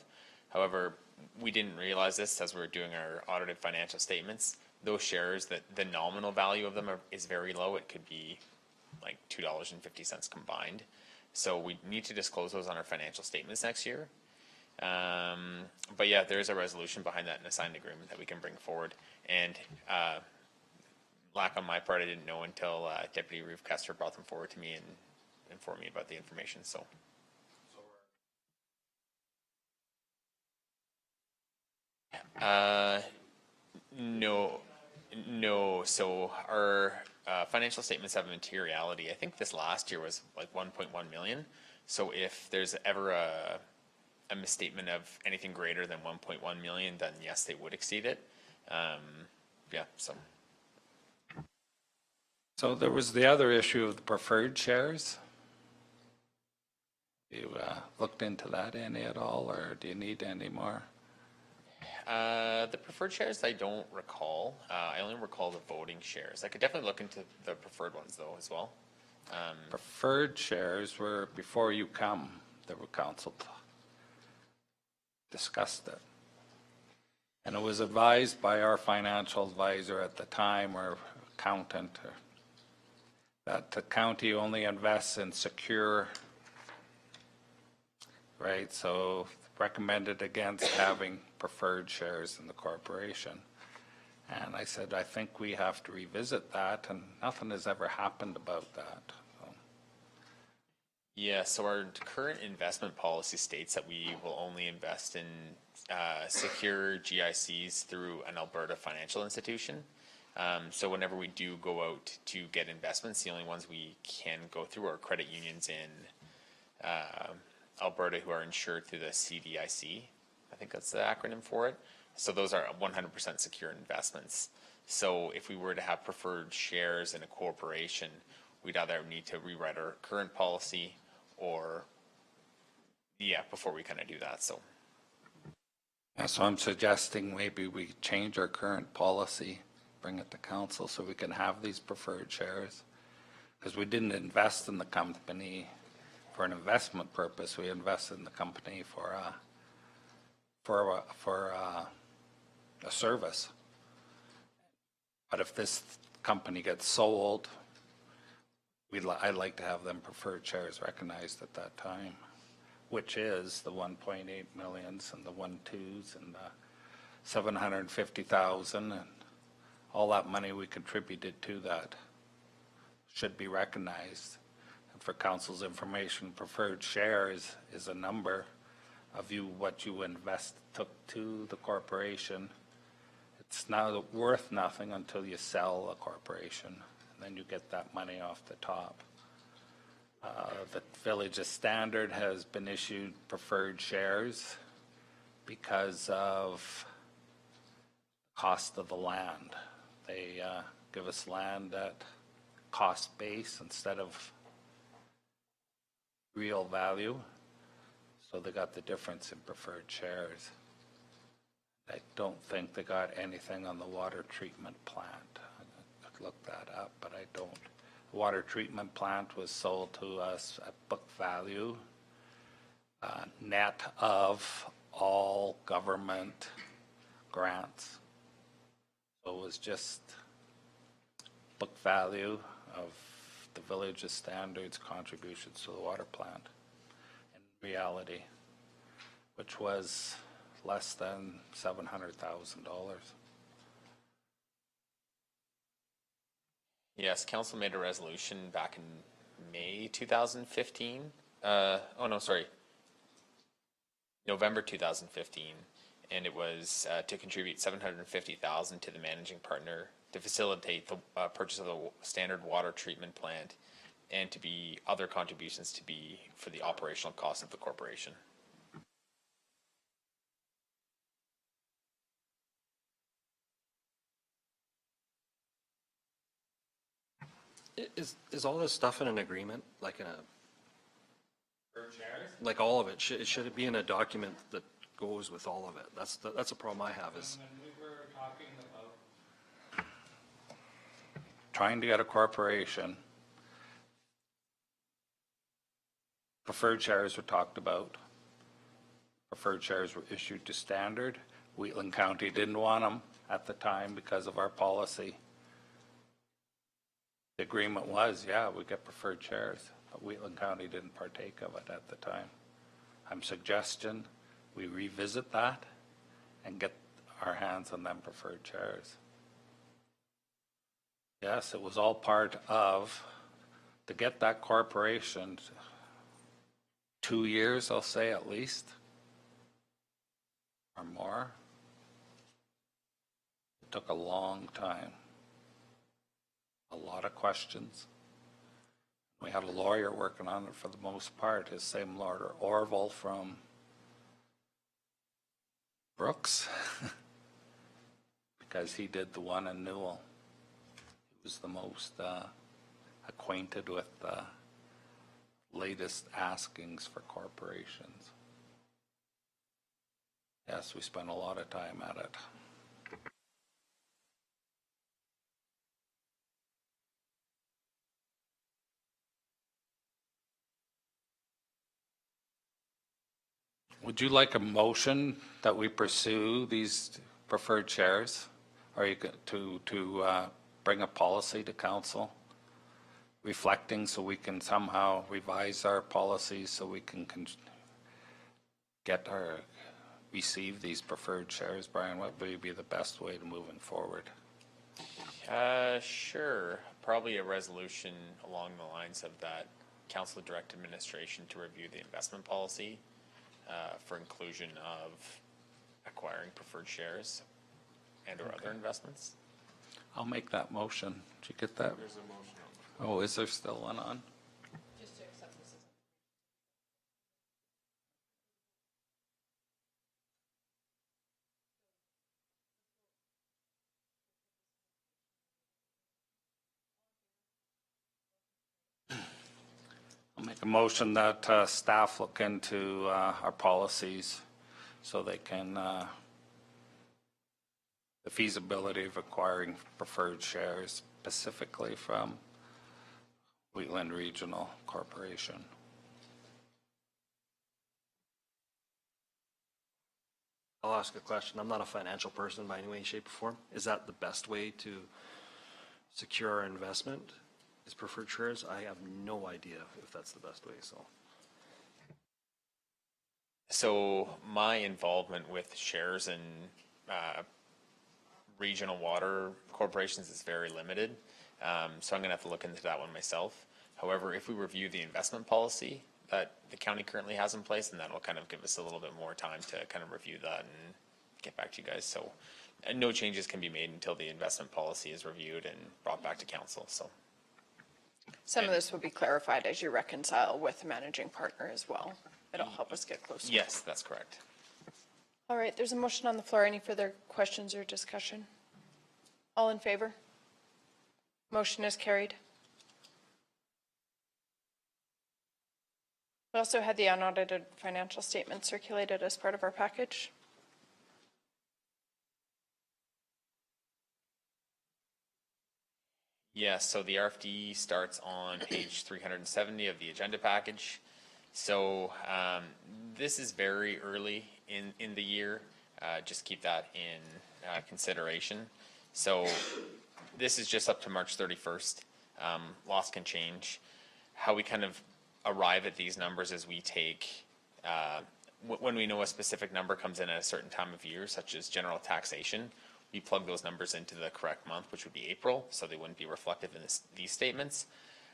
However, we didn't realize this as we were doing our audited financial statements. Those shares, that the nominal value of them is very low. It could be like $2.50 combined. So we need to disclose those on our financial statements next year. But yeah, there is a resolution behind that and a signed agreement that we can bring forward. And lack on my part, I didn't know until Deputy Reeve Kester brought them forward to me and informed me about the information. So. No, so our financial statements have a materiality. I think this last year was like 1.1 million. So if there's ever a misstatement of anything greater than 1.1 million, then yes, they would exceed it. Yeah, so. So there was the other issue of the preferred shares. You looked into that any at all, or do you need any more? The preferred shares, I don't recall. I only recall the voting shares. I could definitely look into the preferred ones though as well. Preferred shares were before you come, the council discussed it. And it was advised by our financial advisor at the time, or accountant, that the county only invests in secure, right? So recommended against having preferred shares in the corporation. And I said, I think we have to revisit that, and nothing has ever happened about that. So. Yeah, so our current investment policy states that we will only invest in secure GICs through an Alberta financial institution. So whenever we do go out to get investments, the only ones we can go through are credit unions in Alberta who are insured through the CDIC. I think that's the acronym for it. So those are 100% secure investments. So if we were to have preferred shares in a corporation, we'd either need to rewrite our current policy or, yeah, before we kind of do that, so. Yeah, so I'm suggesting maybe we change our current policy, bring it to council so we can have these preferred shares. Because we didn't invest in the company for an investment purpose, we invested in the company for a service. But if this company gets sold, I'd like to have them preferred shares recognized at that time, which is the 1.8 millions and the 1.2s and the 750,000 and all that money we contributed to that should be recognized. And for council's information, preferred shares is a number of what you took to the corporation. It's now worth nothing until you sell a corporation, and then you get that money off the top. The Village of Standard has been issued preferred shares because of cost of the land. They give us land at cost base instead of real value. So they got the difference in preferred shares. I don't think they got anything on the water treatment plant. I could look that up, but I don't. The water treatment plant was sold to us at book value, net of all government grants. So it was just book value of the Village of Standard's contributions to the water plant. Reality, which was less than $700,000. Yes, council made a resolution back in May 2015. Oh no, sorry, November 2015, and it was to contribute $750,000 to the managing partner to facilitate the purchase of the standard water treatment plant, and to be other contributions to be for the operational costs of the corporation. Is all this stuff in an agreement, like in a? Like all of it, should it be in a document that goes with all of it? That's a problem I have is. We were talking about trying to get a corporation. Preferred shares were talked about. Preferred shares were issued to Standard. Wheatland County didn't want them at the time because of our policy. The agreement was, yeah, we get preferred shares, but Wheatland County didn't partake of it at the time. I'm suggesting we revisit that and get our hands on them preferred shares. Yes, it was all part of, to get that corporation, 2 years, I'll say at least, or more. Took a long time. A lot of questions. We had a lawyer working on it for the most part, his same lawyer, Orville from Brooks, because he did the one in Newell. He was the most acquainted with the latest askings for corporations. Yes, we spent a lot of time at it. Would you like a motion that we pursue these preferred shares? Or you to bring a policy to council reflecting so we can somehow revise our policies so we can receive these preferred shares? Brian, what would be the best way to moving forward? Sure. Probably a resolution along the lines of that council direct administration to review the investment policy for inclusion of acquiring preferred shares and or other investments. I'll make that motion. Did you get that? There's a motion on Oh, is there still one on? Just to accept this as I'll make a motion that staff look into our policies so they can, the feasibility of acquiring preferred shares specifically from Wheatland Regional Corporation. I'll ask a question. I'm not a financial person by any way, shape, or form. Is that the best way to secure our investment, is preferred shares? I have no idea if that's the best way, so. So my involvement with shares in regional water corporations is very limited. So I'm gonna have to look into that one myself. However, if we review the investment policy that the county currently has in place, then that'll kind of give us a little bit more time to kind of review that and get back to you guys. So no changes can be made until the investment policy is reviewed and brought back to council, so. Some of this will be clarified as you reconcile with the managing partner as well. It'll help us get closer. Yes, that's correct. All right, there's a motion on the floor. Any further questions or discussion? All in favor? Motion is carried. We also had the unaudited financial statement circulated as part of our package. Yes, so the RFD starts on page 370 of the agenda package. So this is very early in the year. Just keep that in consideration. So this is just up to March 31st. Lots can change. How we kind of arrive at these numbers is we take, when we know a specific number comes in at a certain time of year, such as general taxation, we plug those numbers into the correct month, which would be April, so they wouldn't be reflected in these statements.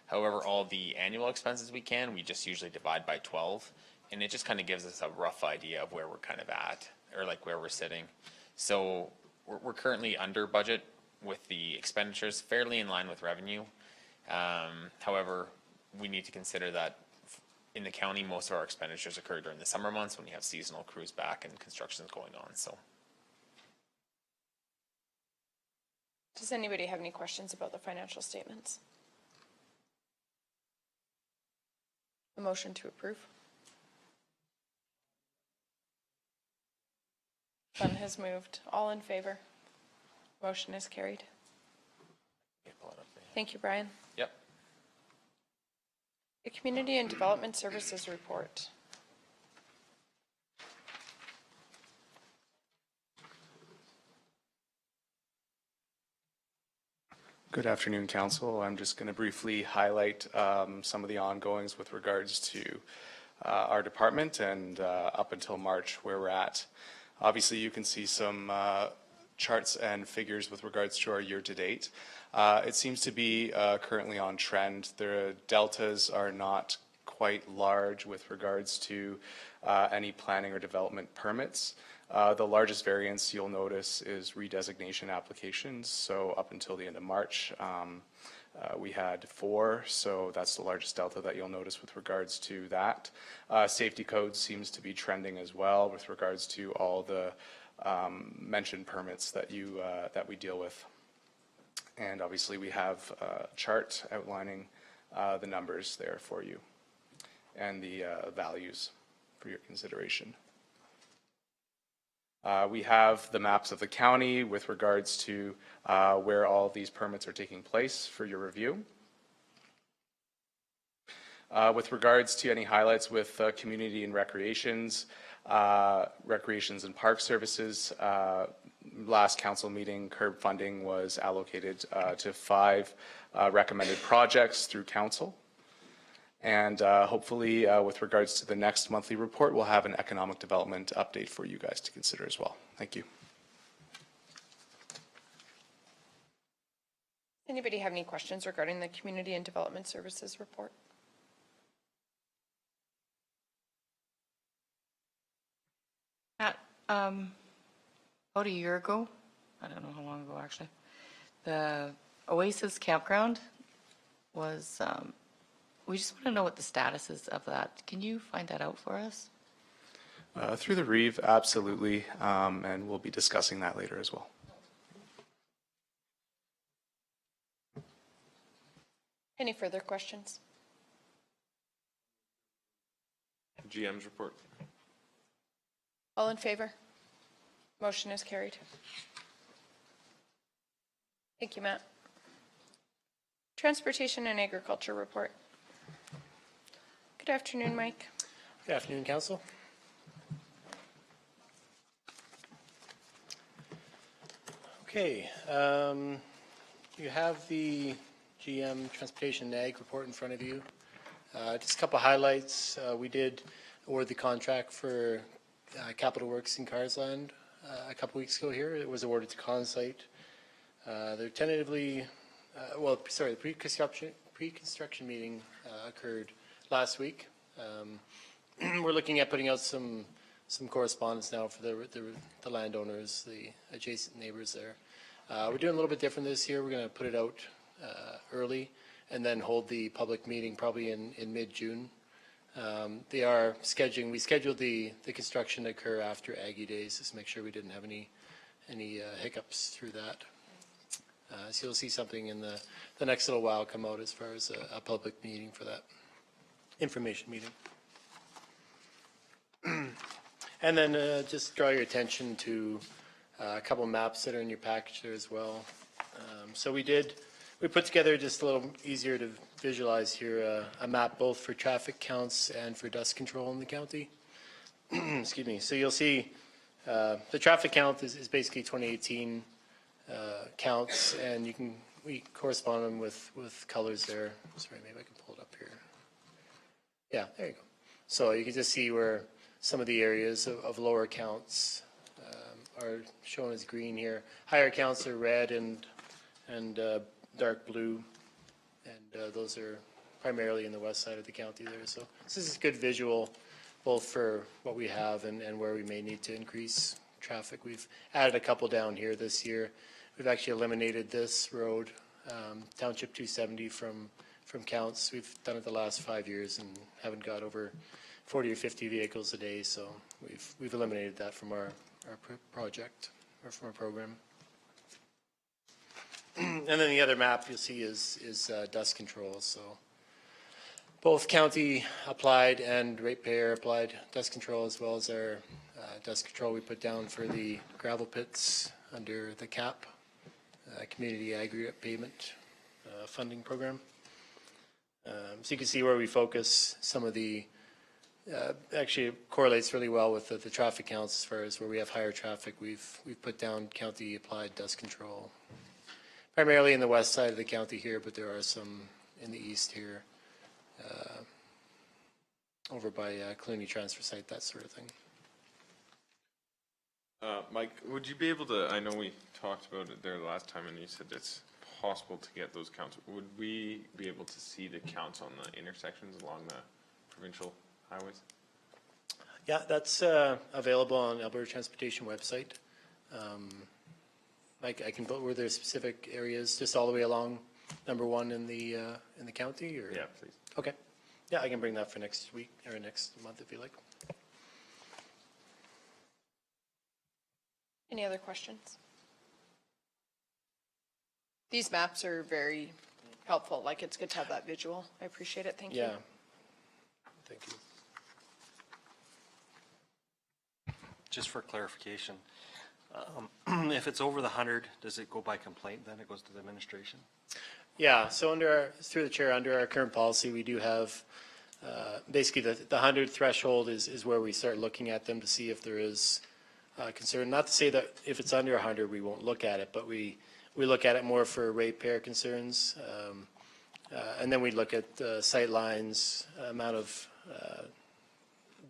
However, all the annual expenses we just usually divide by 12, and it just kind of gives us a rough idea of where we're kind of at, or like where we're sitting. So we're currently under budget with the expenditures, fairly in line with revenue. However, we need to consider that in the county, most of our expenditures occur during the summer months when we have seasonal crews back and construction is going on, so. Does anybody have any questions about the financial statements? A motion to approve. Dunn has moved. All in favor? Motion is carried. Thank you, Brian. Yep. The Community and Development Services Report. Good afternoon, Council. I'm just going to briefly highlight some of the ongoings with regards to our department and up until March where we're at. Obviously, you can see some charts and figures with regards to our year-to-date. It seems to be currently on trend. The deltas are not quite large with regards to any planning or development permits. The largest variance you'll notice is redesignation applications. So up until the end of March, we had 4, so that's the largest delta that you'll notice with regards to that. Safety code seems to be trending as well with regards to all the mentioned permits that we deal with. And obviously we have a chart outlining the numbers there for you and the values for your consideration. We have the maps of the county with regards to where all of these permits are taking place for your review. With regards to any highlights with community and recreations and park services, last council meeting, curb funding was allocated to 5 recommended projects through council. And hopefully, with regards to the next monthly report, we'll have an economic development update for you guys to consider as well. Thank you. Anybody have any questions regarding the Community and Development Services report? Matt, about a year ago, I don't know how long ago actually, the Oasis Campground was, we just want to know what the status is of that. Can you find that out for us? Through the Reeve, absolutely, and we'll be discussing that later as well. Any further questions? GM's report. All in favor? Motion is carried. Thank you, Matt. Transportation and Agriculture report. Good afternoon, Mike. Good afternoon, Council. Okay, you have the GM Transportation and Ag report in front of you. Just a couple highlights. We did award the contract for Capital Works in Carsland a couple weeks ago here. It was awarded to Consite. They're tentatively, the pre-construction meeting occurred last week. We're looking at putting out some correspondence now for the landowners, the adjacent neighbors there. We're doing a little bit different this year. We're going to put it out early and then hold the public meeting probably in mid-June. We scheduled the construction to occur after Aggie Days, just to make sure we didn't have any hiccups through that. So you'll see something in the next little while come out as far as a public meeting for that information meeting. And then just draw your attention to a couple maps that are in your package there as well. So we put together just a little easier to visualize here a map both for traffic counts and for dust control in the county. Excuse me. So you'll see the traffic count is basically 2018 counts, and we correspond them with colors there. Sorry, maybe I can pull it up here. Yeah, there you go. So you can just see where some of the areas of lower counts are shown as green here. Higher counts are red and dark blue, and those are primarily in the west side of the county there. So this is a good visual both for what we have and where we may need to increase traffic. We've added a couple down here this year. We've actually eliminated this road, Township 270, from counts. We've done it the last 5 years and haven't got over 40 or 50 vehicles a day, so we've eliminated that from our project or from our program. And then the other map you'll see is dust control. So both county applied and ratepayer applied dust control, as well as our dust control we put down for the gravel pits under the CAP, Community Aggregate Pavement Funding Program. So you can see where we focus some of the actually it correlates really well with the traffic counts as far as where we have higher traffic. We've put down county applied dust control, primarily in the west side of the county here, but there are some in the east here, over by Clooney Transfer Site, that sort of thing. Mike, would you be able to, I know we talked about it there the last time and you said it's possible to get those counts. Would we be able to see the counts on the intersections along the provincial highways? Yeah, that's available on Alberta Transportation website. I can put where there's specific areas, just all the way along number 1 in the county, or? Yeah, please. Okay. Yeah, I can bring that for next week or next month if you like. Any other questions? These maps are very helpful. Like, it's good to have that visual. I appreciate it. Thank you. Yeah. Thank you. Just for clarification, if it's over the 100, does it go by complaint, then it goes to the administration? Yeah, so through the chair, under our current policy, we do have, basically the 100 threshold is where we start looking at them to see if there is concern. Not to say that if it's under 100, we won't look at it, but we look at it more for ratepayer concerns. And then we look at sight lines, amount of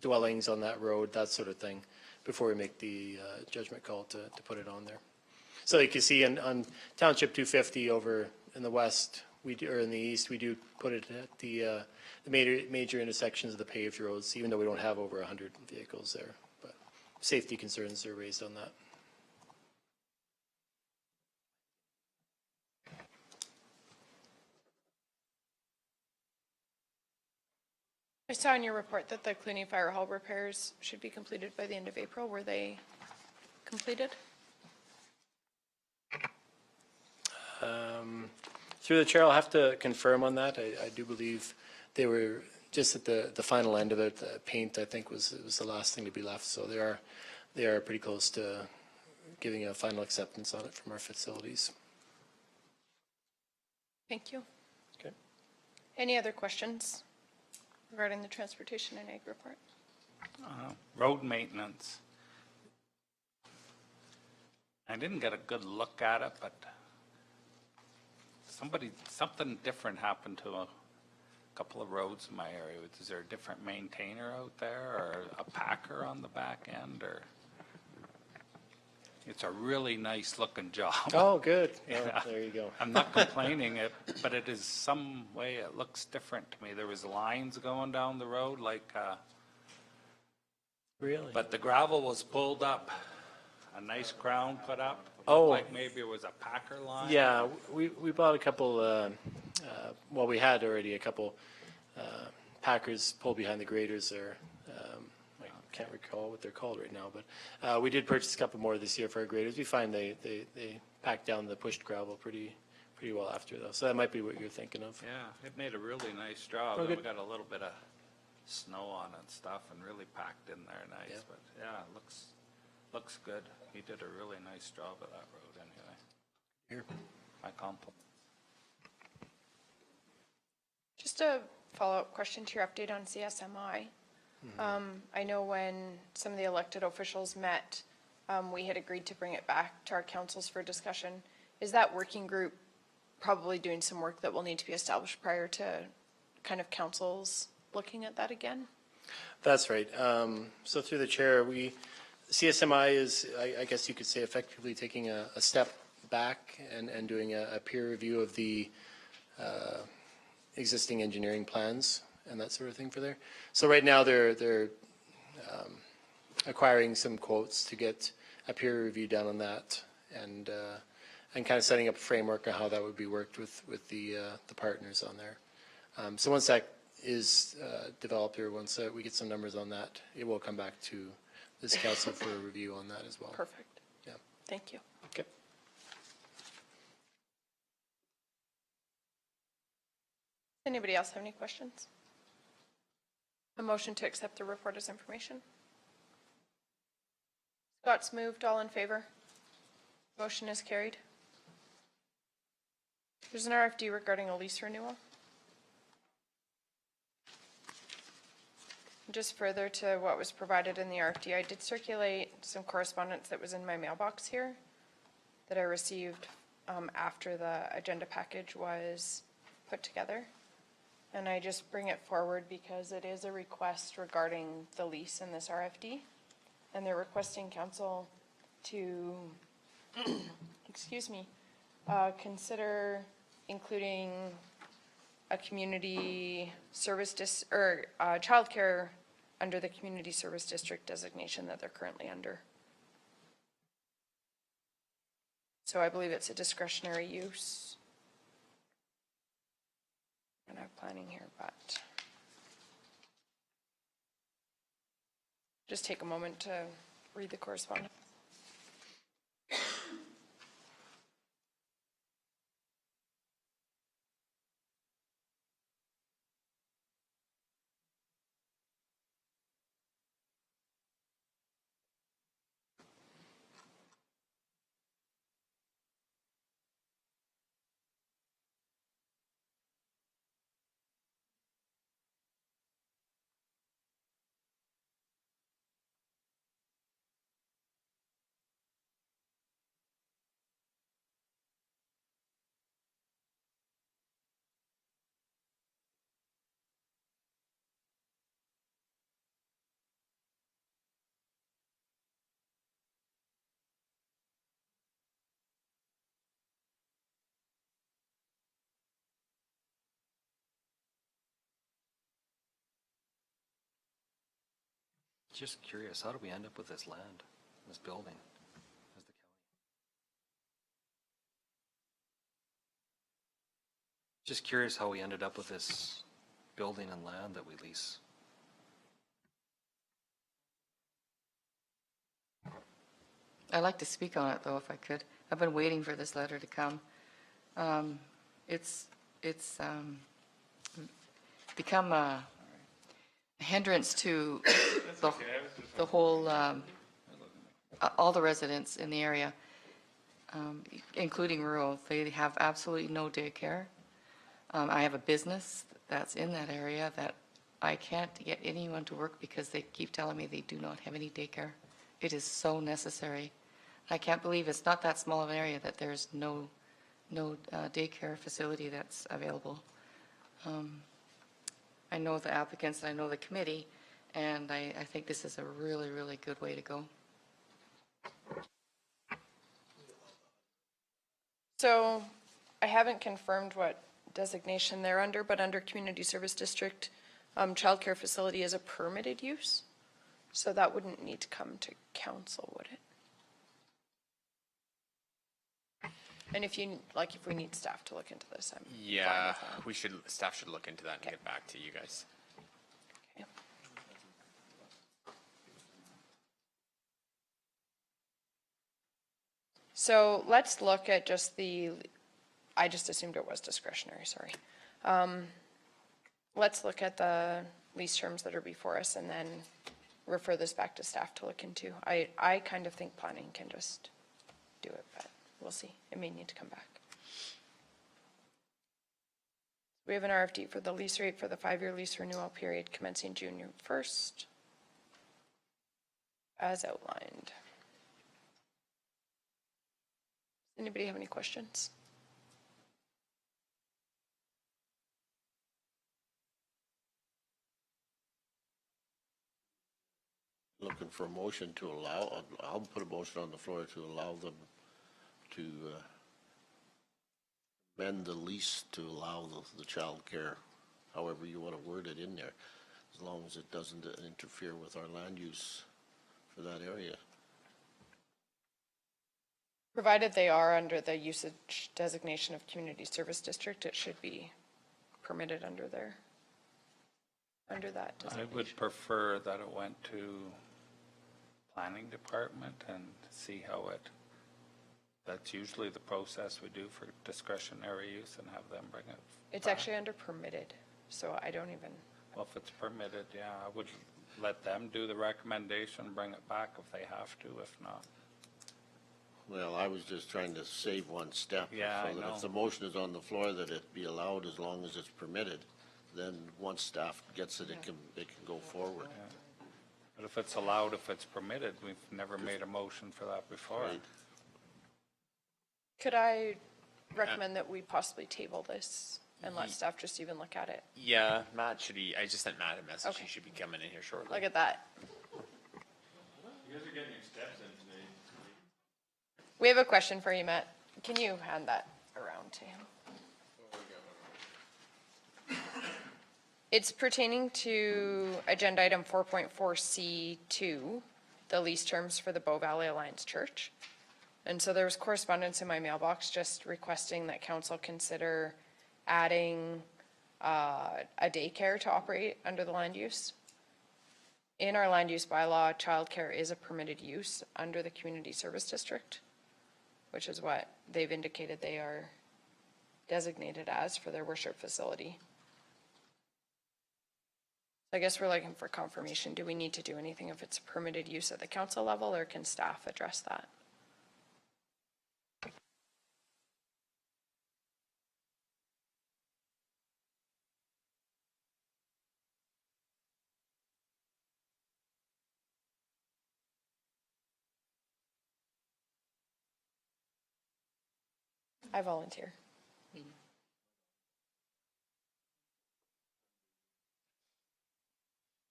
dwellings on that road, that sort of thing, before we make the judgment call to put it on there. So you can see on Township 250 over in the west, or in the east, we do put it at the major intersections of the paved roads, even though we don't have over 100 vehicles there. But safety concerns are raised on that. I saw in your report that the Cluny Fire Hall repairs should be completed by the end of April. Were they completed? Through the chair, I'll have to confirm on that. I do believe they were just at the final end of it. The paint, I think, was the last thing to be left. So they are pretty close to giving a final acceptance on it from our facilities. Thank you. Okay. Any other questions regarding the transportation and ag report? Road maintenance. I didn't get a good look at it, but something different happened to a couple of roads in my area. Is there a different maintainer out there, or a packer on the back end, or? It's a really nice looking job. Oh, good. Yeah, there you go. I'm not complaining it, but it is some way it looks different to me. There was lines going down the road like, Really? but the gravel was pulled up, a nice crown put up. Oh. Like maybe it was a packer line. Yeah, we bought a couple, well, we had already a couple packers pulled behind the graders there. I can't recall what they're called right now, but we did purchase a couple more this year for our graders. We find they pack down the pushed gravel pretty well after though. So that might be what you're thinking of. Yeah, it made a really nice job. Oh, Then we good. got a little bit of snow on it and stuff and really packed in there nice. Yeah. But yeah, it looks good. He did a really nice job of that road anyway. Here. My compliment. Just a follow-up question to your update on CSMI. I know when some of the elected officials met, we had agreed to bring it back to our councils for discussion. Is that working group probably doing some work that will need to be established prior to kind of councils looking at that again? That's right. So through the chair, CSMI is, I guess you could say, effectively taking a step back and doing a peer review of the existing engineering plans and that sort of thing for there. So right now they're acquiring some quotes to get a peer review done on that, and kind of setting up a framework on how that would be worked with the partners on there. So once that is developed, or once we get some numbers on that, it will come back to this council for a review on that as well. Perfect. Yeah. Thank you. Okay. Anybody else have any questions? A motion to accept the report as information. Scott's moved. All in favor? Motion is carried. There's an RFD regarding a lease renewal. Just further to what was provided in the RFD, I did circulate some correspondence that was in my mailbox here that I received after the agenda package was put together. And I just bring it forward because it is a request regarding the lease in this RFD. And they're requesting council to, excuse me, consider including a community service childcare under the community service district designation that they're currently under. So I believe it's a discretionary use. I don't have planning here, but just take a moment to read the correspondence. Just curious, how do we end up with this land, this building? As the county? Just curious how we ended up with this building and land that we lease. I'd like to speak on it, though, if I could. I've been waiting for this letter to come. It's become a hindrance to the whole, all the residents in the area, including rural. They have absolutely no daycare. I have a business that's in that area that I can't get anyone to work because they keep telling me they do not have any daycare. It is so necessary. I can't believe it's not that small of an area that there's no daycare facility that's available. I know the applicants, I know the committee, and I think this is a really, really good way to go. So I haven't confirmed what designation they're under, but under community service district, childcare facility is a permitted use. So that wouldn't need to come to council, would it? And if you, like, if we need staff to look into this, I'm fine Yeah, with that. staff should look into that and get back to you guys. Okay. So let's look at just I just assumed it was discretionary, sorry. Let's look at the lease terms that are before us and then refer this back to staff to look into. I kind of think planning can just do it, but we'll see. It may need to come back. We have an RFD for the lease rate for the 5-year lease renewal period commencing June 1st, as outlined. Anybody have any questions? Looking for a motion to allow, I'll put a motion on the floor to allow them to amend the lease to allow the child care, however you want to word it in there, as long as it doesn't interfere with our land use for that area. Provided they are under the usage designation of community service district, it should be permitted under that I designation. would prefer that it went to planning department and see how that's usually the process we do for discretionary use and have them bring it. It's back. actually under permitted, so I don't even, Well, if it's permitted, yeah, I would let them do the recommendation, bring it back if they have to, if not. Well, I was just trying to save one step. Yeah, I So that know. if the motion is on the floor that it be allowed as long as it's permitted, then once staff gets it, it can go forward. But if it's allowed, if it's permitted, we've never made a motion for that before. Right. could I recommend that we possibly table this and let staff just even look at it? Yeah, Matt should be, I just sent Matt a message. Okay. He should be coming in here shortly. Look at that. You guys are getting your steps in today. We have a question for you, Matt. Can you hand that around to him? It's pertaining to agenda item 4.4C2, the lease terms for the Bow Valley Alliance Church. And so there was correspondence in my mailbox just requesting that council consider adding a daycare to operate under the land use. In our land use bylaw, childcare is a permitted use under the community service district, which is what they've indicated they are designated as for their worship facility. I guess we're looking for confirmation. Do we need to do anything if it's a permitted use at the council level, or can staff address that? I volunteer.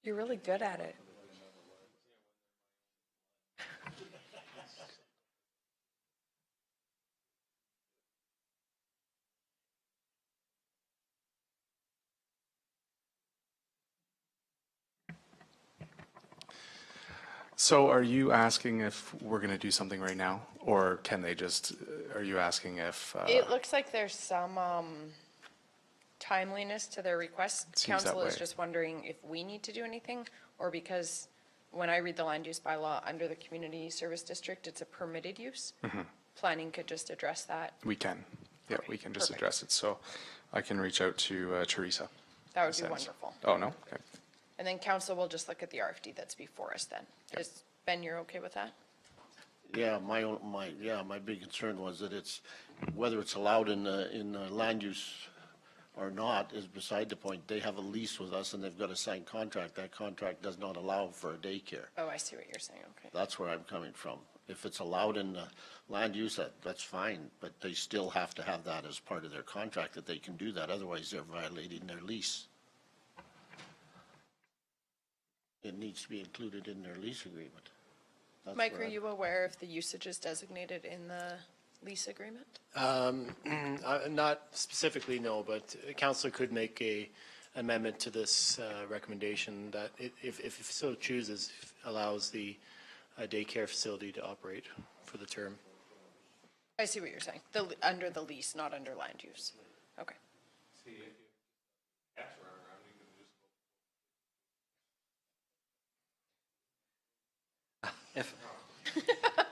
You're really good at it. So are you asking if we're going to do something right now, or can they just, are you asking if? It looks like there's some timeliness to their request. Seems that Council is way. just wondering if we need to do anything, or because when I read the land use bylaw under the community service district, it's a permitted use. Planning could just address that. We can. Yeah, we can just perfect. address it. So I can reach out to Teresa. That would be Sense. wonderful. Oh, no? Okay. And then council will just look at the RFD that's before us then. Is, Ben, you're okay with that? Yeah, my big concern was that it's, whether it's allowed in the land use or not is beside the point. They have a lease with us and they've got a signed contract. That contract does not allow for a daycare. Oh, I see what you're saying, okay. That's where I'm coming from. If it's allowed in the land use, that's fine, but they still have to have that as part of their contract, that they can do that. Otherwise, they're violating their lease. It needs to be included in their lease agreement. That's Mike, where are I'm- you aware if the usage is designated in the lease agreement? Not specifically, no, but council could make a amendment to this recommendation that if so chooses, allows the daycare facility to operate for the term. I see what you're saying. Under the lease, not under land use. Okay.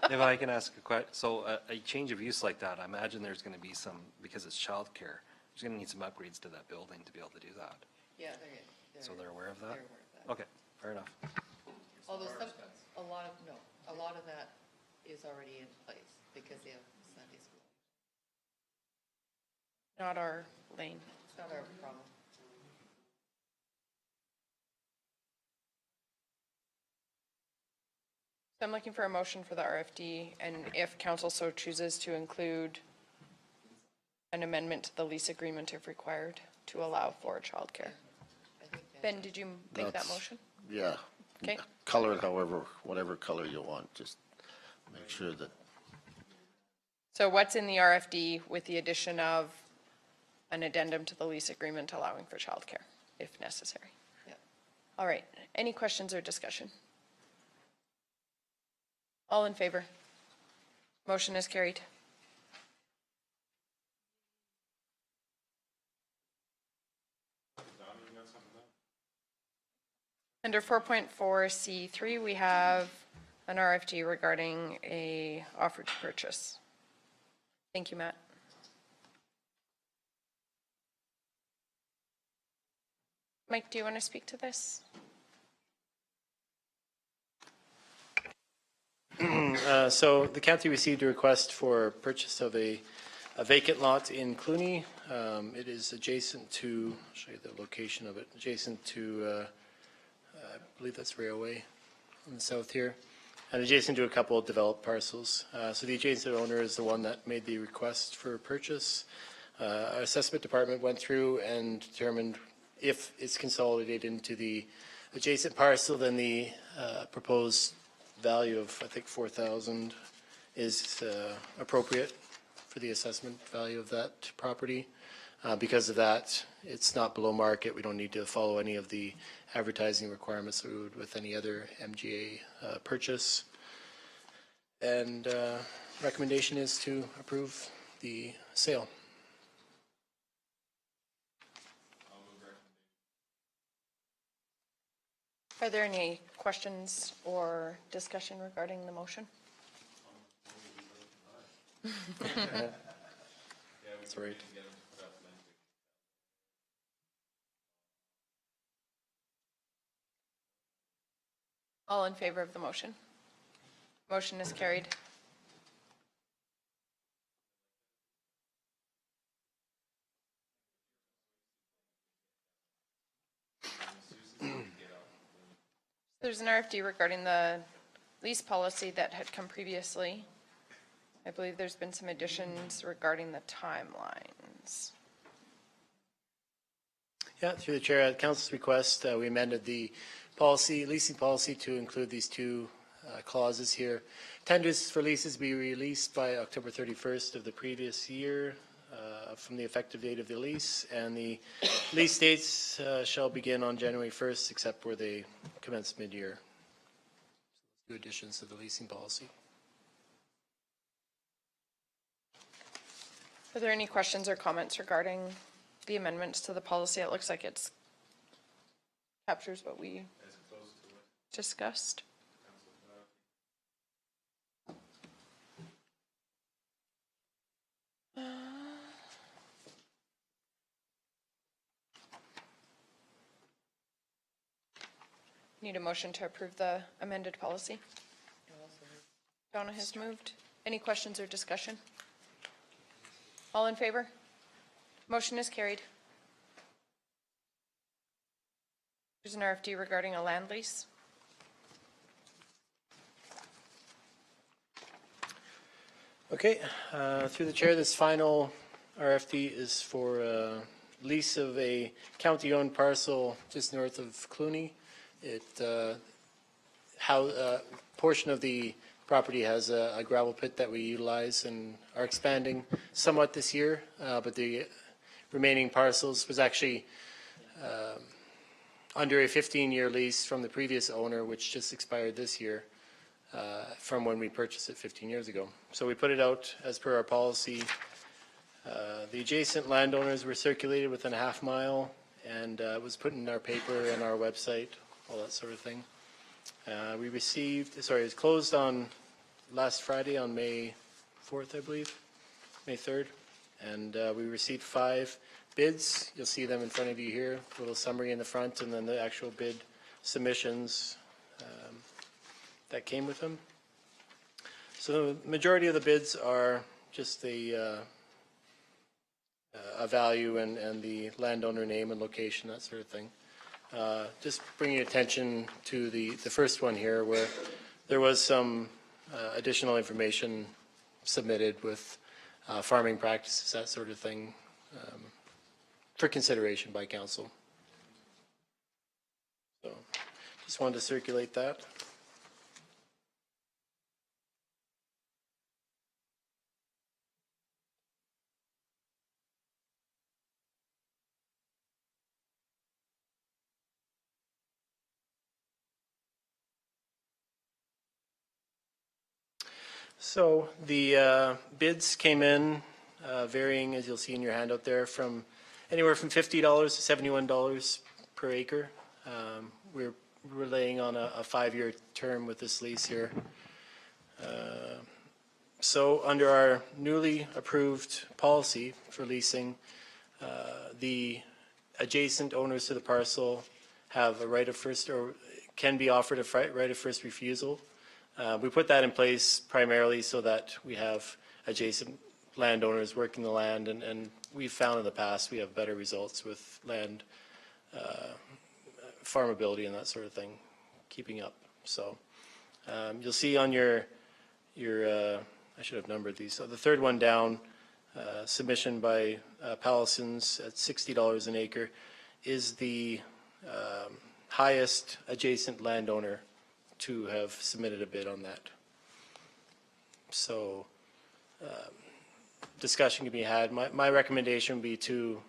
If I can ask a question, so a change of use like that, I imagine there's going to be some, because it's childcare, there's going to need some upgrades to that building to be able to do that. Yeah, So they're aware of that? They're aware of that. Okay, fair enough. Although a lot of that is already in place because they have Sunday school. Not our lane. It's not our problem. So I'm looking for a motion for the RFD, and if council so chooses to include an amendment to the lease agreement if required to allow for childcare. Ben, did you make that That's- motion? Yeah. Okay. Color it however, whatever color you want, just make sure that, So what's in the RFD with the addition of an addendum to the lease agreement allowing for childcare if necessary? Yep. All right. Any questions or discussion? All in favor? Motion is carried. Under 4.4C3, we have an RFD regarding a offer to purchase. Thank you, Matt. Mike, do you want to speak to this? So the county received a request for purchase of a vacant lot in Cluny. It is adjacent to, I'll show you the location of it, adjacent to, I believe that's Railway on the south here, and adjacent to a couple of developed parcels. So the adjacent owner is the one that made the request for purchase. Our assessment department went through and determined if it's consolidated into the adjacent parcel, then the proposed value of, I think, 4,000 is appropriate for the assessment value of that property. Because of that, it's not below market. We don't need to follow any of the advertising requirements that we would with any other MGA purchase. And recommendation is to approve the sale. Are there any questions or discussion regarding the motion? That's right. All in favor of the motion? Motion is carried. There's an RFD regarding the lease policy that had come previously. I believe there's been some additions regarding the timelines. Yeah, through the chair, at council's request, we amended the policy, leasing policy to include these two clauses here. Tenders for leases be released by October 31st of the previous year from the effective date of the lease, and the lease dates shall begin on January 1st, except where they commence mid-year. Two additions to the leasing policy. Are there any questions or comments regarding the amendments to the policy? It looks like it's captures what we discussed. Need a motion to approve the amended policy. Donna has moved. Any questions or discussion? All in favor? Motion is carried. There's an RFD regarding a land lease. Okay, through the chair, this final RFD is for lease of a county-owned parcel just north of Clooney. It portion of the property has a gravel pit that we utilize and are expanding somewhat this year, but the remaining parcels was actually under a 15-year lease from the previous owner, which just expired this year from when we purchased it 15 years ago. So we put it out as per our policy. The adjacent landowners were circulated within a half mile, and it was put in our paper and our website, all that sort of thing. We received, it was closed on last Friday on May 4th, I believe, May 3rd. And we received 5 bids. You'll see them in front of you here, a little summary in the front, and then the actual bid submissions that came with them. So the majority of the bids are just the a value and the landowner name and location, that sort of thing. Just bringing attention to the first one here, where there was some additional information submitted with farming practices, that sort of thing, for consideration by council. So just wanted to circulate that. So the bids came in varying, as you'll see in your handout there, from anywhere from $50 to $71 per acre. We're laying on a 5-year term with this lease here. So under our newly approved policy for leasing, the adjacent owners to the parcel have a right of first, or can be offered a right of first refusal. We put that in place primarily so that we have adjacent landowners working the land, and we've found in the past we have better results with land farmability and that sort of thing keeping up. So you'll see on your I should have numbered these. So the third one down, submission by Pallisons at $60 an acre, is the highest adjacent landowner to have submitted a bid on that. So discussion can be had. My recommendation would be to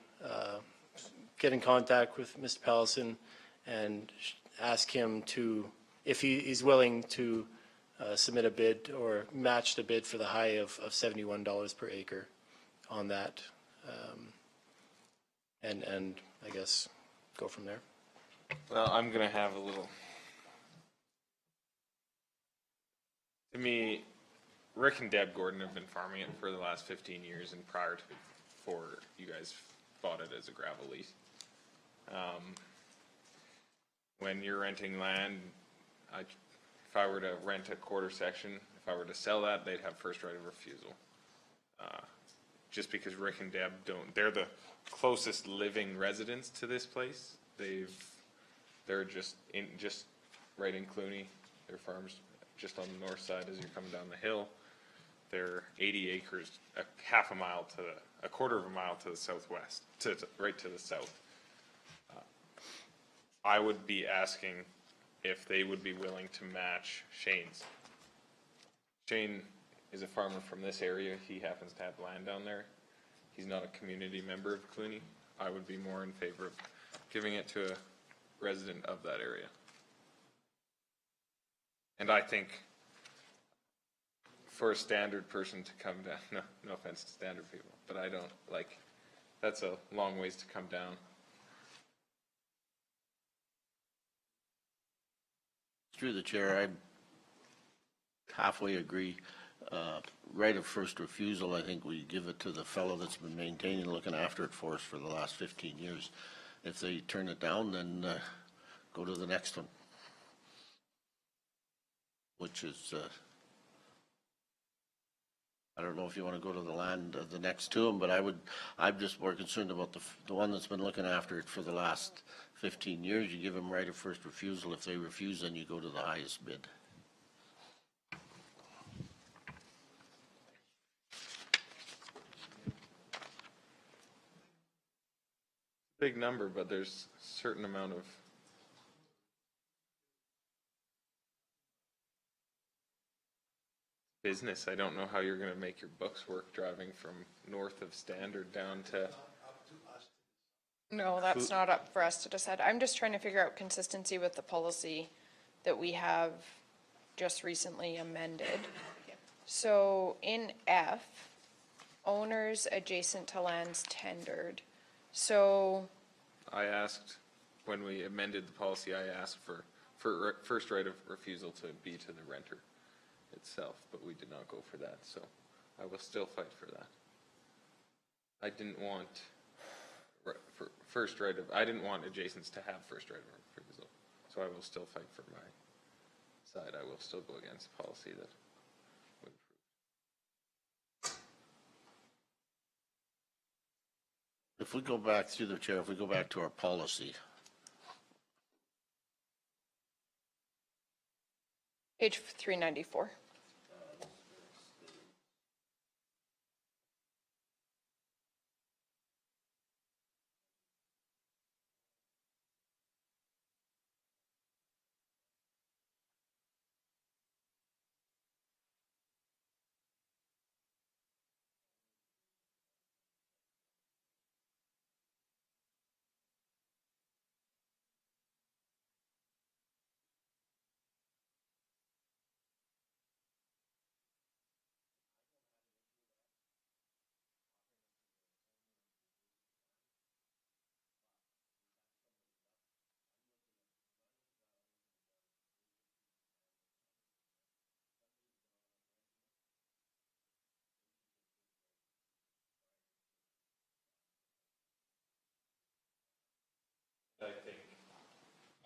get in contact with Mr. Pellison and ask him to, if he's willing to submit a bid or match the bid for the high of $71 per acre on that. And I guess go from there. Well, I'm gonna have a little. To me, Rick and Deb Gordon have been farming it for the last 15 years, and prior to before you guys bought it as a gravel lease. When you're renting land, if I were to rent a quarter section, if I were to sell that, they'd have first right of refusal. Just because Rick and Deb don't, they're the closest living residents to this place. They're just right in Clooney. Their farms just on the north side as you're coming down the hill. They're 80 acres, a quarter of a mile to the southwest, right to the south. I would be asking if they would be willing to match Shane's. Shane is a farmer from this area. He happens to have land down there. He's not a community member of Clooney. I would be more in favor of giving it to a resident of that area. And I think for a standard person to come down, no offense to standard people, but I don't like, that's a long ways to come down. Through the chair, I halfway agree. Right of first refusal, I think we give it to the fellow that's been maintaining and looking after it for us for the last 15 years. If they turn it down, then go to the next one, which is, I don't know if you want to go to the land the next to them, but I'm just more concerned about the one that's been looking after it for the last 15 years. You give them right of first refusal. If they refuse, then you go to the highest bid. Big number, but there's a certain amount of business. I don't know how you're going to make your books work driving from north of Standard down to. No, that's not up for us to decide. I'm just trying to figure out consistency with the policy that we have just recently amended. So in F, owners adjacent to lands tendered. So I asked, when we amended the policy, I asked for first right of refusal to be to the renter itself, but we did not go for that, so I will still fight for that. I didn't want I didn't want adjacents to have first right of refusal, so I will still fight for my side. I will still go against policy that would approve. If we go back through the chair, if we go back to our policy, page 394.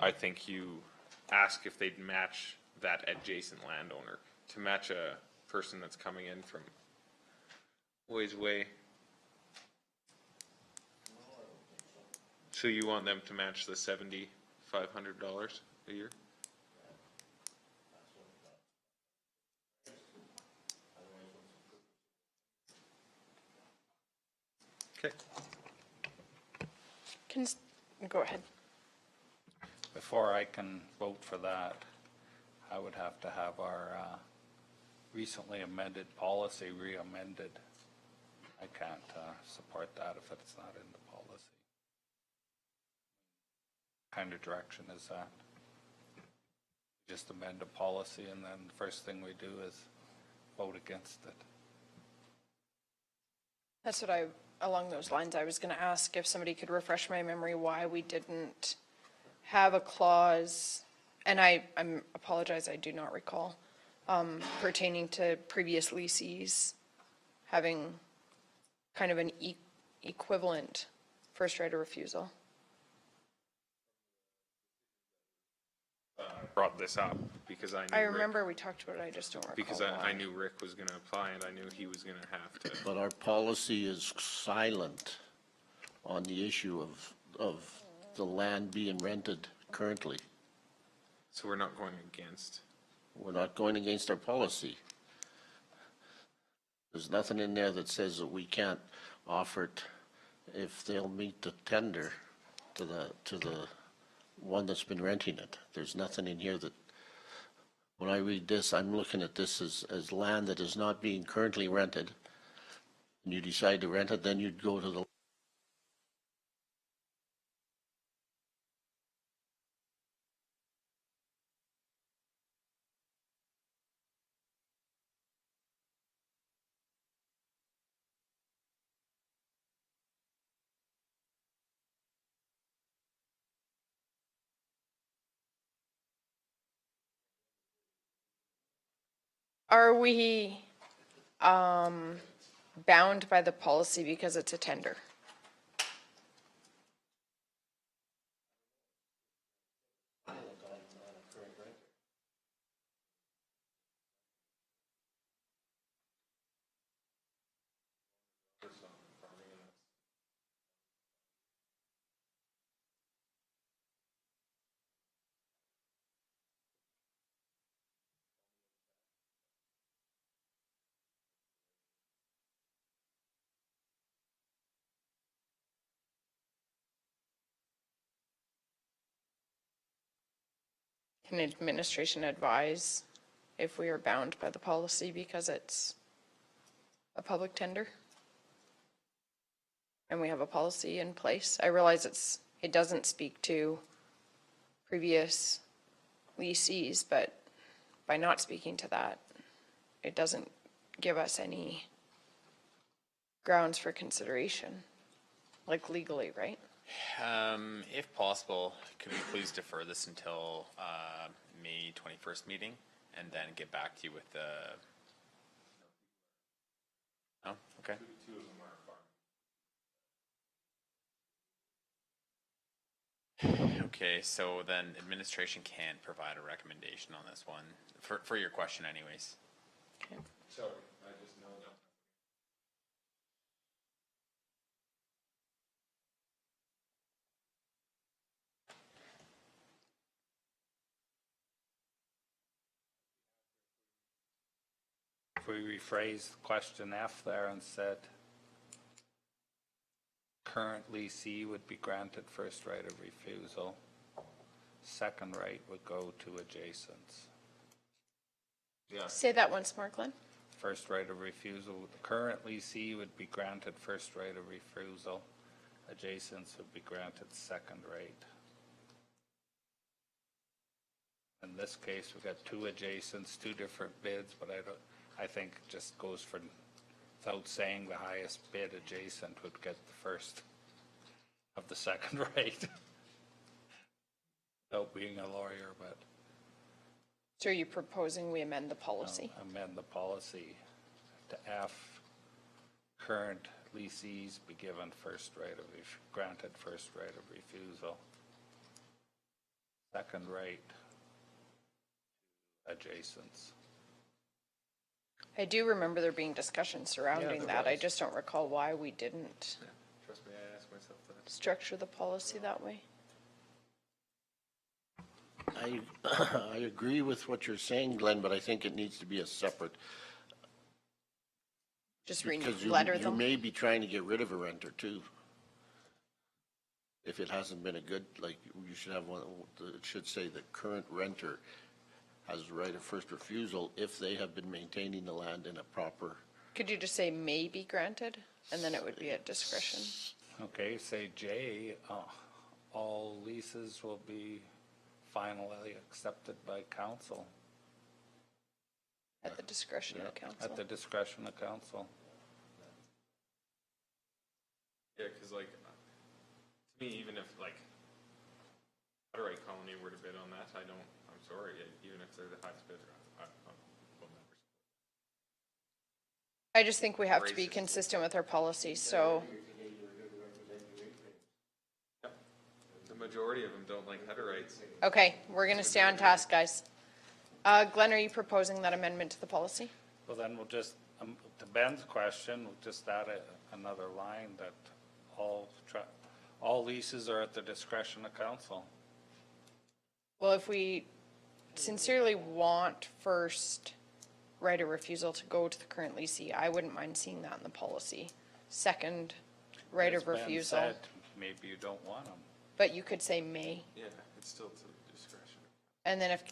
I think you ask if they'd match that adjacent landowner, to match a person that's coming in from ways away. So you want them to match the $7,500 a year? Okay. Go ahead. Before I can vote for that, I would have to have our recently amended policy re-amended. support that if it's not in the policy. What kind of direction is that? Just amend a policy and then the first thing we do is vote against it. That's what along those lines, I was going to ask if somebody could refresh my memory why we didn't have a clause, and I apologize, I do not recall, pertaining to previous leasees having kind of an equivalent first right of refusal. Brought this up because I knew I Rick- remember we talked about it, I just don't recall because why. I knew Rick was gonna apply and I knew he was gonna have to. But our policy is silent on the issue of the land being rented currently. So we're not going against. We're not going against our policy. There's nothing in there that says that we can't offer it if they'll meet the tender to the one that's been renting it. There's nothing in here that, when I read this, I'm looking at this as land that is not being currently rented. And you decide to rent it, then you'd go to the Are we bound by the policy because it's a tender? Can administration advise if we are bound by the policy because it's a public tender? And we have a policy in place? I realize it doesn't speak to previous leasees, but by not speaking to that, it doesn't give us any grounds for consideration, like legally, right? If possible, could we please defer this until May 21st meeting and then get back to you with the... Oh, okay. Two of them are farm. Okay, so then administration can't provide a recommendation on this one, for your question anyways. Okay. Sorry, I just know that. If we rephrase question F there and said, current leasee would be granted first right of refusal, second right would go to adjacents. Yeah. Say that once more, Glenn. First right of refusal, the current leasee would be granted first right of refusal, adjacents would be granted second right. In this case, we've got two adjacents, two different bids, but I think it just goes for, without saying, the highest bid adjacent would get the first of the second right. Without being a lawyer, but. So are you proposing we amend the policy? Amend the policy to F, current leasees be given granted first right of refusal. Second right, adjacents. I do remember there being discussion surrounding there that. I was. just don't recall why we didn't Trust me, I asked myself that. structure the policy that way. I agree with what you're saying, Glenn, but I think it needs to be a separate, Just because letter you them. may be trying to get rid of a renter too. If it hasn't been a good, like, you should have one, it should say the current renter has the right of first refusal if they have been maintaining the land in a proper Could you just say may be granted, and then it would be at discretion? Okay, say J, all leases will be finally accepted by council, At the discretion of at council. the discretion of council. Yeah, because like, to me, even if like Hutterite Colony were to bid on that, I'm sorry, even if they're the highest bidder, will never. I just think we have to be Racist. consistent with our policies, so, The majority of them don't like Hutterites. okay, we're gonna stay on task, guys. Glenn, are you proposing that amendment to the policy? Well, then we'll just, to Ben's question, we'll just add another line that all leases are at the discretion of council. Well, if we sincerely want first right of refusal to go to the current leasee, I wouldn't mind seeing that in the policy. Second, right As of Ben refusal, said, maybe you don't want them. but you could say may. Yeah, it's still to the discretion. And then if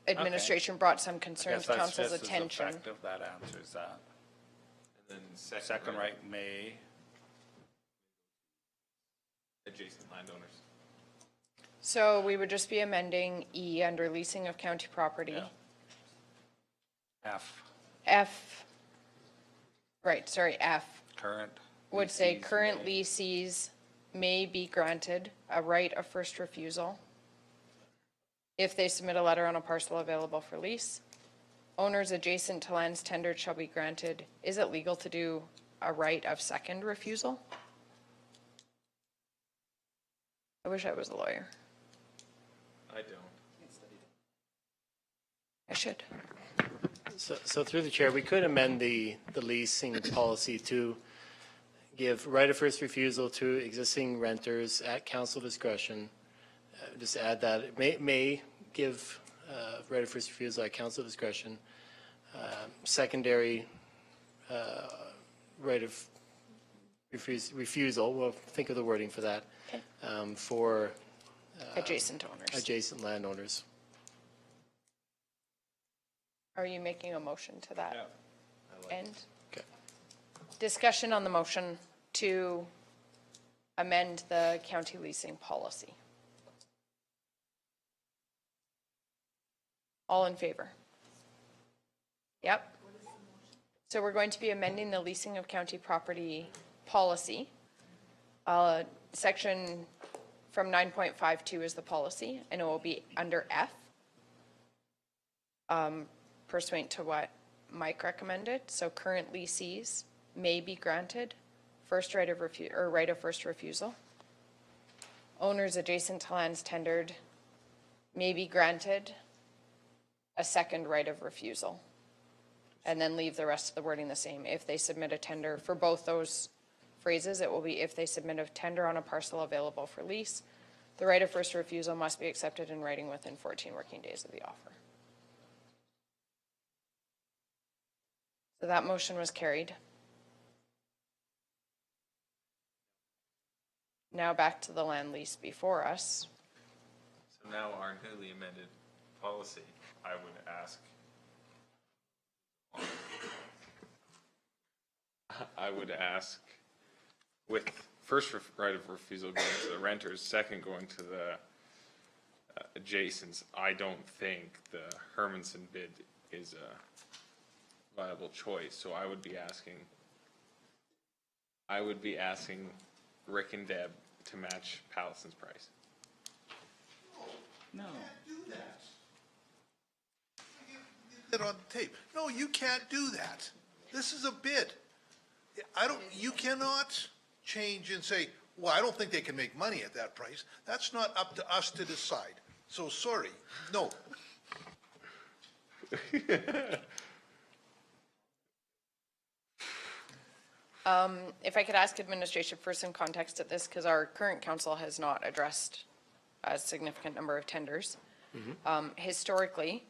administration brought some concern I guess to that's council's just as attention. effective, that answers that. And then Second right may, adjacent landowners. So we would just be amending E under leasing of county property. Yeah. F, F, right, sorry, F current. would say leasees current may. leasees may be granted a right of first refusal if they submit a letter on a parcel available for lease. Owners adjacent to lands tendered shall be granted. Is it legal to do a right of second refusal? I wish I was a lawyer. I don't. I should. So through the chair, we could amend the leasing policy to give right of first refusal to existing renters at council discretion. Just add that it may give right of first refusal at council discretion. Secondary right of refusal, we'll think of the wording for that, for Adjacent owners. adjacent landowners. Are you making a motion to that end? Okay. Discussion on the motion to amend the county leasing policy. All in favor? Yep. So we're going to be amending the leasing of county property policy. Section from 9.52 is the policy, and it will be under F. Pursuant to what Mike recommended, so current leasees may be granted first right of first refusal. Owners adjacent to lands tendered may be granted a second right of refusal. And then leave the rest of the wording the same. If they submit a tender, for both those phrases, it will be if they submit a tender on a parcel available for lease, the right of first refusal must be accepted in writing within 14 working days of the offer. So that motion was carried. Now back to the land lease before us. So now our newly amended policy, I would ask, with first right of refusal going to the renters, second going to the adjacents, I don't think the Hermanson bid is a viable choice, so I would be asking Rick and Deb to match Pallison's price. No. Do that. Get it on tape. No, you can't do that. This is a bid. You cannot change and say, well, I don't think they can make money at that price. That's not up to us to decide. So sorry, no. If I could ask administration for some context at this, because our current council has not addressed a significant number of tenders. Historically,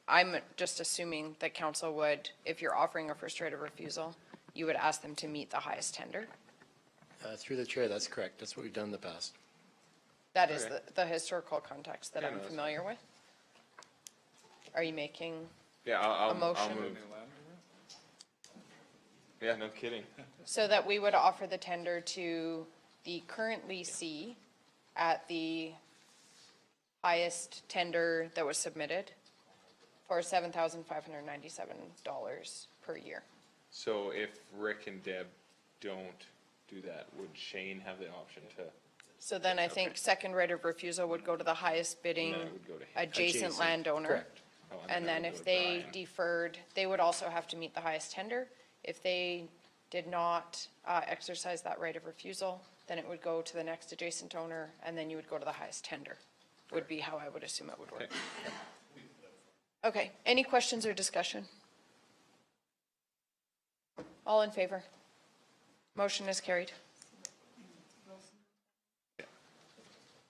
I'm just assuming that council would, if you're offering a first right of refusal, you would ask them to meet the highest tender. Through the chair, that's correct. That's what we've done in the past. That is the historical context that I'm no, familiar with. Are you making Yeah, a motion? I'll move. Yeah, no kidding. So that we would offer the tender to the current leasee at the highest tender that was submitted for $7,597 per year. So if Rick and Deb don't do that, would Shane have the option to? So then I think second right of refusal would go to the highest bidding And then it would go to him. adjacent landowner. Correct. Oh, And then it if would go to they Brian. deferred, they would also have to meet the highest tender. If they did not exercise that right of refusal, then it would go to the next adjacent owner, and then you would go to the highest tender, would be how I would assume it would work. Okay, any questions or discussion? All in favor? Motion is carried.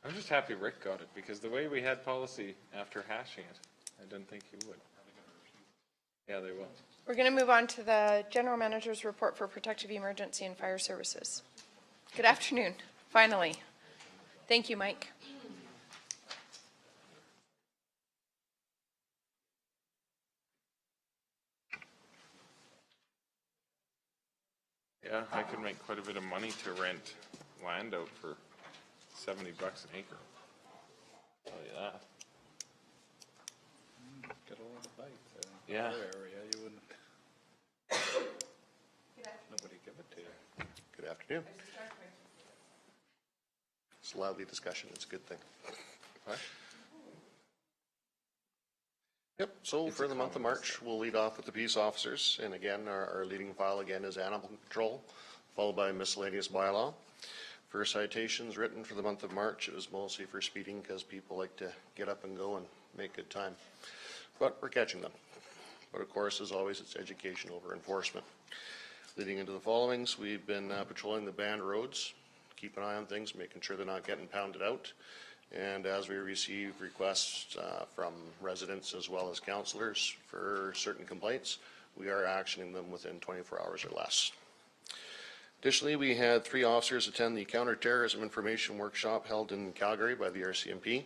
I'm just happy Rick got it, because the way we had policy after hashing it, I didn't think he would. Yeah, they will. We're going to move on to the General Manager's Report for Protective Emergency and Fire Services. Good afternoon, finally. Thank you, Mike. Yeah, I could make quite a bit of money to rent land out for $70 an acre. Tell you that. Get a lot of bites. Yeah. Other area, you wouldn't. Nobody give it to you. Good afternoon. It's lively discussion. It's a good thing. What? Yep, so It's for a the month of common March, we'll lead off with the peace officers. And again, our leading file again is animal control, followed by miscellaneous bylaw. For citations written for the month of March, it was mostly for speeding because people like to get up and go and make good time. But we're catching them. But of course, as always, it's education over enforcement. Leading into the followings, we've been patrolling the banned roads, keep an eye on things, making sure they're not getting pounded out. And as we receive requests from residents as well as councillors for certain complaints, we are actioning them within 24 hours or less. Additionally, we had 3 officers attend the counterterrorism information workshop held in Calgary by the RCMP.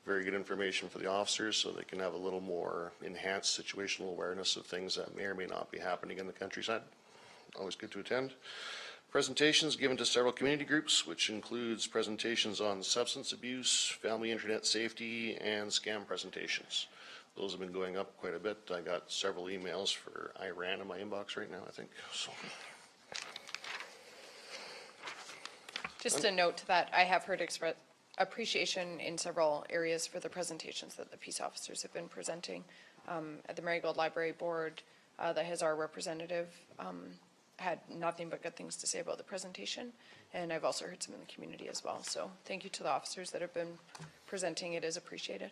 Very good information for the officers so they can have a little more enhanced situational awareness of things that may or may not be happening in the countryside. Always good to attend. Presentations given to several community groups, which includes presentations on substance abuse, family internet safety, and scam presentations. Those have been going up quite a bit. I got several emails for Iran in my inbox right now, I think. So. Just a note to that, I have heard appreciation in several areas for the presentations that the peace officers have been presenting. At the Marigold Library Board, the Hazar representative had nothing but good things to say about the presentation, and I've also heard some in the community as well. So thank you to the officers that have been presenting. It is appreciated.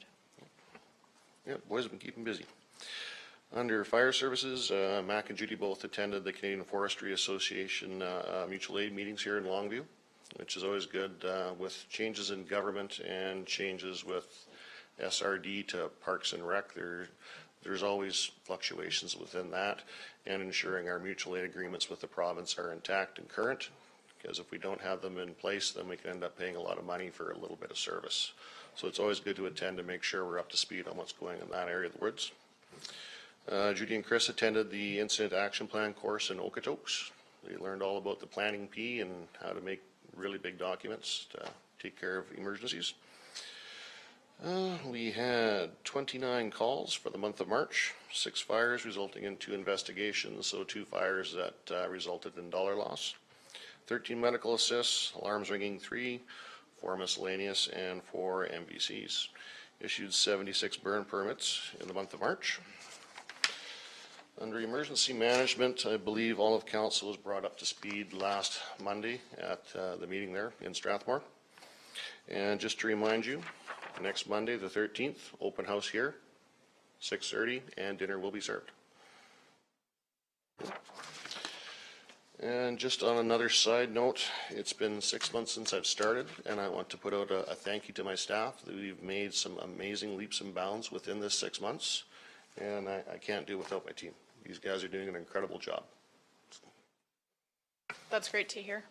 Yeah, boys have been keeping busy. Under fire services, Mac and Judy both attended the Canadian Forestry Association mutual aid meetings here in Longview, which is always good with changes in government and changes with SRD to Parks and Rec. There's always fluctuations within that, and ensuring our mutual aid agreements with the province are intact and current, because if we don't have them in place, then we can end up paying a lot of money for a little bit of service. So it's always good to attend to make sure we're up to speed on what's going in that area of the woods. Judy and Chris attended the Incident Action Plan course in Okotoks. They learned all about the planning P and how to make really big documents to take care of emergencies. We had 29 calls for the month of March, 6 fires resulting in 2 investigations, so 2 fires that resulted in dollar loss, 13 medical assists, alarms ringing 3, 4 miscellaneous, and 4 MVCs. Issued 76 burn permits in the month of March. Under emergency management, I believe all of council was brought up to speed last Monday at the meeting there in Strathmore. And just to remind you, next Monday, the 13th, open house here, 6:30, and dinner will be served. And just on another side note, it's been 6 months since I've started, and I want to put out a thank you to my staff. We've made some amazing leaps and bounds within this 6 months, and I can't do it without my team. These guys are doing an incredible job. That's great to hear.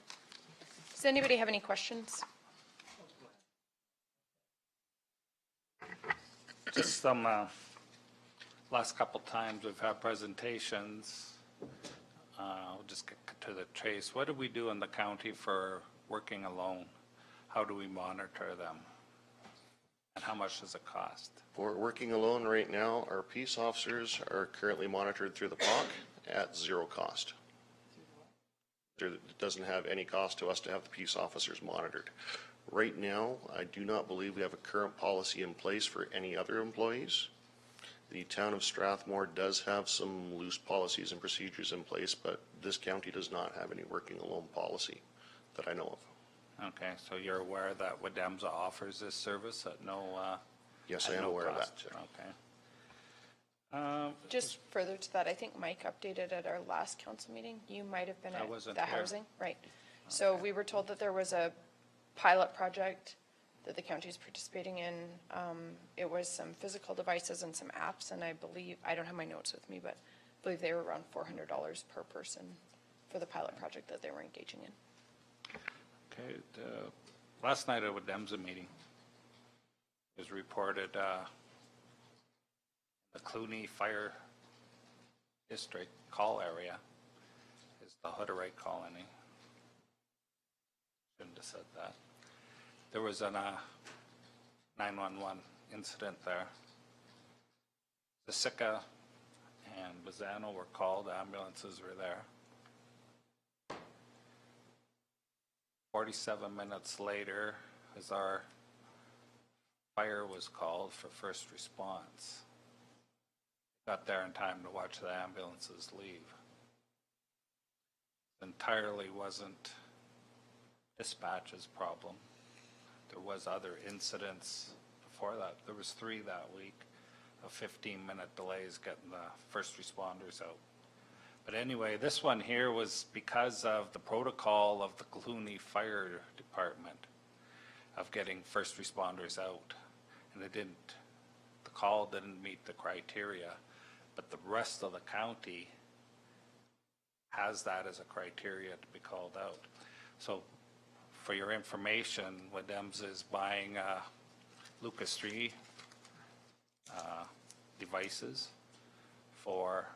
Does anybody have any questions? Just some, last couple times we've had presentations, I'll just get to the chase. What do we do in the county for working alone? How do we monitor them? And how much does it cost? For working alone right now, our peace officers are currently monitored through the POC at zero cost. It doesn't have any cost to us to have the peace officers monitored. Right now, I do not believe we have a current policy in place for any other employees. The town of Strathmore does have some loose policies and procedures in place, but this county does not have any working alone policy that I know of. Okay, so you're aware that Wademza offers this service at no Yes, at I am no aware of cost? that. Okay. Just further to that, I think Mike updated at our last council meeting. You might have been I at wasn't the here. housing, right? So we were told that there was a pilot project that the county is participating in. It was some physical devices and some apps, and I believe, I don't have my notes with me, but I believe they were around $400 per person for the pilot project that they were engaging in. Okay, last night at Wademza meeting, it was reported, the Clooney Fire District call area is the Hutterite Colony. Shouldn't have said that. There was a 911 incident there. The Sika and Bazano were called, ambulances were there. 47 minutes later, as our fire was called for first response. Got there in time to watch the ambulances leave. Entirely wasn't dispatch's problem. There was other incidents before that. There was 3 that week of 15-minute delays getting the first responders out. But anyway, this one here was because of the protocol of the Clooney Fire Department of getting first responders out. And the call didn't meet the criteria, but the rest of the county has that as a criteria to be called out. So for your information, Wademza is buying Lucas 3 devices for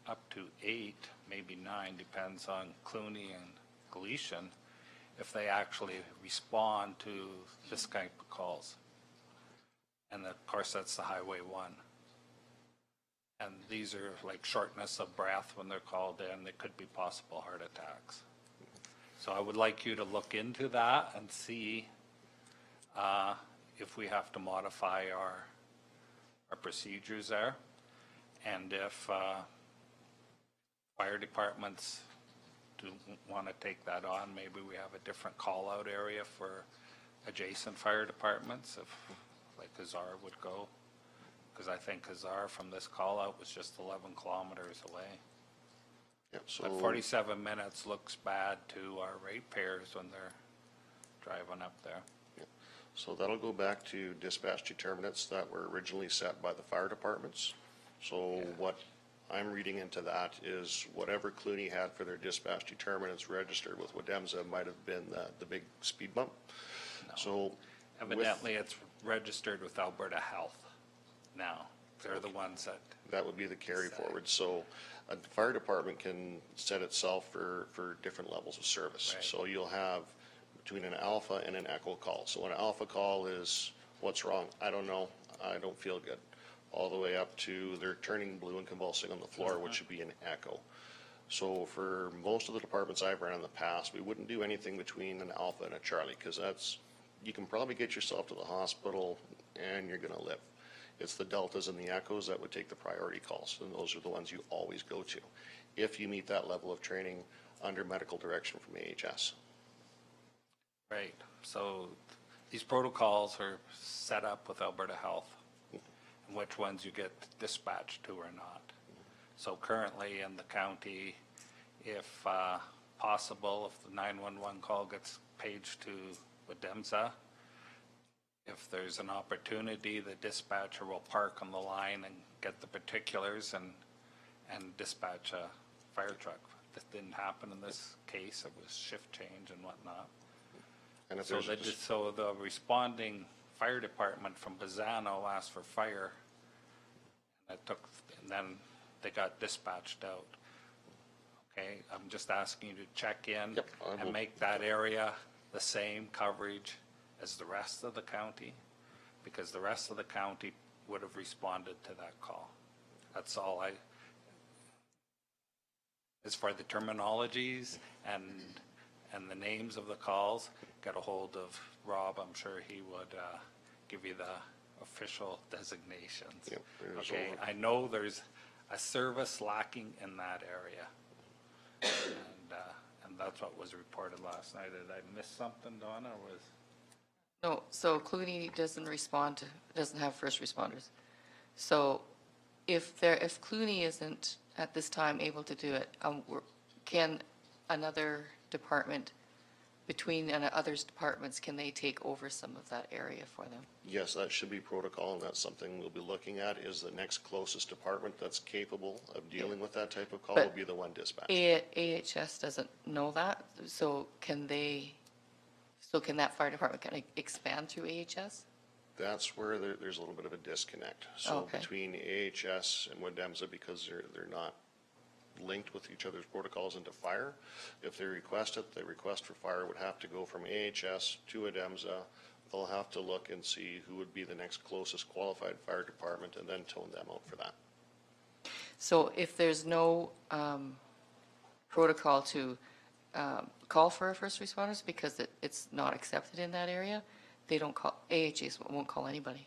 up to 8, maybe 9, depends on Clooney and Galician, if they actually respond to this type of calls. And of course, that's the Highway 1. And these are like shortness of breath when they're called in. They could be possible heart attacks. So I would like you to look into that and see if we have to modify our procedures there. And if fire departments do want to take that on, maybe we have a different call-out area for adjacent fire departments, if like Hazar would go. Because I think Hazar from this call-out was just 11 kilometers away. Yep, so But 47 minutes looks bad to our ratepayers when they're driving up there. So that'll go back to dispatch determinants that were originally set by the fire departments. So what I'm reading into that is whatever Clooney had for their dispatch determinants registered with Wademza might have been the big speed bump. No. So Evidently, it's registered with Alberta Health now. They're the ones that would be the carry forward. So a fire department can set itself for different levels of service. Right. So you'll have between an alpha and an echo call. So an alpha call is, what's wrong? I don't know. I don't feel good. All the way up to they're turning blue and convulsing on the floor, which would be an echo. So for most of the departments I've ran in the past, we wouldn't do anything between an alpha and a Charlie, because that's, you can probably get yourself to the hospital and you're gonna live. It's the deltas and the echoes that would take the priority calls, and those are the ones you always go to, if you meet that level of training under medical direction from AHS. Right. So these protocols are set up with Alberta Health, and which ones you get dispatched to or not. So currently in the county, if possible, if the 911 call gets paged to Wademza, if there's an opportunity, the dispatcher will park on the line and get the particulars and dispatch a fire truck. This didn't happen in this case. It was shift change and whatnot. And if So there's so the responding fire department from Bazano asked for fire, and then they got dispatched out. Okay, I'm just asking you to check in Yep, I will. and make that area the same coverage as the rest of the county, because the rest of the county would have responded to that call. That's all as for the terminologies and the names of the calls, get a hold of Rob. I'm sure he would give you the official designations. Yep, there's Okay, over. I know there's a service lacking in that area. And that's what was reported last night. Did I miss something, Donna, or was? No, so Clooney doesn't have first responders. So if Clooney isn't at this time able to do it, can another department, between others departments, can they take over some of that area for them? Yes, that should be protocol, and that's something we'll be looking at, is the next closest department that's capable of dealing with that type of call will But be the one dispatched. AHS doesn't know that, so can that fire department kind of expand through AHS? That's where there's a little bit of a disconnect. So Okay. between AHS and Wood-Demsa, because they're not linked with each other's protocols into fire, if they request it, the request for fire would have to go from AHS to Wood-Demsa. They'll have to look and see who would be the next closest qualified fire department and then tone them out for that. So if there's no protocol to call for first responders because it's not accepted in that area, they don't call, AHS won't call anybody.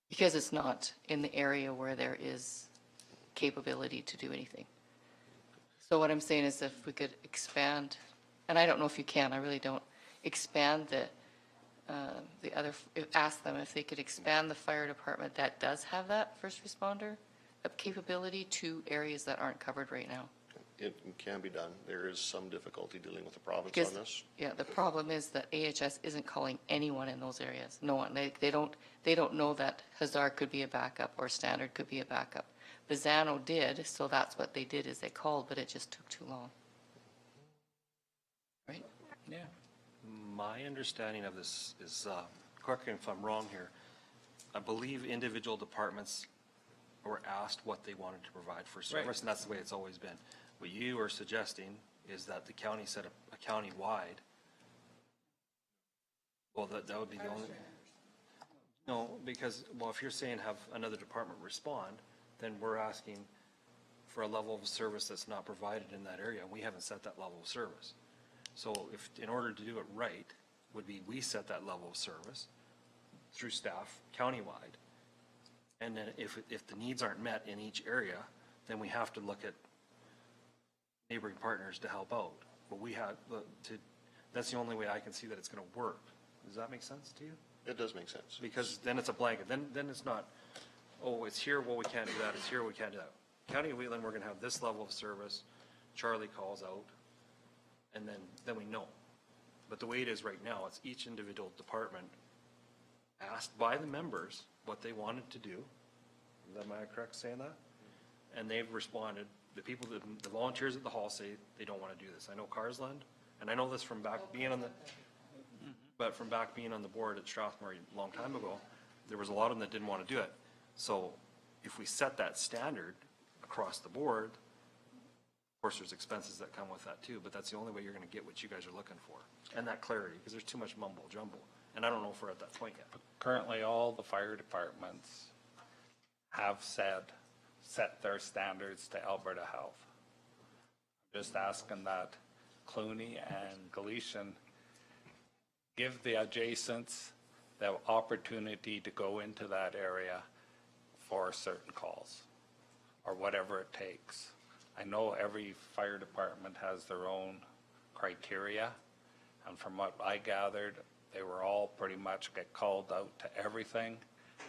Because it's not in the area where there is capability to do anything. So what I'm saying is if we could expand, and I don't know if you can, I really don't, expand ask them if they could expand the fire department that does have that first responder capability to areas that aren't covered right now. It can be done. There is some difficulty dealing with the province Because, on this. yeah, the problem is that AHS isn't calling anyone in those areas. No one. They don't know that Hazard could be a backup or Standard could be a backup. Bizano did, so that's what they did is they called, but it just took too long. Right? Yeah. My understanding of this is, correct me if I'm wrong here, I believe individual departments were asked what they wanted to provide for service, and that's the way it's always been. What you are suggesting is that the county set up a county-wide, well, that would be the only, no, because, well, if you're saying have another department respond, then we're asking for a level of service that's not provided in that area, and we haven't set that level of service. So if, in order to do it right, would be we set that level of service through staff countywide. And then if the needs aren't met in each area, then we have to look at neighboring partners to help out. But we have, that's the only way I can see that it's gonna work. Does that make sense to you? It does make sense. Because then it's a blanket, then it's not, oh, it's here, well, we can't do that, it's here, we can't do that. County of Wheatland, we're gonna have this level of service, Charlie calls out, and then we know. But the way it is right now, it's each individual department asked by the members what they wanted to do. Am I correct saying that? And they've responded, the volunteers at the hall say they don't wanna do this. I know Carsland, and I know this from back being on the, but from back being on the board at Strathmore a long time ago, there was a lot of them that didn't want to do it. So if we set that standard across the board, of course, there's expenses that come with that too, but that's the only way you're going to get what you guys are looking for. And that clarity, because there's too much mumble jumble. And I don't know if we're at that point yet. Currently, all the fire departments have set their standards to Alberta Health. Just asking that Clooney and Galician give the adjacents the opportunity to go into that area for certain calls, or whatever it takes. I know every fire department has their own criteria, and from what I gathered, they were all pretty much get called out to everything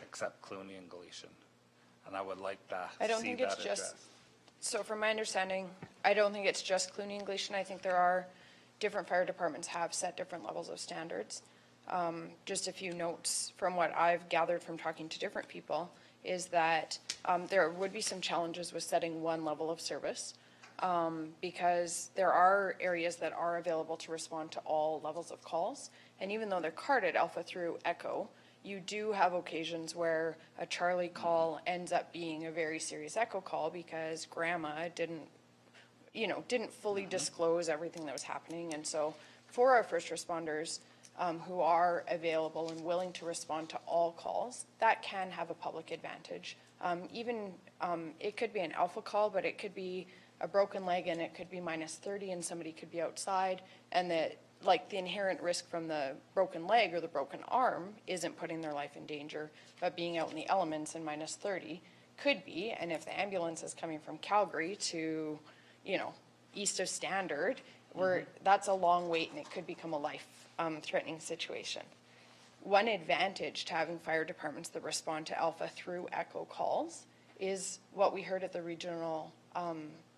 except Clooney and Galician. And I would like to I don't see think that it's just, addressed. so from my understanding, I don't think it's just Clooney and Gleason. I think there are, different fire departments have set different levels of standards. Just a few notes from what I've gathered from talking to different people is that there would be some challenges with setting one level of service because there are areas that are available to respond to all levels of calls. And even though they're carded Alpha through Echo, you do have occasions where a Charlie call ends up being a very serious Echo call because grandma didn't fully disclose everything that was happening. And so for our first responders who are available and willing to respond to all calls, that can have a public advantage. It could be an alpha call, but it could be a broken leg and it could be -30 and somebody could be outside, and the inherent risk from the broken leg or the broken arm isn't putting their life in danger, but being out in the elements in -30 could be. And if the ambulance is coming from Calgary to, east of Standard, that's a long wait and it could become a life-threatening situation. One advantage to having fire departments that respond to alpha through echo calls is what we heard at the regional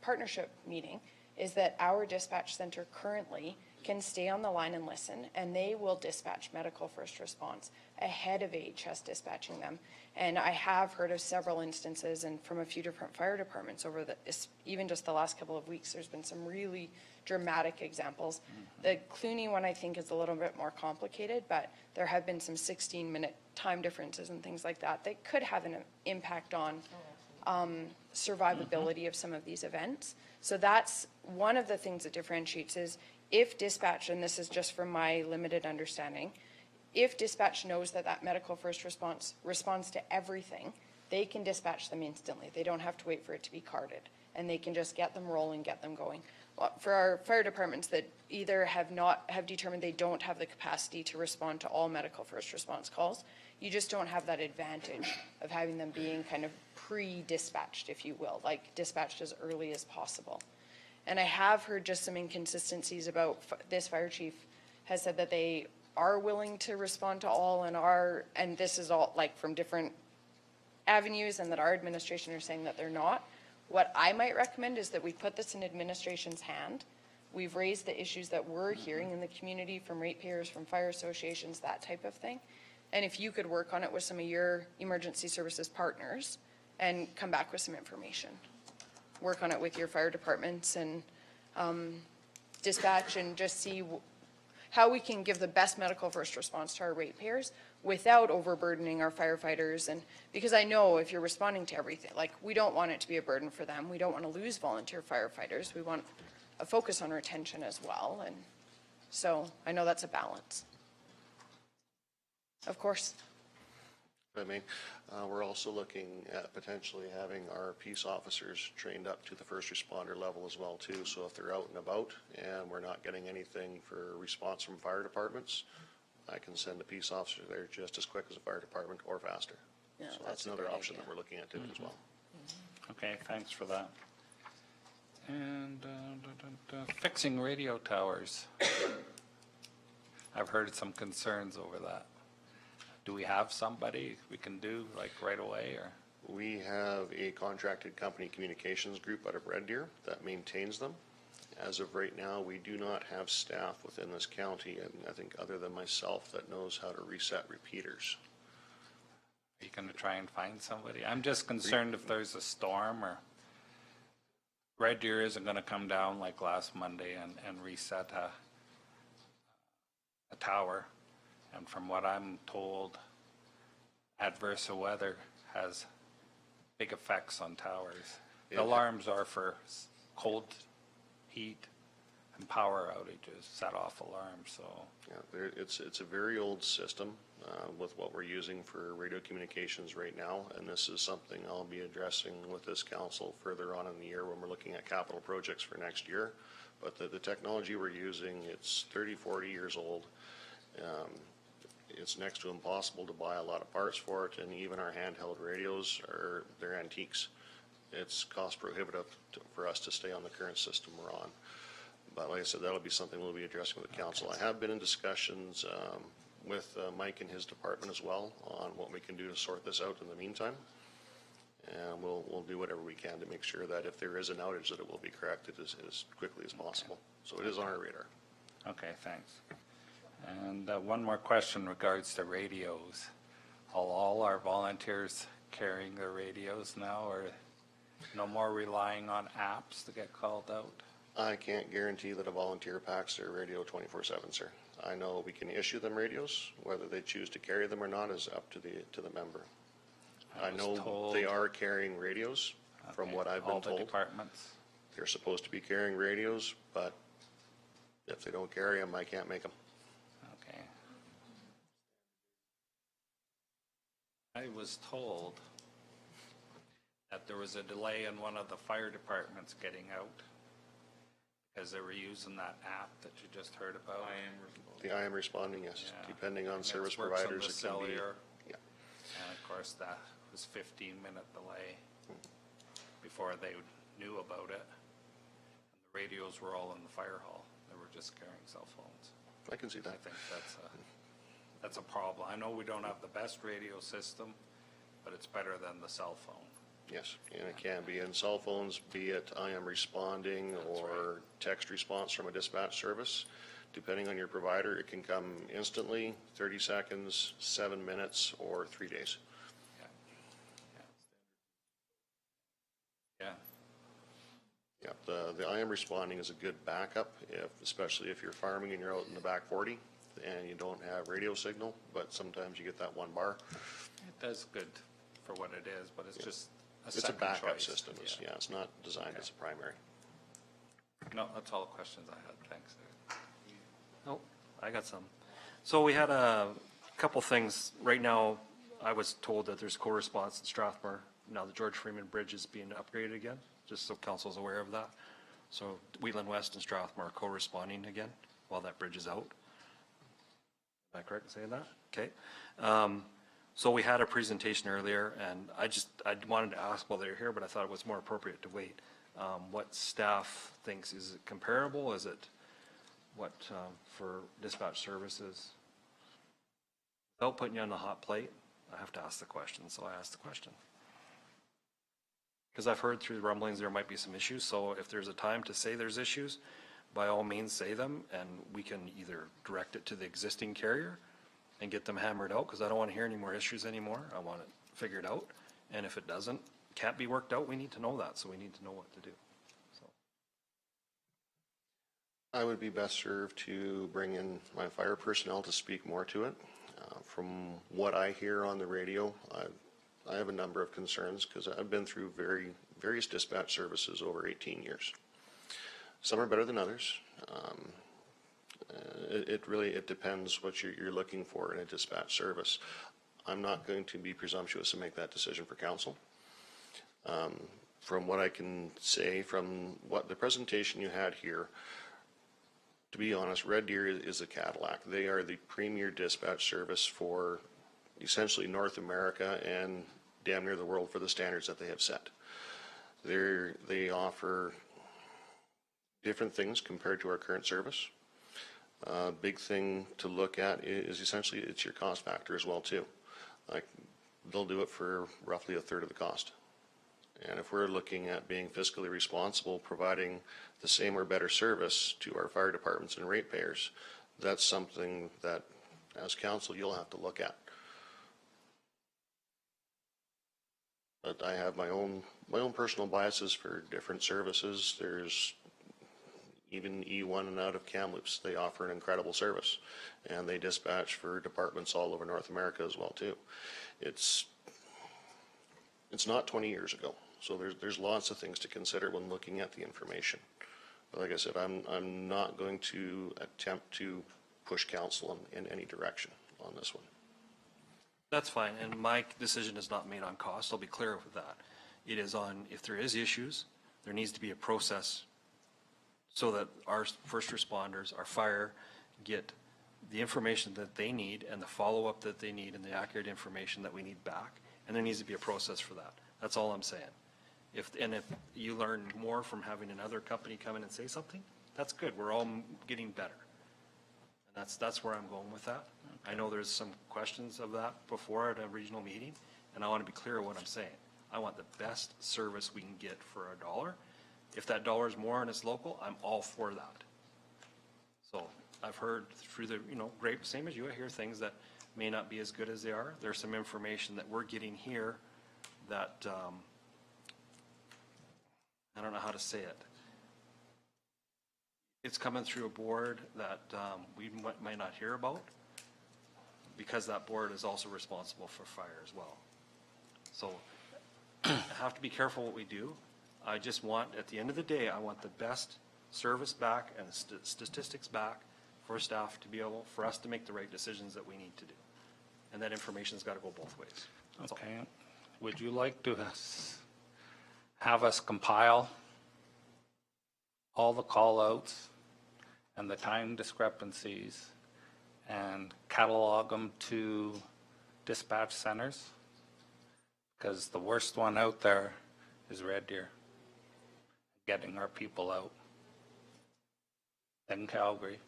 partnership meeting, is that our dispatch center currently can stay on the line and listen, and they will dispatch medical first response ahead of AHS dispatching them. And I have heard of several instances, and from a few different fire departments even just the last couple of weeks, there's been some really dramatic examples. The Clooney one I think is a little bit more complicated, but there have been some 16-minute time differences and things like that that could have an impact on survivability of some of these events. So that's one of the things that differentiates is if dispatch, and this is just from my limited understanding, if dispatch knows that medical first response responds to everything, they can dispatch them instantly. They don't have to wait for it to be carded, and they can just get them rolling, get them going. For our fire departments that either have determined they don't have the capacity to respond to all medical first response calls, you just don't have that advantage of having them being kind of pre-dispatched, if you will, like dispatched as early as possible. And I have heard just some inconsistencies about this fire chief has said that they are willing to respond to all and this is all like from different avenues, and that our administration are saying that they're not. What I might recommend is that we put this in administration's hand. We've raised the issues that we're hearing in the community from ratepayers, from fire associations, that type of thing. And if you could work on it with some of your emergency services partners and come back with some information. Work on it with your fire departments and dispatch, and just see how we can give the best medical first response to our ratepayers without overburdening our firefighters. And because I know if you're responding to everything, like, we don't want it to be a burden for them. We don't want to lose volunteer firefighters. We want a focus on retention as well. And so I know that's a balance. Of course. We're also looking at potentially having our peace officers trained up to the first responder level as well too. So if they're out and about and we're not getting anything for response from fire departments, I can send a peace officer there just as quick as a fire department or faster. Yeah, so that's another option that we're looking at too as well. Okay, thanks for that. And fixing radio towers. I've heard some concerns over that. Do we have somebody we can do like right away, or? We have a contracted company communications group out of Red Deer that maintains them. As of right now, we do not have staff within this county, and I think other than myself, that knows how to reset repeaters. Are you going to try and find somebody? I'm just concerned if there's a storm, or Red Deer isn't going to come down like last Monday and reset a tower. And from what I'm told, adverse weather has big effects on towers. The alarms are for cold, heat, and power outages, set off alarms, so. Yeah, it's a very old system with what we're using for radio communications right now, and this is something I'll be addressing with this council further on in the year when we're looking at capital projects for next year. But the technology we're using, it's 30, 40 years old. It's next to impossible to buy a lot of parts for it, and even our handheld radios they're antiques. It's cost prohibitive for us to stay on the current system we're on. But like I said, that'll be something we'll be addressing with the council. I have been in discussions with Mike and his department as well on what we can do to sort this out in the meantime. And we'll do whatever we can to make sure that if there is an outage, that it will be corrected as quickly as possible. So it is on our radar. Okay, thanks. And one more question in regards to radios. Are all our volunteers carrying their radios now, or no more relying on apps to get called out? I can't guarantee that a volunteer packs their radio 24/7, sir. I know we can issue them radios. Whether they choose to carry them or not is up to the member. I know they are carrying radios from what I've been told. All the departments? They're supposed to be carrying radios, but if they don't carry them, I can't make them. Okay. I was told that there was a delay in one of the fire departments getting out because they were using that app that you just heard about. The I am responding, yes, Yeah. depending on And it service works on providers, the it can be. cellular. Yeah. And of course, that was 15-minute delay before they knew about it. And the radios were all in the fire hall. They were just carrying cell phones. I can see that. I think that's a problem. I know we don't have the best radio system, but it's better than the cell phone. Yes, and it can be in cell phones, be it I am responding or text response from a dispatch service. Depending on your provider, it can come instantly, 30 seconds, 7 minutes, or 3 days. Yeah. Yeah, the I am responding is a good backup, especially if you're farming and you're out in the back 40 and you don't have radio signal, but sometimes you get that 1 bar. It does good for what it is, but it's just a It's a second backup choice. system. Yeah, it's not designed as a primary. No, that's all the questions I had. Thanks. Oh, I got some. So we had a couple things. Right now, I was told that there's co-response in Strathmore. Now the George Freeman Bridge is being upgraded again, just so council's aware of that. So Wheatland West and Strathmore are co-responding again while that bridge is out. Am I correct in saying that? Okay. So we had a presentation earlier, and I wanted to ask while they were here, but I thought it was more appropriate to wait. What staff thinks, is it comparable? Is it what for dispatch services? Without putting you on the hot plate, I have to ask the question, so I asked the question. Because I've heard through the rumblings there might be some issues, so if there's a time to say there's issues, by all means say them, and we can either direct it to the existing carrier and get them hammered out, because I don't want to hear any more issues anymore. I want it figured out, and if it can't be worked out, we need to know that, so we need to know what to do. So I would be best served to bring in my fire personnel to speak more to it. From what I hear on the radio, I have a number of concerns because I've been through various dispatch services over 18 years. Some are better than others. It depends what you're looking for in a dispatch service. I'm not going to be presumptuous and make that decision for council. From what I can say, from what the presentation you had here, to be honest, Red Deer is a Cadillac. They are the premier dispatch service for essentially North America and damn near the world for the standards that they have set. They offer different things compared to our current service. Big thing to look at is essentially it's your cost factor as well too. Like they'll do it for roughly a third of the cost. And if we're looking at being fiscally responsible, providing the same or better service to our fire departments and ratepayers, that's something that as council you'll have to look at. But I have my own personal biases for different services. There's even E1 and out of Kamloops, they offer an incredible service, and they dispatch for departments all over North America as well too. It's not 20 years ago, so there's lots of things to consider when looking at the information. But like I said, I'm not going to attempt to push council in any direction on this one. that's fine, and my decision is not made on cost. I'll be clear with that. It is on, if there is issues, there needs to be a process so that our first responders, our fire, get the information that they need and the follow-up that they need and the accurate information that we need back. And there needs to be a process for that. That's all I'm saying. If you learn more from having another company come in and say something, that's good. We're all getting better. And that's where I'm going with that. I know there's some questions of that before at a regional meeting, and I want to be clear what I'm saying. I want the best service we can get for a dollar. If that dollar is more and it's local, I'm all for that. So I've heard through the, great, same as you, I hear things that may not be as good as they are. There's some information that we're getting here that, I don't know how to say it. It's coming through a board that we might not hear about because that board is also responsible for fire as well. So I have to be careful what we do. I just want, at the end of the day, I want the best service back and statistics back for staff to be able, for us to make the right decisions that we need to do. And that information's got to go both ways. That's all. Okay. Would you like to have us compile all the call-outs and the time discrepancies and catalog them to dispatch centers? Because the worst one out there is Red Deer, getting our people out. Then Calgary.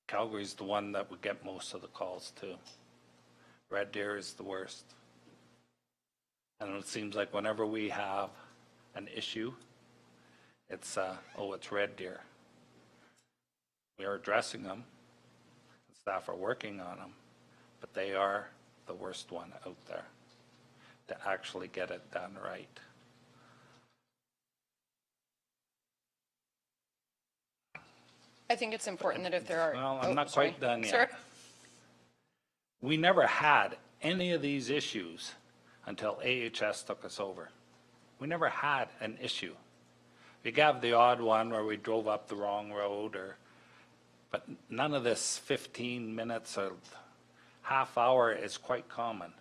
Calgary's the one that would get most of the calls too. Red Deer is the worst. And it seems like whenever we have an issue, it's, it's Red Deer. We are addressing them, staff are working on them, but they are the worst one out there to actually get it done right. I think it's important that if there are. Well, I'm not sorry. quite done yet. Sir? We never had any of these issues until AHS took us over. We never had an issue. We got the odd one where we drove up the wrong road, but none of this 15 minutes or half hour is quite common.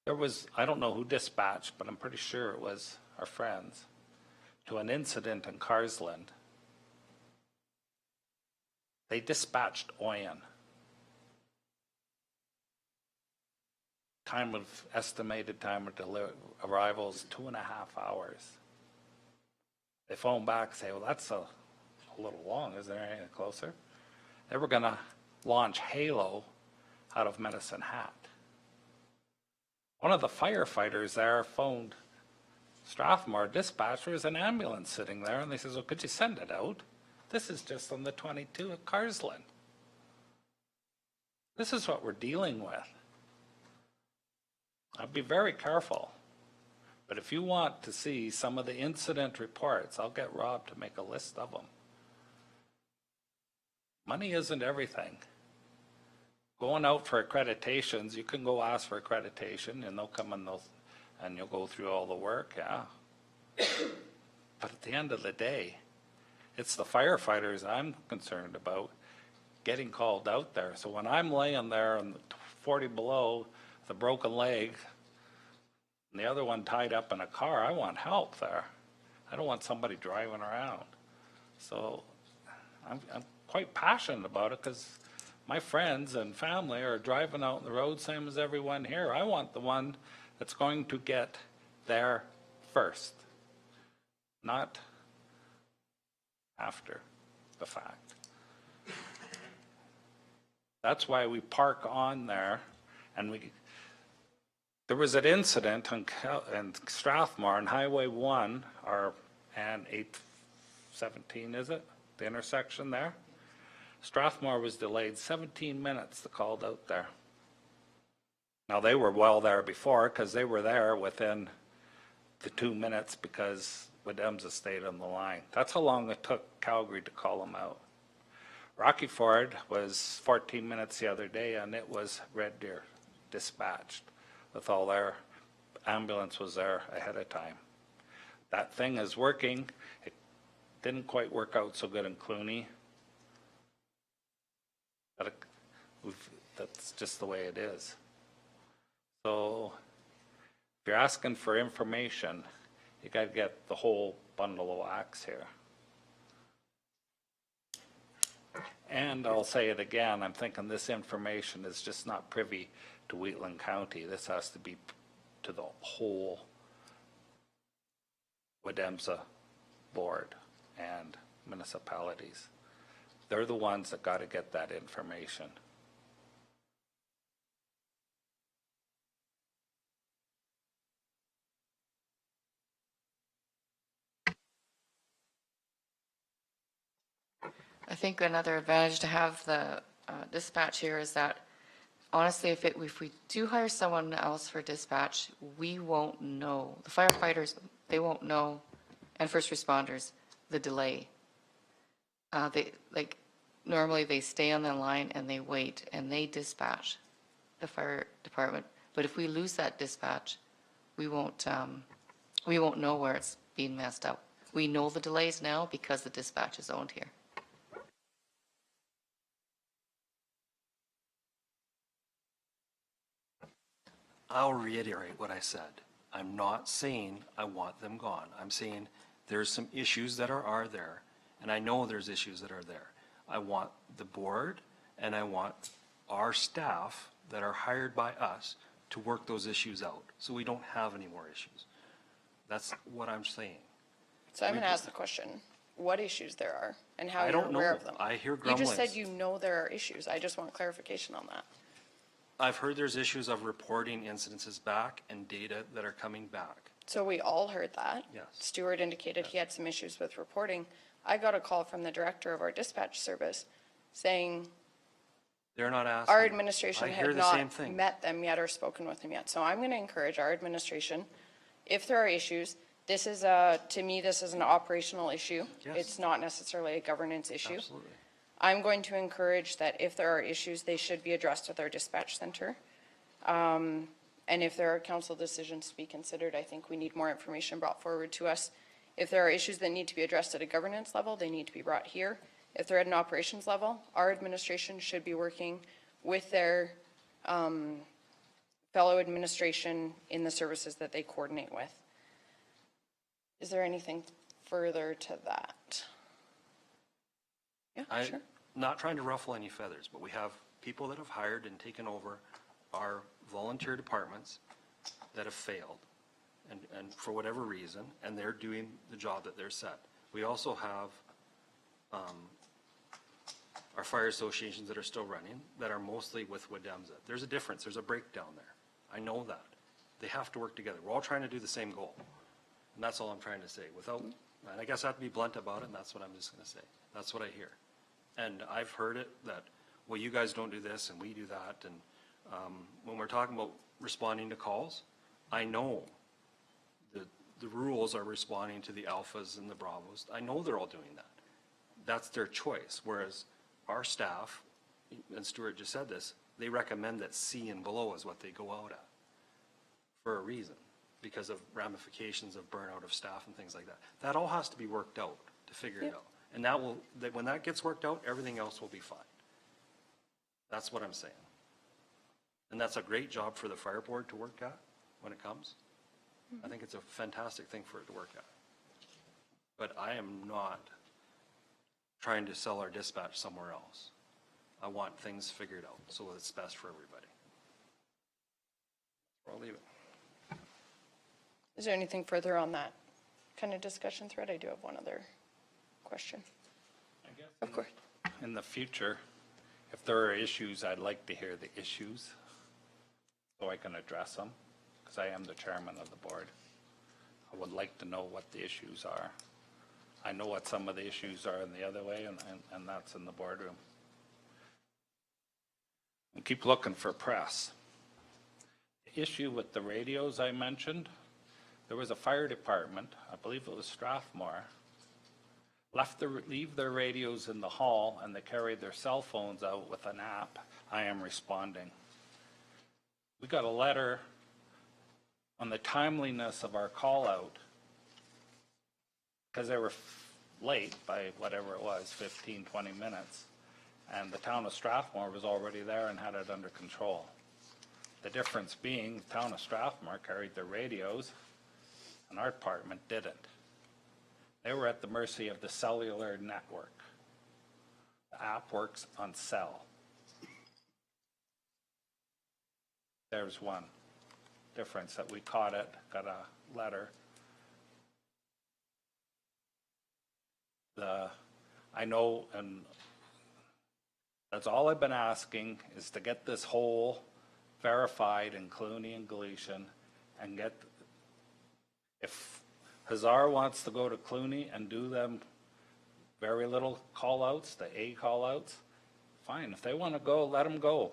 There was, I don't know who dispatched, but I'm pretty sure it was our friends, to an incident in Carsland. They dispatched Oyen. Estimated time of arrival is 2.5 hours. They phone back and say, well, that's a little long. Is there anything closer? They were going to launch Halo out of Medicine Hat. One of the firefighters there phoned Strathmore dispatch. There was an ambulance sitting there, and they says, well, could you send it out? This is just on the 22 at Carsland. This is what we're dealing with. I'll be very careful. But if you want to see some of the incident reports, I'll get Rob to make a list of them. Money isn't everything. Going out for accreditations, you can go ask for accreditation and they'll come and you'll go through all the work, yeah. But at the end of the day, it's the firefighters I'm concerned about getting called out there. So when I'm laying there on 40 below, with a broken leg, and the other one tied up in a car, I want help there. I don't want somebody driving around. So I'm quite passionate about it because my friends and family are driving out on the road, same as everyone here. I want the one that's going to get there first, not after the fact. That's why we park on there, and there was an incident in Strathmore on Highway 1 and 817, is it? The intersection there? Strathmore was delayed 17 minutes, the called out there. Now they were well there before because they were there within the 2 minutes because Wademsa stayed on the line. That's how long it took Calgary to call them out. Rocky Ford was 14 minutes the other day and it was Red Deer dispatched with all their ambulance was there ahead of time. That thing is working. It didn't quite work out so good in Clooney. But that's just the way it is. So if you're asking for information, you got to get the whole bundle of wax here. And I'll say it again, I'm thinking this information is just not privy to Wheatland County. This has to be to the whole Wademsa board and municipalities. They're the ones that got to get that information. I think another advantage to have the dispatch here is that honestly, if we do hire someone else for dispatch, we won't know. The firefighters, they won't know, and first responders, the delay. Normally they stay on the line and they wait and they dispatch the fire department. But if we lose that dispatch, we won't know where it's being messed up. We know the delays now because the dispatch is owned here. I'll reiterate what I said. I'm not saying I want them gone. I'm saying there's some issues that are there, and I know there's issues that are there. I want the board and I want our staff that are hired by us to work those issues out, so we don't have any more issues. That's what I'm saying. So I'm going to ask the question, what issues there are and how I you're don't aware know. of them? I hear You grumblings. just said you know there are issues. I just want clarification on that. I've heard there's issues of reporting incidences back and data that are coming back. So we all heard that. Yes. Stuart indicated he had some issues with reporting. I got a call from the director of our dispatch service saying They're not asking. our administration I hear had the same not thing. met them yet or spoken with them yet. So I'm going to encourage our administration, if there are issues, this is to me, this is an operational issue. Yes. It's not necessarily a governance issue. Absolutely. I'm going to encourage that if there are issues, they should be addressed with our dispatch center. And if there are council decisions to be considered, I think we need more information brought forward to us. If there are issues that need to be addressed at a governance level, they need to be brought here. If they're at an operations level, our administration should be working with their fellow administration in the services that they coordinate with. Is there anything further to that? Yeah, sure. Not trying to ruffle any feathers, but we have people that have hired and taken over our volunteer departments that have failed, and for whatever reason, and they're doing the job that they're set. We also have our fire associations that are still running, that are mostly with Wademza. There's a difference, there's a breakdown there. I know that. They have to work together. We're all trying to do the same goal. And that's all I'm trying to say. Without, and I guess I have to be blunt about it, and that's what I'm just gonna say. That's what I hear. And I've heard it that, well, you guys don't do this and we do that. And when we're talking about responding to calls, I know the rules are responding to the alphas and the bravos. I know they're all doing that. That's their choice. Whereas our staff, and Stuart just said this, they recommend that C and below is what they go out at for a reason, because of ramifications of burnout of staff and things like that. That all has to be worked out to figure it out. And when that gets worked out, everything else will be fine. That's what I'm saying. And that's a great job for the fire board to work at when it comes. I think it's a fantastic thing for it to work at. But I am not trying to sell our dispatch somewhere else. I want things figured out so it's best for everybody. I'll leave it. Is there anything further on that kind of discussion thread? I do have one other question. I guess Of course. in the future, if there are issues, I'd like to hear the issues so I can address them, because I am the chairman of the board. I would like to know what the issues are. I know what some of the issues are in the other way, and that's in the boardroom. And keep looking for press. The issue with the radios I mentioned, there was a fire department, I believe it was Strathmore, leave their radios in the hall and they carried their cell phones out with an app, I am responding. We got a letter on the timeliness of our call out because they were late by whatever it was, 15, 20 minutes. And the town of Strathmore was already there and had it under control. The difference being the town of Strathmore carried their radios and our department didn't. They were at the mercy of the cellular network. The app works on cell. There's one difference that we caught it, got a letter. I know, and that's all I've been asking is to get this whole verified in Clooney and Galicia and get, if Hazar wants to go to Clooney and do them very little call-outs, the A call-outs, fine. If they want to go, let them go.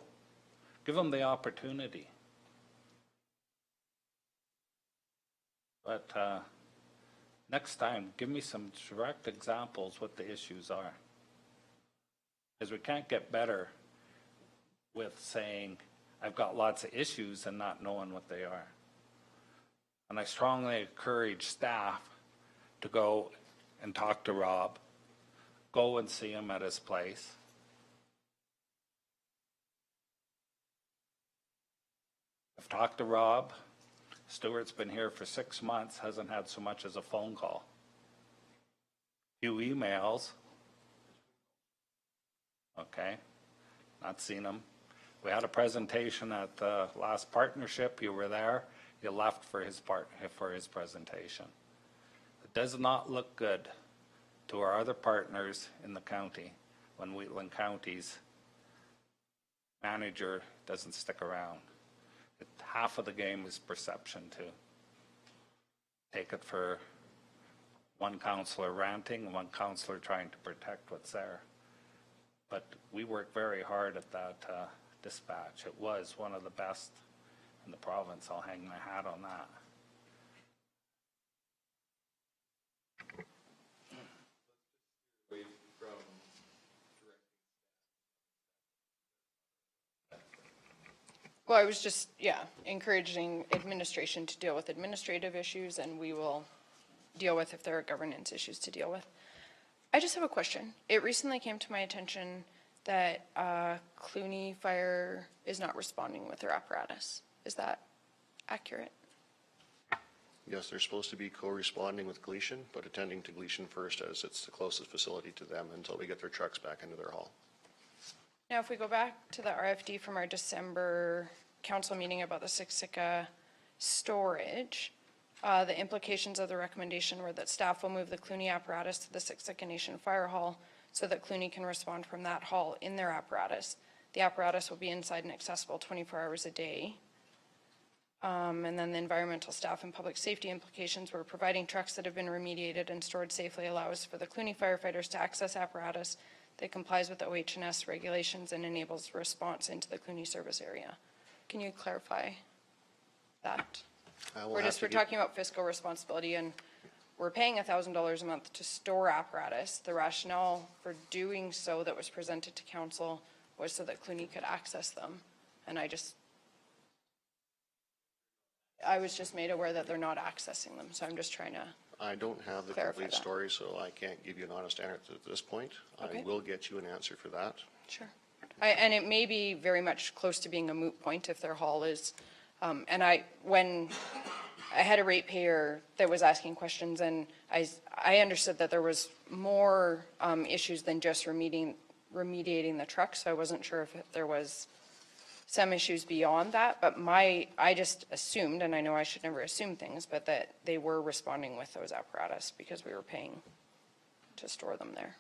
Give them the opportunity. But next time, give me some direct examples what the issues are. Because we can't get better with saying, I've got lots of issues and not knowing what they are. And I strongly encourage staff to go and talk to Rob, go and see him at his place. I've talked to Rob. Stuart's been here for 6 months, hasn't had so much as a phone call. Few emails. Okay, not seen them. We had a presentation at the last partnership. You were there. You left for his presentation. It does not look good to our other partners in the county when Wheatland County's manager doesn't stick around. Half of the game is perception too. Take it for one councillor ranting, one councillor trying to protect what's there. But we worked very hard at that dispatch. It was one of the best in the province. I'll hang my hat on that. Well, I was just, encouraging administration to deal with administrative issues, and we will deal with if there are governance issues to deal with. I just have a question. It recently came to my attention that Clooney Fire is not responding with their apparatus. Is that accurate? Yes, they're supposed to be co-responding with Gleason, but attending to Gleason first as it's the closest facility to them until we get their trucks back into their haul. Now, if we go back to the RFD from our December council meeting about the Siksika storage, the implications of the recommendation were that staff will move the Clooney apparatus to the Siksika Nation Fire Hall so that Clooney can respond from that hall in their apparatus. The apparatus will be inside and accessible 24 hours a day. And then the environmental staff and public safety implications were providing trucks that have been remediated and stored safely allows for the Clooney firefighters to access apparatus that complies with the OH&S regulations and enables response into the Clooney service area. Can you clarify that? We're talking about fiscal responsibility, and we're paying $1,000 a month to store apparatus. The rationale for doing so that was presented to council was so that Clooney could access them. And I was just made aware that they're not accessing them, so I'm just trying to I don't have the clarify complete that. story, so I can't give you an honest answer at this point. Okay. I will get you an answer for that. Sure. And it may be very much close to being a moot point if their hall is, when I had a ratepayer that was asking questions, and I understood that there was more issues than just remediating the truck, so I wasn't sure if there was some issues beyond that, but I just assumed, and I know I should never assume things, but that they were responding with those apparatus because we were paying to store them there.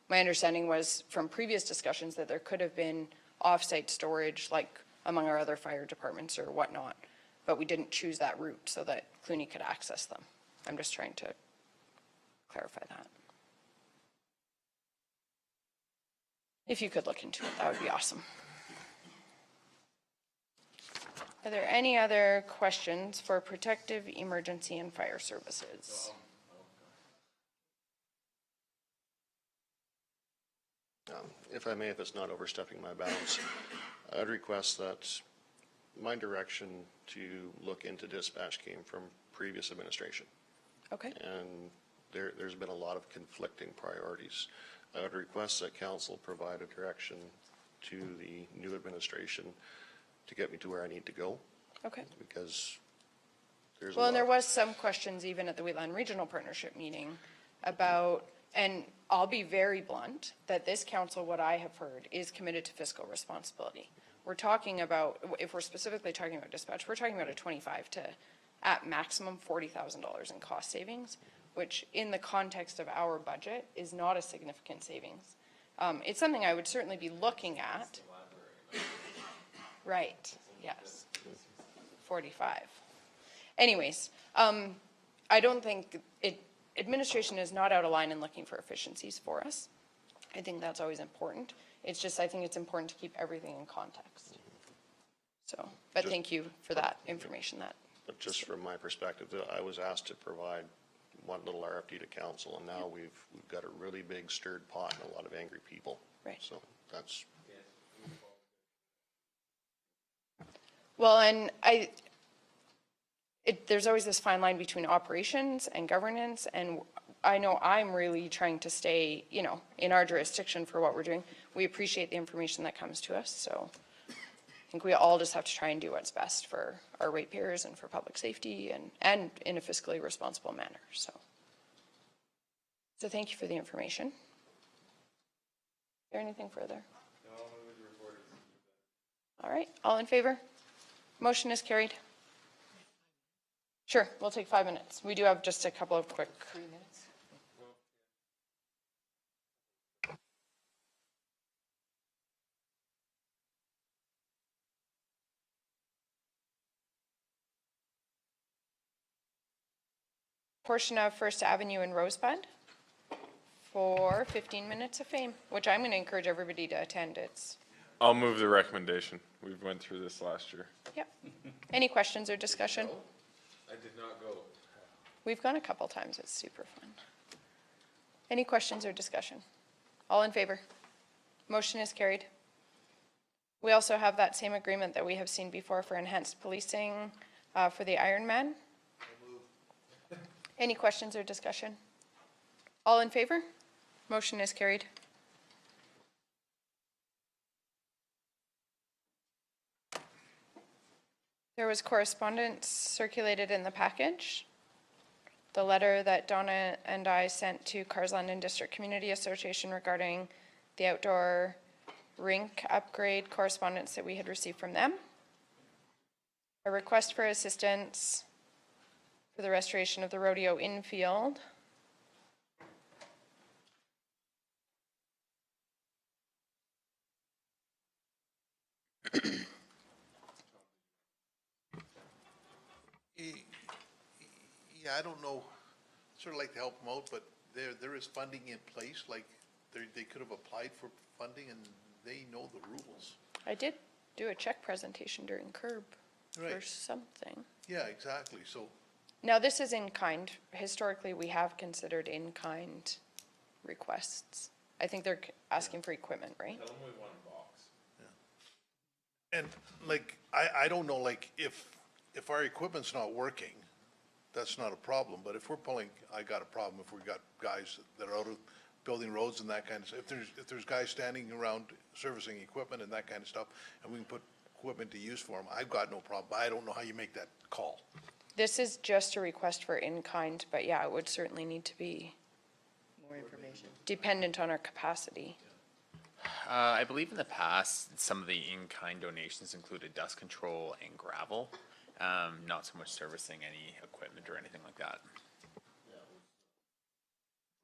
My understanding was from previous discussions that there could have been off-site storage, like among our other fire departments or whatnot, but we didn't choose that route so that Clooney could access them. I'm just trying to clarify that. If you could look into it, that would be awesome. Are there any other questions for protective, emergency, and fire services? If I may, if it's not overstepping my bounds, I'd request that my direction to look into dispatch came from previous administration. Okay. And there's been a lot of conflicting priorities. I would request that council provide a direction to the new administration to get me to where I need to go. Okay. Because there's Well, and there was some questions even at the Wheatland Regional Partnership meeting about, and I'll be very blunt, that this council, what I have heard, is committed to fiscal responsibility. We're talking about, if we're specifically talking about dispatch, we're talking about a 25 to, at maximum, $40,000 in cost savings, which in the context of our budget is not a significant savings. It's something I would certainly be looking at. Right, yes. 45. Anyways, I don't think administration is not out of line in looking for efficiencies for us. I think that's always important. It's just, I think it's important to keep everything in context. So, but thank you for that information. But just from my perspective, I was asked to provide one little RFD to council, and now we've got a really big stirred pot and a lot of angry people. Right. So that's. Well, and there's always this fine line between operations and governance, and I know I'm really trying to stay, you know, in our jurisdiction for what we're doing. We appreciate the information that comes to us, so I think we all just have to try and do what's best for our ratepayers and for public safety and in a fiscally responsible manner, so. So thank you for the information. Is there anything further? All right, all in favor? Motion is carried. Sure, we'll take 5 minutes. We do have just a couple of quick. 3 minutes. Portion of First Avenue in Rosebud for 15 minutes of fame, which I'm going to encourage everybody to attend. It's, I'll move the recommendation. We went through this last year. yep. Any questions or discussion? I did not go. We've gone a couple times. It's super fun. Any questions or discussion? All in favor? Motion is carried. We also have that same agreement that we have seen before for enhanced policing for the Ironman. Any questions or discussion? All in favor? Motion is carried. There was correspondence circulated in the package. The letter that Donna and I sent to Carsland and District Community Association regarding the outdoor rink upgrade correspondence that we had received from them. A request for assistance for the restoration of the rodeo infield. Yeah, I don't know, sort of like to help them out, but there is funding in place, like they could have applied for funding and they know the rules. I did do a check presentation during CURB for Right. something. Yeah, exactly, so, Now, this is in kind. Historically, we have considered in kind requests. I think they're asking for equipment, right? Only one box. and like, I don't know, like, if our equipment's not working, that's not a problem, but if we're pulling, I got a problem if we got guys that are out of building roads and that kind of stuff. If there's guys standing around servicing equipment and that kind of stuff, and we can put equipment to use for them, I've got no problem, but I don't know how you make that call. This is just a request for in kind, but yeah, it would certainly need to be More information. dependent on our capacity. I believe in the past, some of the in-kind donations included dust control and gravel, not so much servicing any equipment or anything like that.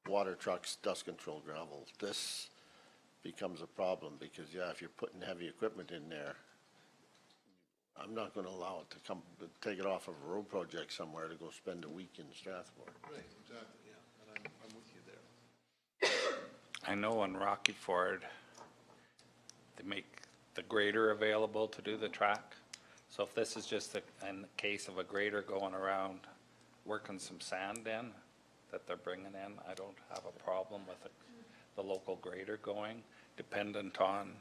Water trucks, dust control gravel, this becomes a problem because, yeah, if you're putting heavy equipment in there, I'm not gonna allow it to come, take it off of a road project somewhere to go spend a week in Strathmore. Right, exactly, yeah, and I'm with you there. I know on Rocky Ford, they make the grader available to do the track. So if this is just a case of a grader going around working some sand in that they're bringing in, I don't have a problem with it. The local grader going, dependent on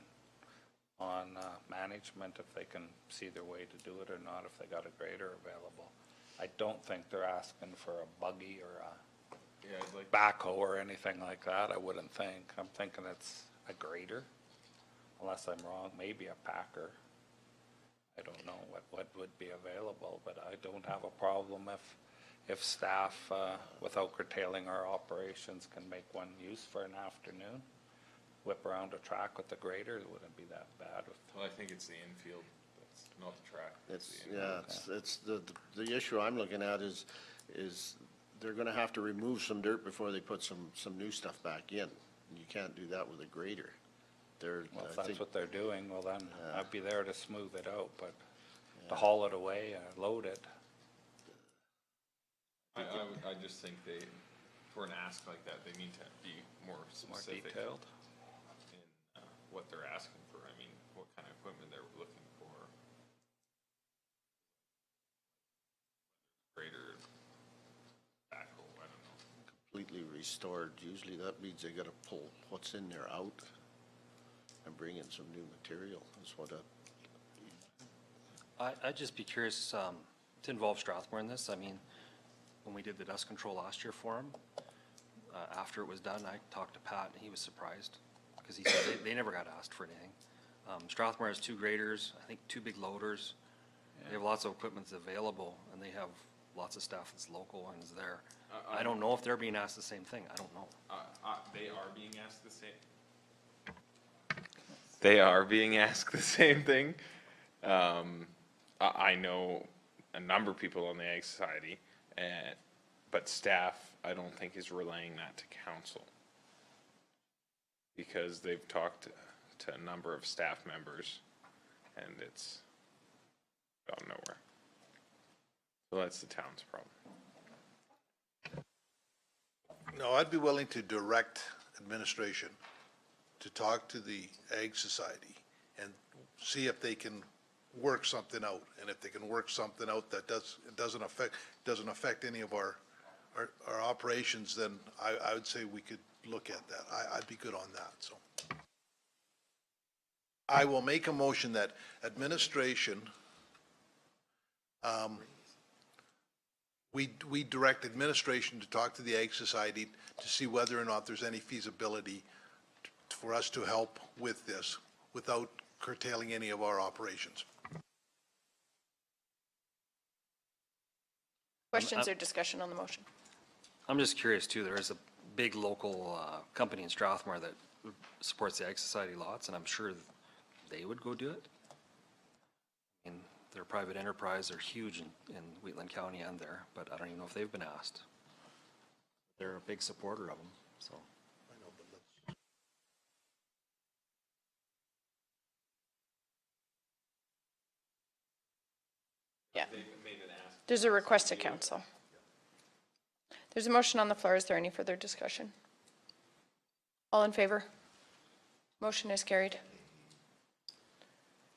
management, if they can see their way to do it or not, if they got a grader available. I don't think they're asking for a buggy or a backhoe or anything like that, I wouldn't think. I'm thinking it's a grader, unless I'm wrong, maybe a packer. I don't know what would be available, but I don't have a problem if staff, without curtailing our operations, can make one use for an afternoon. Whip around a track with the grader, it wouldn't be that bad. Well, I think it's the infield, that's not the track. It's, yeah, it's the issue I'm looking at is they're gonna have to remove some dirt before they put some new stuff back in. You can't do that with a grader. Well, if that's what they're doing, well then, I'd be there to smooth it out, but to haul it away, load it. I just think for an ask like that, they need to be more specific. Detailed. In what they're asking for, I mean, what kind of equipment they're looking for. Greater backhoe, I don't know. Completely restored, usually that means they gotta pull what's in there out and bring in some new material, is what I'd just be curious, to involve Strathmore in this. I mean, when we did the dust control last year for him, after it was done, I talked to Pat and he was surprised because he said they never got asked for anything. Strathmore has 2 graders, I think 2 big loaders. They have lots of equipment that's available and they have lots of staff that's local and is there. I don't know if they're being asked the same thing. I don't know. They are being asked the same. They are being asked the same thing. I know a number of people on the Ag Society, but staff, I don't think is relaying that to council. Because they've talked to a number of staff members and it's gone nowhere. So that's the town's problem. No, I'd be willing to direct administration to talk to the Ag Society and see if they can work something out. And if they can work something out that doesn't affect any of our operations, then I would say we could look at that. I'd be good on that, so. I will make a motion that administration, we direct administration to talk to the Ag Society to see whether or not there's any feasibility for us to help with this without curtailing any of our operations. Questions or discussion on the motion? I'm just curious too, there is a big local company in Strathmore that supports the Ag Society lots, and I'm sure they would go do it. I mean, they're a private enterprise, they're huge in Wheatland County and there, but I don't even know if they've been asked. They're a big supporter of them, so. Yeah. There's a request to council. There's a motion on the floor. Is there any further discussion? All in favor? Motion is carried.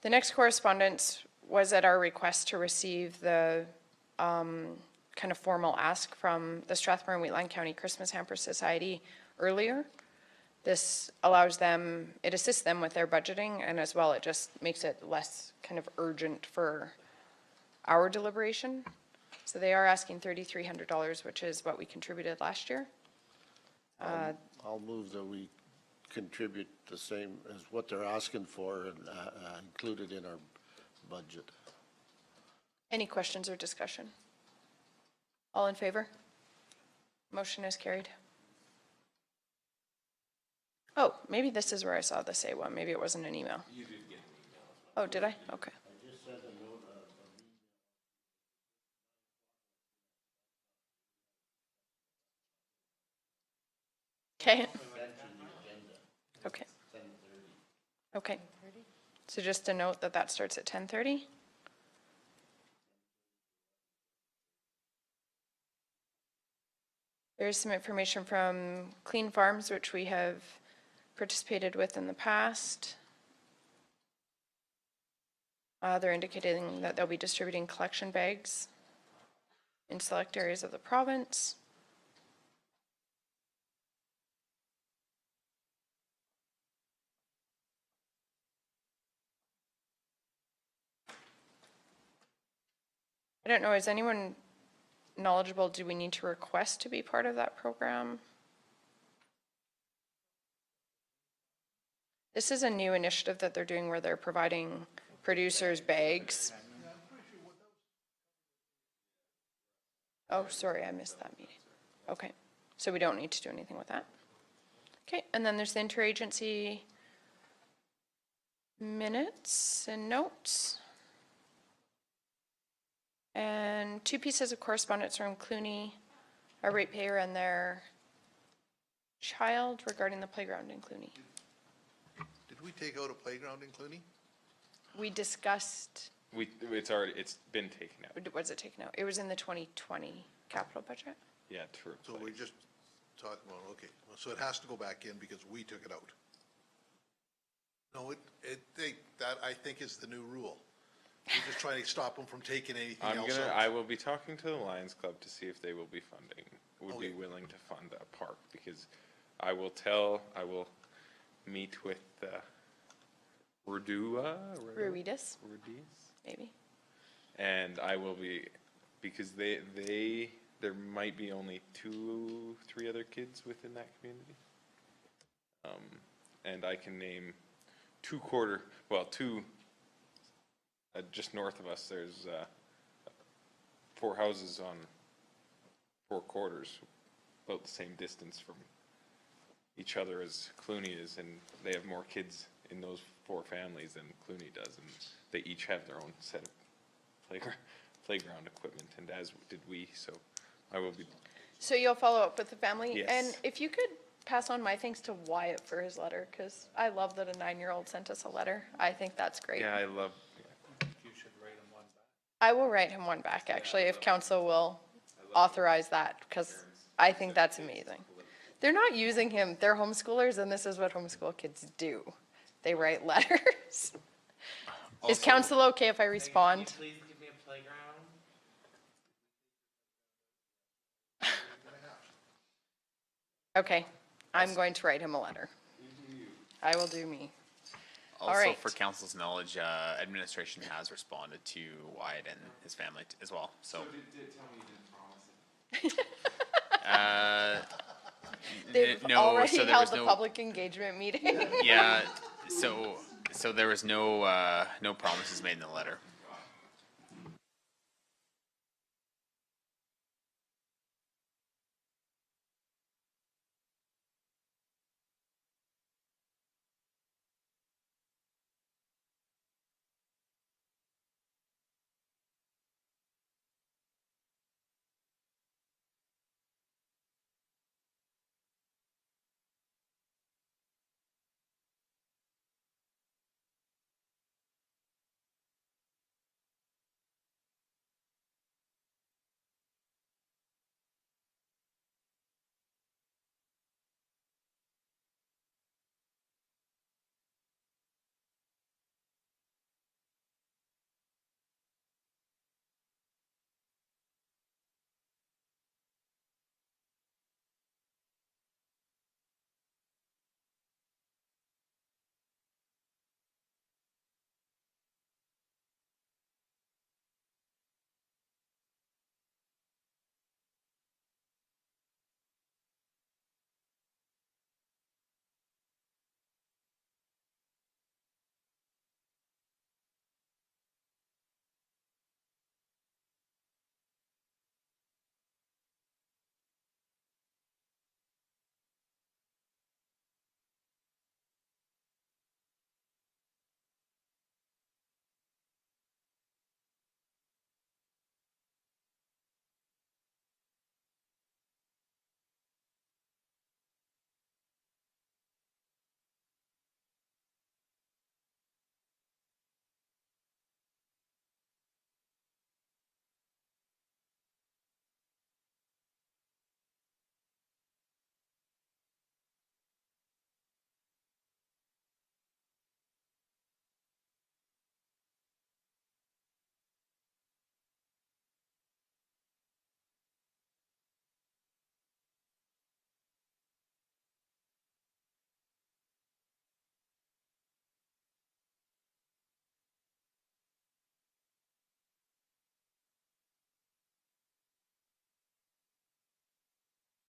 The next correspondence was at our request to receive the kind of formal ask from the Strathmore and Wheatland County Christmas Hamper Society earlier. This allows them, it assists them with their budgeting, and as well, it just makes it less kind of urgent for our deliberation. So they are asking $3,300, which is what we contributed last year. I'll move that we contribute the same as what they're asking for and include it in our budget. Any questions or discussion? All in favor? Motion is carried. Oh, maybe this is where I saw the say one. Maybe it wasn't an email. You did get an email. Oh, did I? Okay. I just sent a note Okay. Okay. Okay. So just a note that that starts at 10:30. There's some information from Clean Farms, which we have participated with in the past. They're indicating that they'll be distributing collection bags in select areas of the province. I don't know, is anyone knowledgeable, do we need to request to be part of that program? This is a new initiative that they're doing where they're providing producers bags. Oh, sorry, I missed that meeting. Okay, so we don't need to do anything with that. Okay, and then there's the interagency minutes and notes. And two pieces of correspondence from Cluny, a ratepayer and their child regarding the playground in Cluny. Did we take out a playground in Cluny? We discussed, It's been taken out. was it taken out? It was in the 2020 capital budget? Yeah, true. So we just talked about, okay, well, so it has to go back in because we took it out. No, that I think is the new rule. We're just trying to stop them from taking anything else out. I will be talking to the Lions Club to see if they will be be willing to fund that park, because I will meet with Ruidis, Ruidis, maybe. and I will be because there might be only 2, 3 other kids within that community. And I can name two, just north of us, there's 4 houses on 4 quarters, about the same distance from each other as Clooney is, and they have more kids in those 4 families than Clooney does, and they each have their own set of playground equipment, and as did we, so I will be. So you'll follow up with the family? Yes. And if you could pass on my thanks to Wyatt for his letter, because I love that a 9-year-old sent us a letter. I think that's great. Yeah, I love, I will write him one back, actually, if council will authorize that, because I think that's amazing. They're not using him, they're homeschoolers, and this is what homeschool kids do. They write letters. Is council okay if I respond? Please give me a playground. Okay, I'm going to write him a letter. I will do me. All Also, right. for council's knowledge, administration has responded to Wyatt and his family as well, so. They've No, already so there held was the no- public engagement meeting. Yeah, so there was no promises made in the letter.